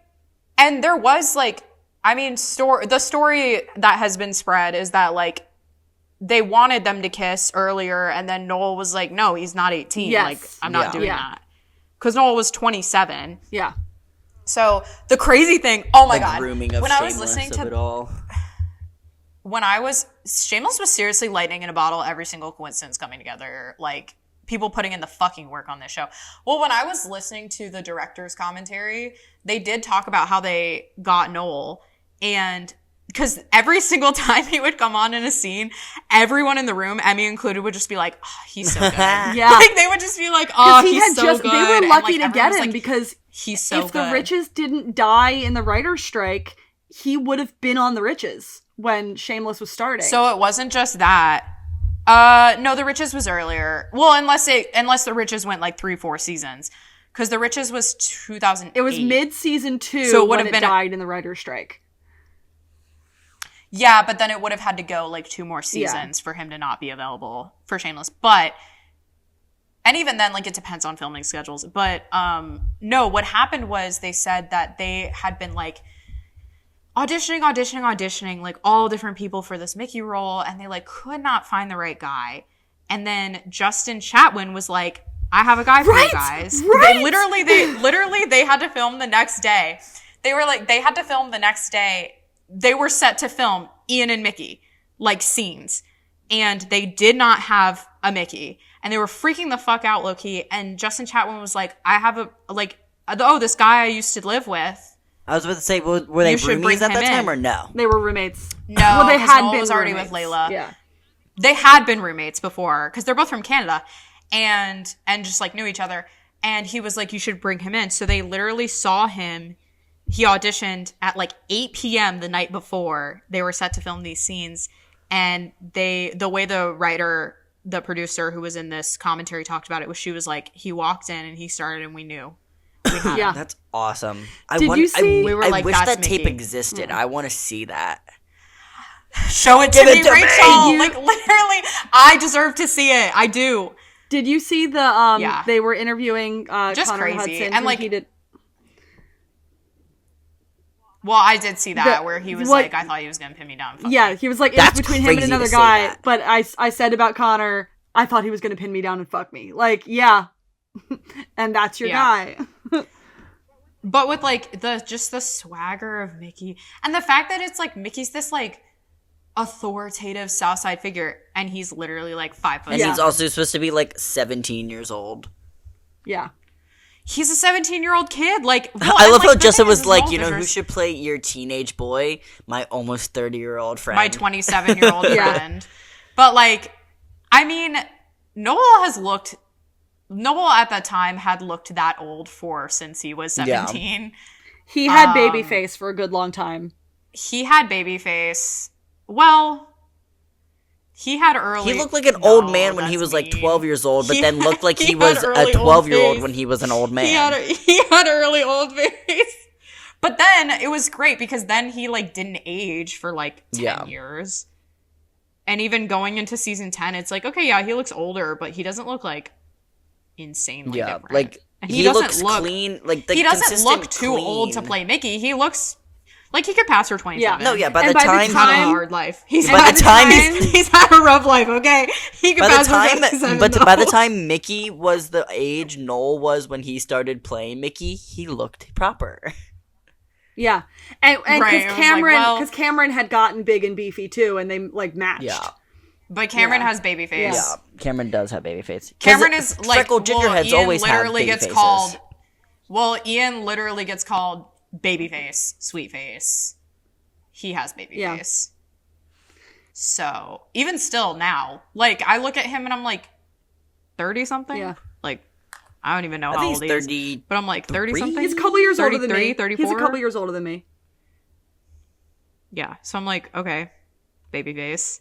and there was like, I mean, the story that has been spread is that like they wanted them to kiss earlier, and then Noel was like, "No, he's not 18. Yes. Like, I'm not doing that." Because Noel was 27. Yeah. So the crazy thing, oh my god, grooming of when I was Shameless listening of to it all. Shameless was seriously lightning in a bottle, every single coincidence coming together, like people putting in the fucking work on this show. Well, when I was listening to the director's commentary, they did talk about how they got Noel, and because every single time he would come on in a scene, everyone in the room, Emmy included, would just be like, "Oh, he's so good." Yeah. Like they would just be like, "Oh, he's so good." They were lucky and, to get him like, because he's so if good. the Riches didn't die in the writer's strike, he would have been on the Riches when Shameless was starting. So it wasn't just that. No, the Riches was earlier. Well, unless the Riches went like 3-4 seasons, because the Riches was 2008. It was mid-season 2 so it would when have been died in the writer's strike. Yeah, but then it would have had to go like 2 more seasons for him to not be available for Shameless. But, and even then, like, it depends on filming schedules. But no, what happened was they said that they had been like auditioning, like all different people for this Mickey role, and they like could not find the right guy. And then Justin Chatwin was like, "I have a guy for you guys." Right. They had to film the next day. They had to film the next day. They were set to film Ian and Mickey, like, scenes. And they did not have a Mickey. And they were freaking the fuck out, low-key. And Justin Chatwin was like, "I have this guy I used to live with." I was about to say, were they roomies at that time or no? They were roommates. No, well, they had Noel been was already roommates. with Layla. Yeah. They had been roommates before, because they're both from Canada. And just, like, knew each other. And he was like, "You should bring him in." So they literally saw him. He auditioned at like 8 p.m. the night before they were set to film these scenes. And the way the producer who was in this commentary talked about it was, she was like, he walked in and he started and we knew. Yeah. That's awesome. Did you see? We were I like, wish "That's that tape Mickey." existed. I want to see that. Show it to Give me, it to Rachel. me. Like, literally, I deserve to see it. I do. Did you see the they were interviewing Just Connor crazy. Hudson, And, who like, he did. Well, I did see that where he was like, "I thought he was going to pin me down." Fuck Yeah, me. he was like, it That's was between him crazy and another to say guy. that. But I said about Connor, I thought he was going to pin me down and fuck me. Like, yeah. And that's your guy. But with like the swagger of Mickey, and the fact that it's like Mickey's this like authoritative Southside figure, and he's literally like 5 foot. And he's also supposed to be like 17 years old. Yeah. He's a 17-year-old kid. Like, well, I love like, how the Justin thing is, was like, Noel you know, who deserves- should play your teenage boy? My almost 30-year-old friend. my 27-year-old Yeah. friend. But like, I mean, Noel at that time had looked that old since he was 17. He had baby face for a good long time. He had baby face. Well, he had early. He looked like an old man when he was like 12 years old, but then looked like he was a 12-year-old when he was an old man. He had early old face. But then it was great because then he like didn't age for like 10 years. And even going into season 10, it's like, okay, yeah, he looks older, but he doesn't look like insanely different. Like, and he looks clean. Like, he doesn't look too clean. old to play Mickey. He looks Like, he could pass for 27. Yeah. No, yeah, by And the by the time He's had a time- hard life. He's By had the time- he's had a rough life, okay? He could by the pass time, for 27, but though. by the time Mickey was the age Noel was when he started playing Mickey, he looked proper. Yeah, and Right, because it was like, Cameron, well- because Cameron had gotten big and beefy too, and they like matched. Yeah, But Cameron Yeah. has baby face. yeah. Cameron does have baby face. 'Cause Cameron is like, freckled gingerheads Ian always have literally baby gets faces. called. Well, Ian literally gets called baby face, sweet face. He has baby Yeah. face. So even still now, like, I look at him and I'm like, 30 something. Yeah. Like, I don't even know I how think old he's he is. 30. But I'm like 30 something. He's a couple years older than 33, me. 34? He's a couple years older than me. Yeah. So I'm like, okay, baby face.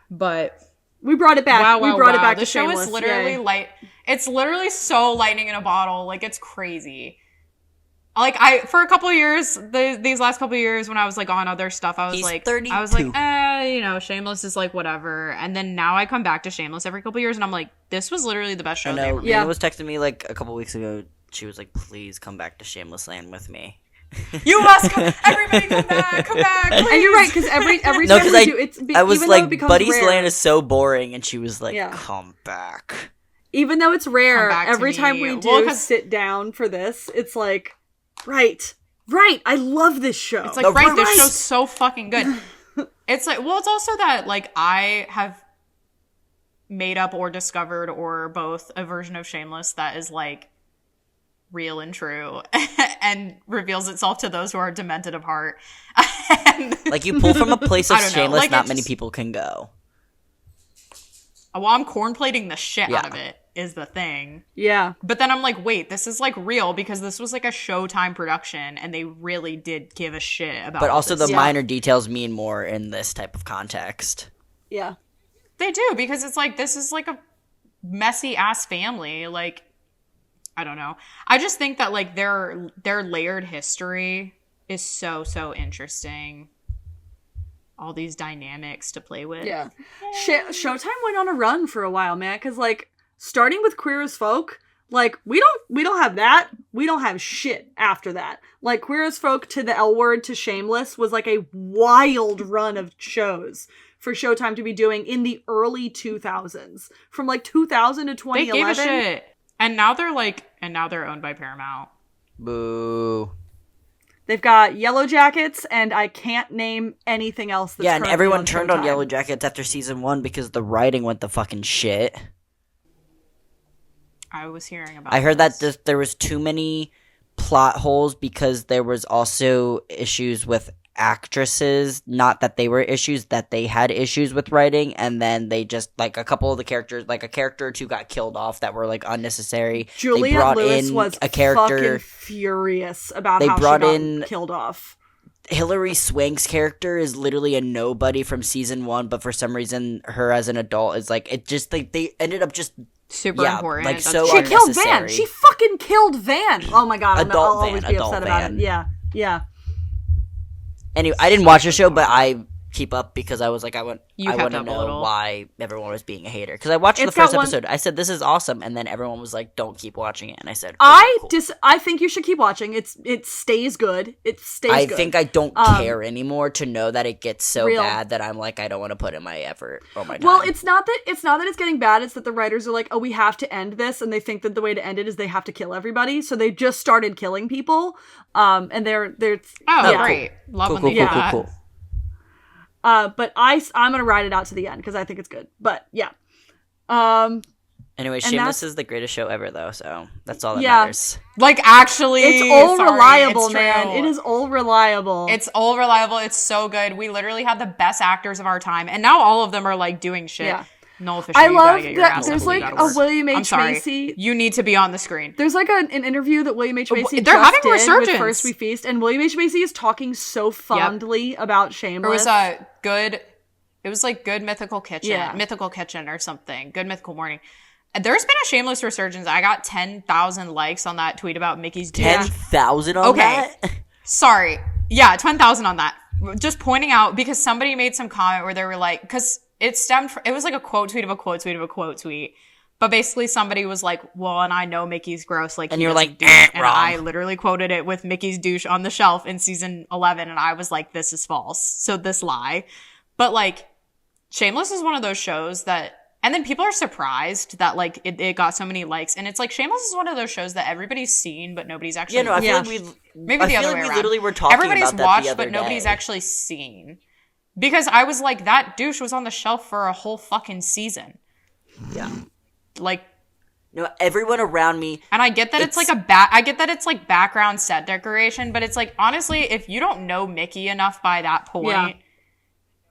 But We brought it back. wow, we brought it wow. back The to show Shameless. is literally Yay. it's literally so lightning in a bottle. Like, it's crazy. Like, for a couple of years, these last couple of years when I was like on other stuff, I was He's like, 32. I was like, Shameless is like whatever. And then now I come back to Shameless every couple of years and I'm like, this was literally the best show I they know. ever. Yeah. Lena was texting me like a couple weeks ago. She was like, "Please come back to Shameless Land with me." You must come, everybody come back, please. And you're right, because every No, time because we do, it's I was even though it like, becomes Buddy's rare, Land is so boring, and she was like, Yeah. "Come back." even though it's rare, back to every me. time we do Well, 'cause- sit down for this, it's like, right, I love this show. It's like, No, right, this right. show's so fucking good. It's like, well, it's also that, like, I have made up or discovered or both a version of Shameless that is, like, real and true and reveals itself to those who are demented of heart. And, Like, you pull from a place of I don't know, Shameless, like, not it many just- people can go. well, I'm corn plating the shit out Yeah. of it is the thing. yeah, But then I'm like, wait, this is like real because this was like a Showtime production and they really did give a shit about But all also, this the stuff. minor details mean more in this type of context. yeah, They do, because it's like, this is like a messy ass family. Like, I don't know. I just think that like their layered history is so interesting. All these dynamics to play with. yeah. Showtime went on a run for a while, man, because like starting with Queer as Folk, like we don't have that. We don't have shit after that. Like Queer as Folk to The L Word to Shameless was like a wild run of shows for Showtime to be doing in the early 2000s, from like 2000 to They 2011. gave a shit. And now they're owned by Paramount. Boo. They've got Yellow Jackets, and I can't name anything else. That's Yeah, and currently everyone on turned on Showtime. Yellow Jackets after season 1 because the writing went to fucking shit. I was hearing about I heard this. that there was too many plot holes because there was also issues with actresses. Not that they were issues, that they had issues with writing, and then they just, like, a couple of the characters, like a character or two got killed off that were, like, unnecessary. They Juliette brought Lewis in was a character. fucking furious about They how she brought got in- killed off. Hilary Swank's character is literally a nobody from season 1, but for some reason, her as an adult is, like, it just, like, they ended up just super yeah, important. like, That's so She true. killed Van. unnecessary. She fucking killed Van. Oh my god, I'll Adult always Van, be adult upset about Van. it. Yeah, yeah. Anyway, I didn't watch the show, but I keep up because I was like, I want You to kept up a know little. why everyone was being a hater. Because I watched the It's got first one- episode. I said, this is awesome. And then everyone was like, don't keep watching it. And I said, I okay, cool. I think you should keep watching. It stays good. It stays I good. think I don't care anymore to know that it gets so Real. bad that I'm like, I don't want to put in my effort or my time. Well, it's not that it's getting bad. It's that the writers are like, oh, we have to end this, and they think that the way to end it is they have to kill everybody. So they just started killing people. And they're Oh, yeah. great. Love cool, when cool, they cool, do that. cool. But I'm gonna ride it out to the end because I think it's good. But yeah, Anyway, and Shameless that's- is the greatest show ever, though. So that's all that Yeah. matters. Like, actually, it's all sorry, reliable, it's man. true. It is all reliable. It's all reliable. It's so good. We literally had the best actors of our time, and now all of them are like doing shit. Yeah. Noel Fisher, I you gotta love get your that ass there's up, like you gotta a work. William I'm H. sorry. Macy. You need to be on the screen. There's like an interview that William H. Macy They're just having did resurgence. with First We Feast, and William H. Macy is talking so fondly about Shameless. There was a good. It was like Good Mythical Kitchen, Yeah. Mythical Kitchen or something. Good Mythical Morning. There's been a Shameless resurgence. I got 10,000 likes on that tweet about Mickey's dick. 10,000 on Okay. that? Sorry. Yeah, 10,000 on that. Just pointing out, because somebody made some comment where they were like, because it stemmed from, it was like a quote tweet of a quote tweet of a quote tweet. But basically somebody was like, well, and I know Mickey's gross. Like, And he you're doesn't like, douche. And wrong. I literally quoted it with Mickey's douche on the shelf in season 11. And I was like, this is false. So this lie. But like, Shameless is one of those shows that, and then people are surprised that like it got so many likes. And it's like, Shameless is one of those shows that everybody's seen, but nobody's actually. Yeah, no, I feel Yeah. like we Maybe the other way around. literally were talking Everybody's about that watched, the other but nobody's day. actually seen. Because I was like, that douche was on the shelf for a whole fucking season. Yeah. Like, No, everyone around me. and I get that it's like I get that it's like background set decoration, but it's like, honestly, if you don't know Mickey enough by that point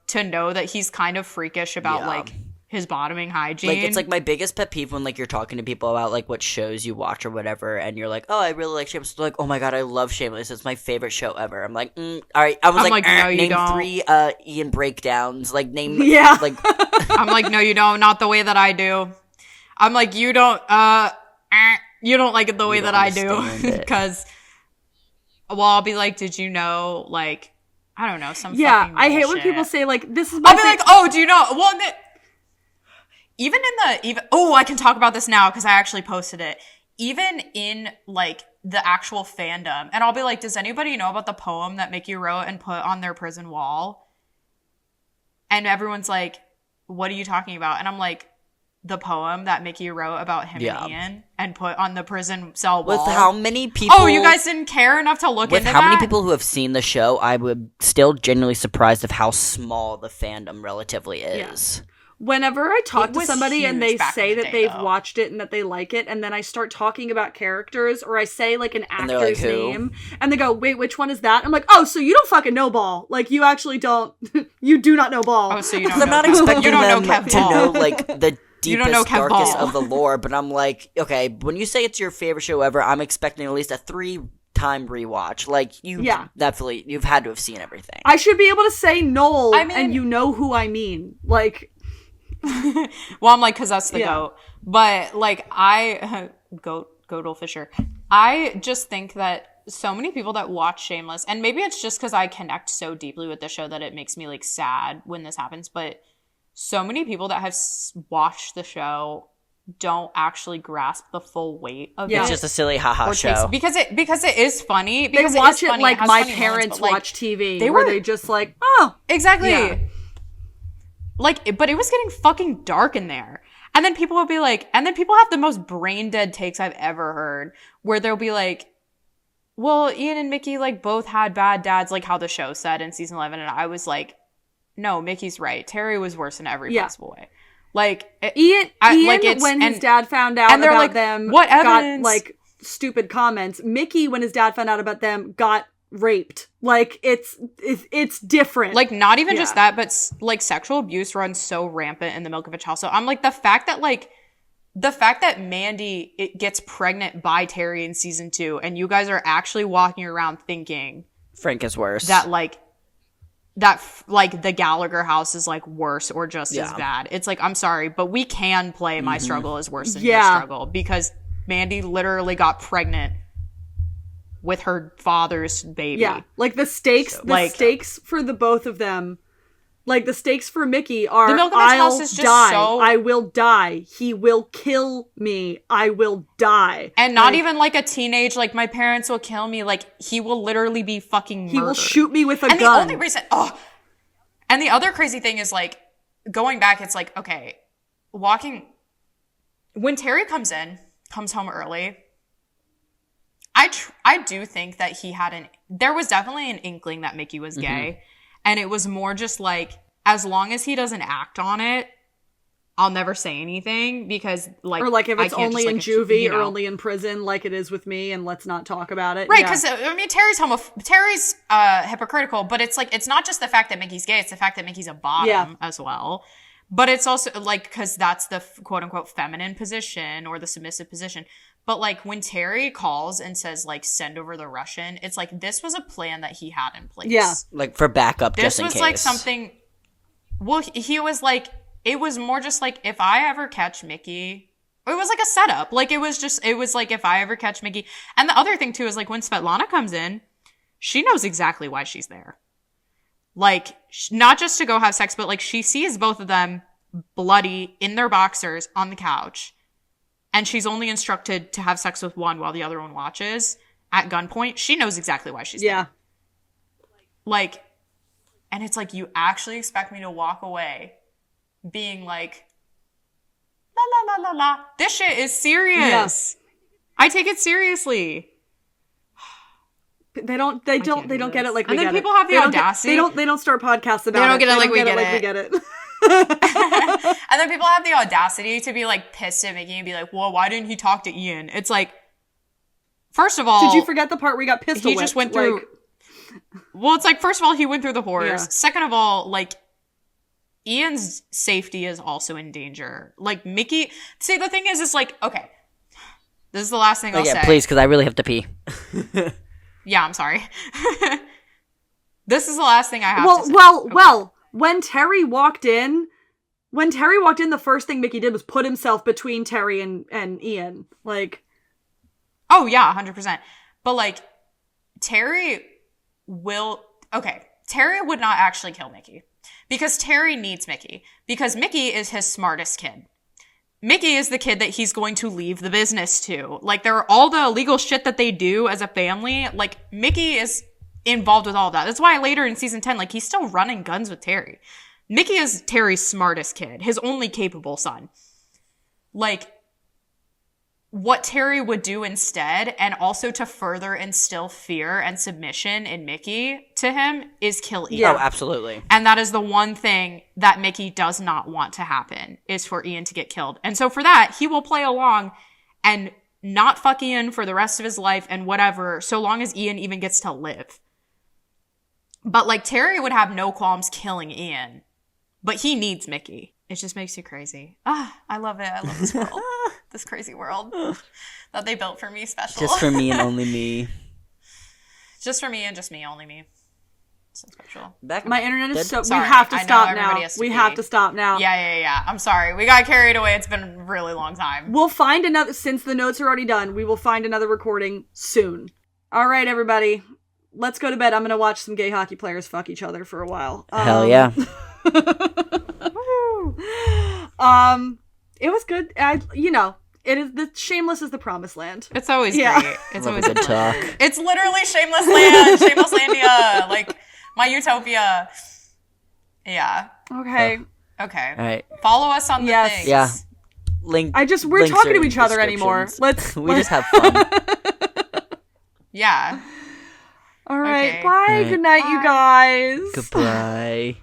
to know that he's kind of freakish about like his bottoming hygiene. Like, it's like my biggest pet peeve when like you're talking to people about like what shows you watch or whatever, and you're like, oh, I really like Shameless. They're like, oh my god, I love Shameless. It's my favorite show ever. I'm like, all right. I was I'm like, like, no, you name don't. 3 Ian breakdowns. Like, name Yeah. like I'm like, no, you don't. Not the way that I do. I'm like, you don't like it the way that I do. understand it. Because, well, I'll be like, did you know, like, I don't know, some Yeah, fucking I hate when bullshit. people say like, "This is my." I'll be like, oh, do you know? Well, I can talk about this now because I actually posted it. Even in like the actual fandom, and I'll be like, does anybody know about the poem that Mickey wrote and put on their prison wall? And everyone's like, what are you talking about? And I'm like, the poem that Mickey wrote about him and Ian and put on the prison cell wall. with how many people? Oh, you guys didn't care enough to look with into how that? many people who have seen the show, I would still genuinely surprised of how small the fandom relatively is. Whenever I talk It to was somebody and huge they back say in the that day, they've though. watched it and that they like it, and then I start talking about characters, or I say like an they're like, actor's "Who?" name, and they go, "Wait, which one is that?" I'm like, "Oh, so you don't fucking know Ball? Like, you actually don't. You do not know Ball." Oh, so you don't Because I'm know not Kev- expecting you don't know them Kev to Ball. know like the You don't know deepest, Kev darkest Ball. of the lore, but I'm like, okay, when you say it's your favorite show ever, I'm expecting at least a 3-time rewatch. Like, you've had to have seen everything. I should be able to say Noel, I mean- and you know who I mean. Like, Well, I'm like, because that's the goat. But like, Goat Fisher. I just think that so many people that watch Shameless, and maybe it's just because I connect so deeply with the show that it makes me like sad when this happens, but so many people that have watched the show don't actually grasp the full weight of Yeah. it. It's just a silly haha Or show. takes, because it is funny. they Because watch it, is it funny, like has my funny moments, parents but, like, watch TV, they where were- they just like, oh, Exactly. Yeah. Like, but it was getting fucking dark in there. And then people will be like, and then people have the most brain dead takes I've ever heard, where they'll be like, well, Ian and Mickey like both had bad dads, like how the show said in season 11. And I was like, no, Mickey's right. Terry was worse in every Yeah. possible way. Like, Ian, like, it's- when his and- dad found out and they're about like, them, what got evidence? like stupid comments. Mickey, when his dad found out about them, got raped. Like, it's different. like not even just Yeah. that, but like sexual abuse runs so rampant in the Milkovich household. I'm like, the fact that Mandy gets pregnant by Terry in season 2, and you guys are actually walking around thinking Frank is worse. that the Gallagher house is like worse or just as bad. It's like, I'm sorry, but we can play My Struggle is worse than Your Struggle, because Mandy literally got pregnant with her father's baby. yeah, like the stakes, stakes for the both of them. Like, the stakes for Mickey are, The Milkovich I'll house is just die. so- I will die. He will kill me. I will die. And not even like a teenage, like, my parents will kill me. Like, he will literally be fucking murdered. He will shoot me with a And gun. the only reason, and the other crazy thing is, like, going back, it's like, okay, when Terry comes home early, I do think that there was definitely an inkling that Mickey was gay. And it was more just like, as long as he doesn't act on it, I'll never say anything, because like, or like if I it's can't only just, in like, juvie you know. or only in prison, like it is with me, and let's not talk about it. Right, Yeah. because I mean, Terry's hypocritical, but it's like, it's not just the fact that Mickey's gay; it's the fact that Mickey's a bottom as well. But it's also like, because that's the quote unquote feminine position or the submissive position. But like, when Terry calls and says like, send over the Russian, it's like, this was a plan that he had in place. Yeah. like for backup, This just in was case. like something. Well, he was like, it was more just like, if I ever catch Mickey, it was like a setup. Like, it was like, if I ever catch Mickey. And the other thing too is like, when Svetlana comes in, she knows exactly why she's there. Like, not just to go have sex, but like, she sees both of them bloody in their boxers on the couch. and she's only instructed to have sex with one while the other one watches at gunpoint, she knows exactly why she's there. Like, and it's like, you actually expect me to walk away being like, la la la la la. This shit is serious. I take it seriously. They don't get it like we get it. And then people have the audacity. They don't start podcasts about it. They don't get it like we get it. And then people have the audacity to be like pissed at Mickey and be like, well, why didn't he talk to Ian? It's like, first of all, did you forget the part where he got pistol whipped? He just went through. Well, it's like, first of all, he went through the horrors. Yeah. Second of all, like, Ian's safety is also in danger. Like, Mickey. See, the thing is like, okay, this is the last thing I'll say. Please, because I really have to pee. Yeah, I'm sorry. This is the last thing I have to say. Well, when Terry walked in, the first thing Mickey did was put himself between Terry and Ian. Like, oh yeah, 100%. But like, Terry would not actually kill Mickey. Because Terry needs Mickey. Because Mickey is his smartest kid. Mickey is the kid that he's going to leave the business to. Like, there are all the illegal shit that they do as a family. Like, Mickey is involved with all of that. That's why later in season 10, like, he's still running guns with Terry. Mickey is Terry's smartest kid. His only capable son. Like, what Terry would do instead, and also to further instill fear and submission in Mickey to him, is kill Ian. Yeah, absolutely. And that is the one thing that Mickey does not want to happen, is for Ian to get killed. And so for that, he will play along and not fuck Ian for the rest of his life and whatever, so long as Ian even gets to live. But like, Terry would have no qualms killing Ian, but he needs Mickey. It just makes you crazy. I love it. I love this world. This crazy world that they built for me special. Just for me and only me. Just for me and just me, only me. So special. My internet is so... Sorry, we have to stop now. We have to stop now. Yeah. I'm sorry. We got carried away. It's been a really long time. We'll find another... Since the notes are already done, we will find another recording soon. All right, everybody. Let's go to bed. I'm going to watch some gay hockey players fuck each other for a while. Hell yeah. It was good. It is the Shameless is the promised land. It's always great. It's always good talk. It's literally Shameless land, Shameless Landia, like my utopia. Yeah. Okay. Okay. All right. Follow us on the things. Yeah. We're talking to each other anymore. We just have fun. Yeah. All right. Okay. Bye. Good night, you guys. Goodbye.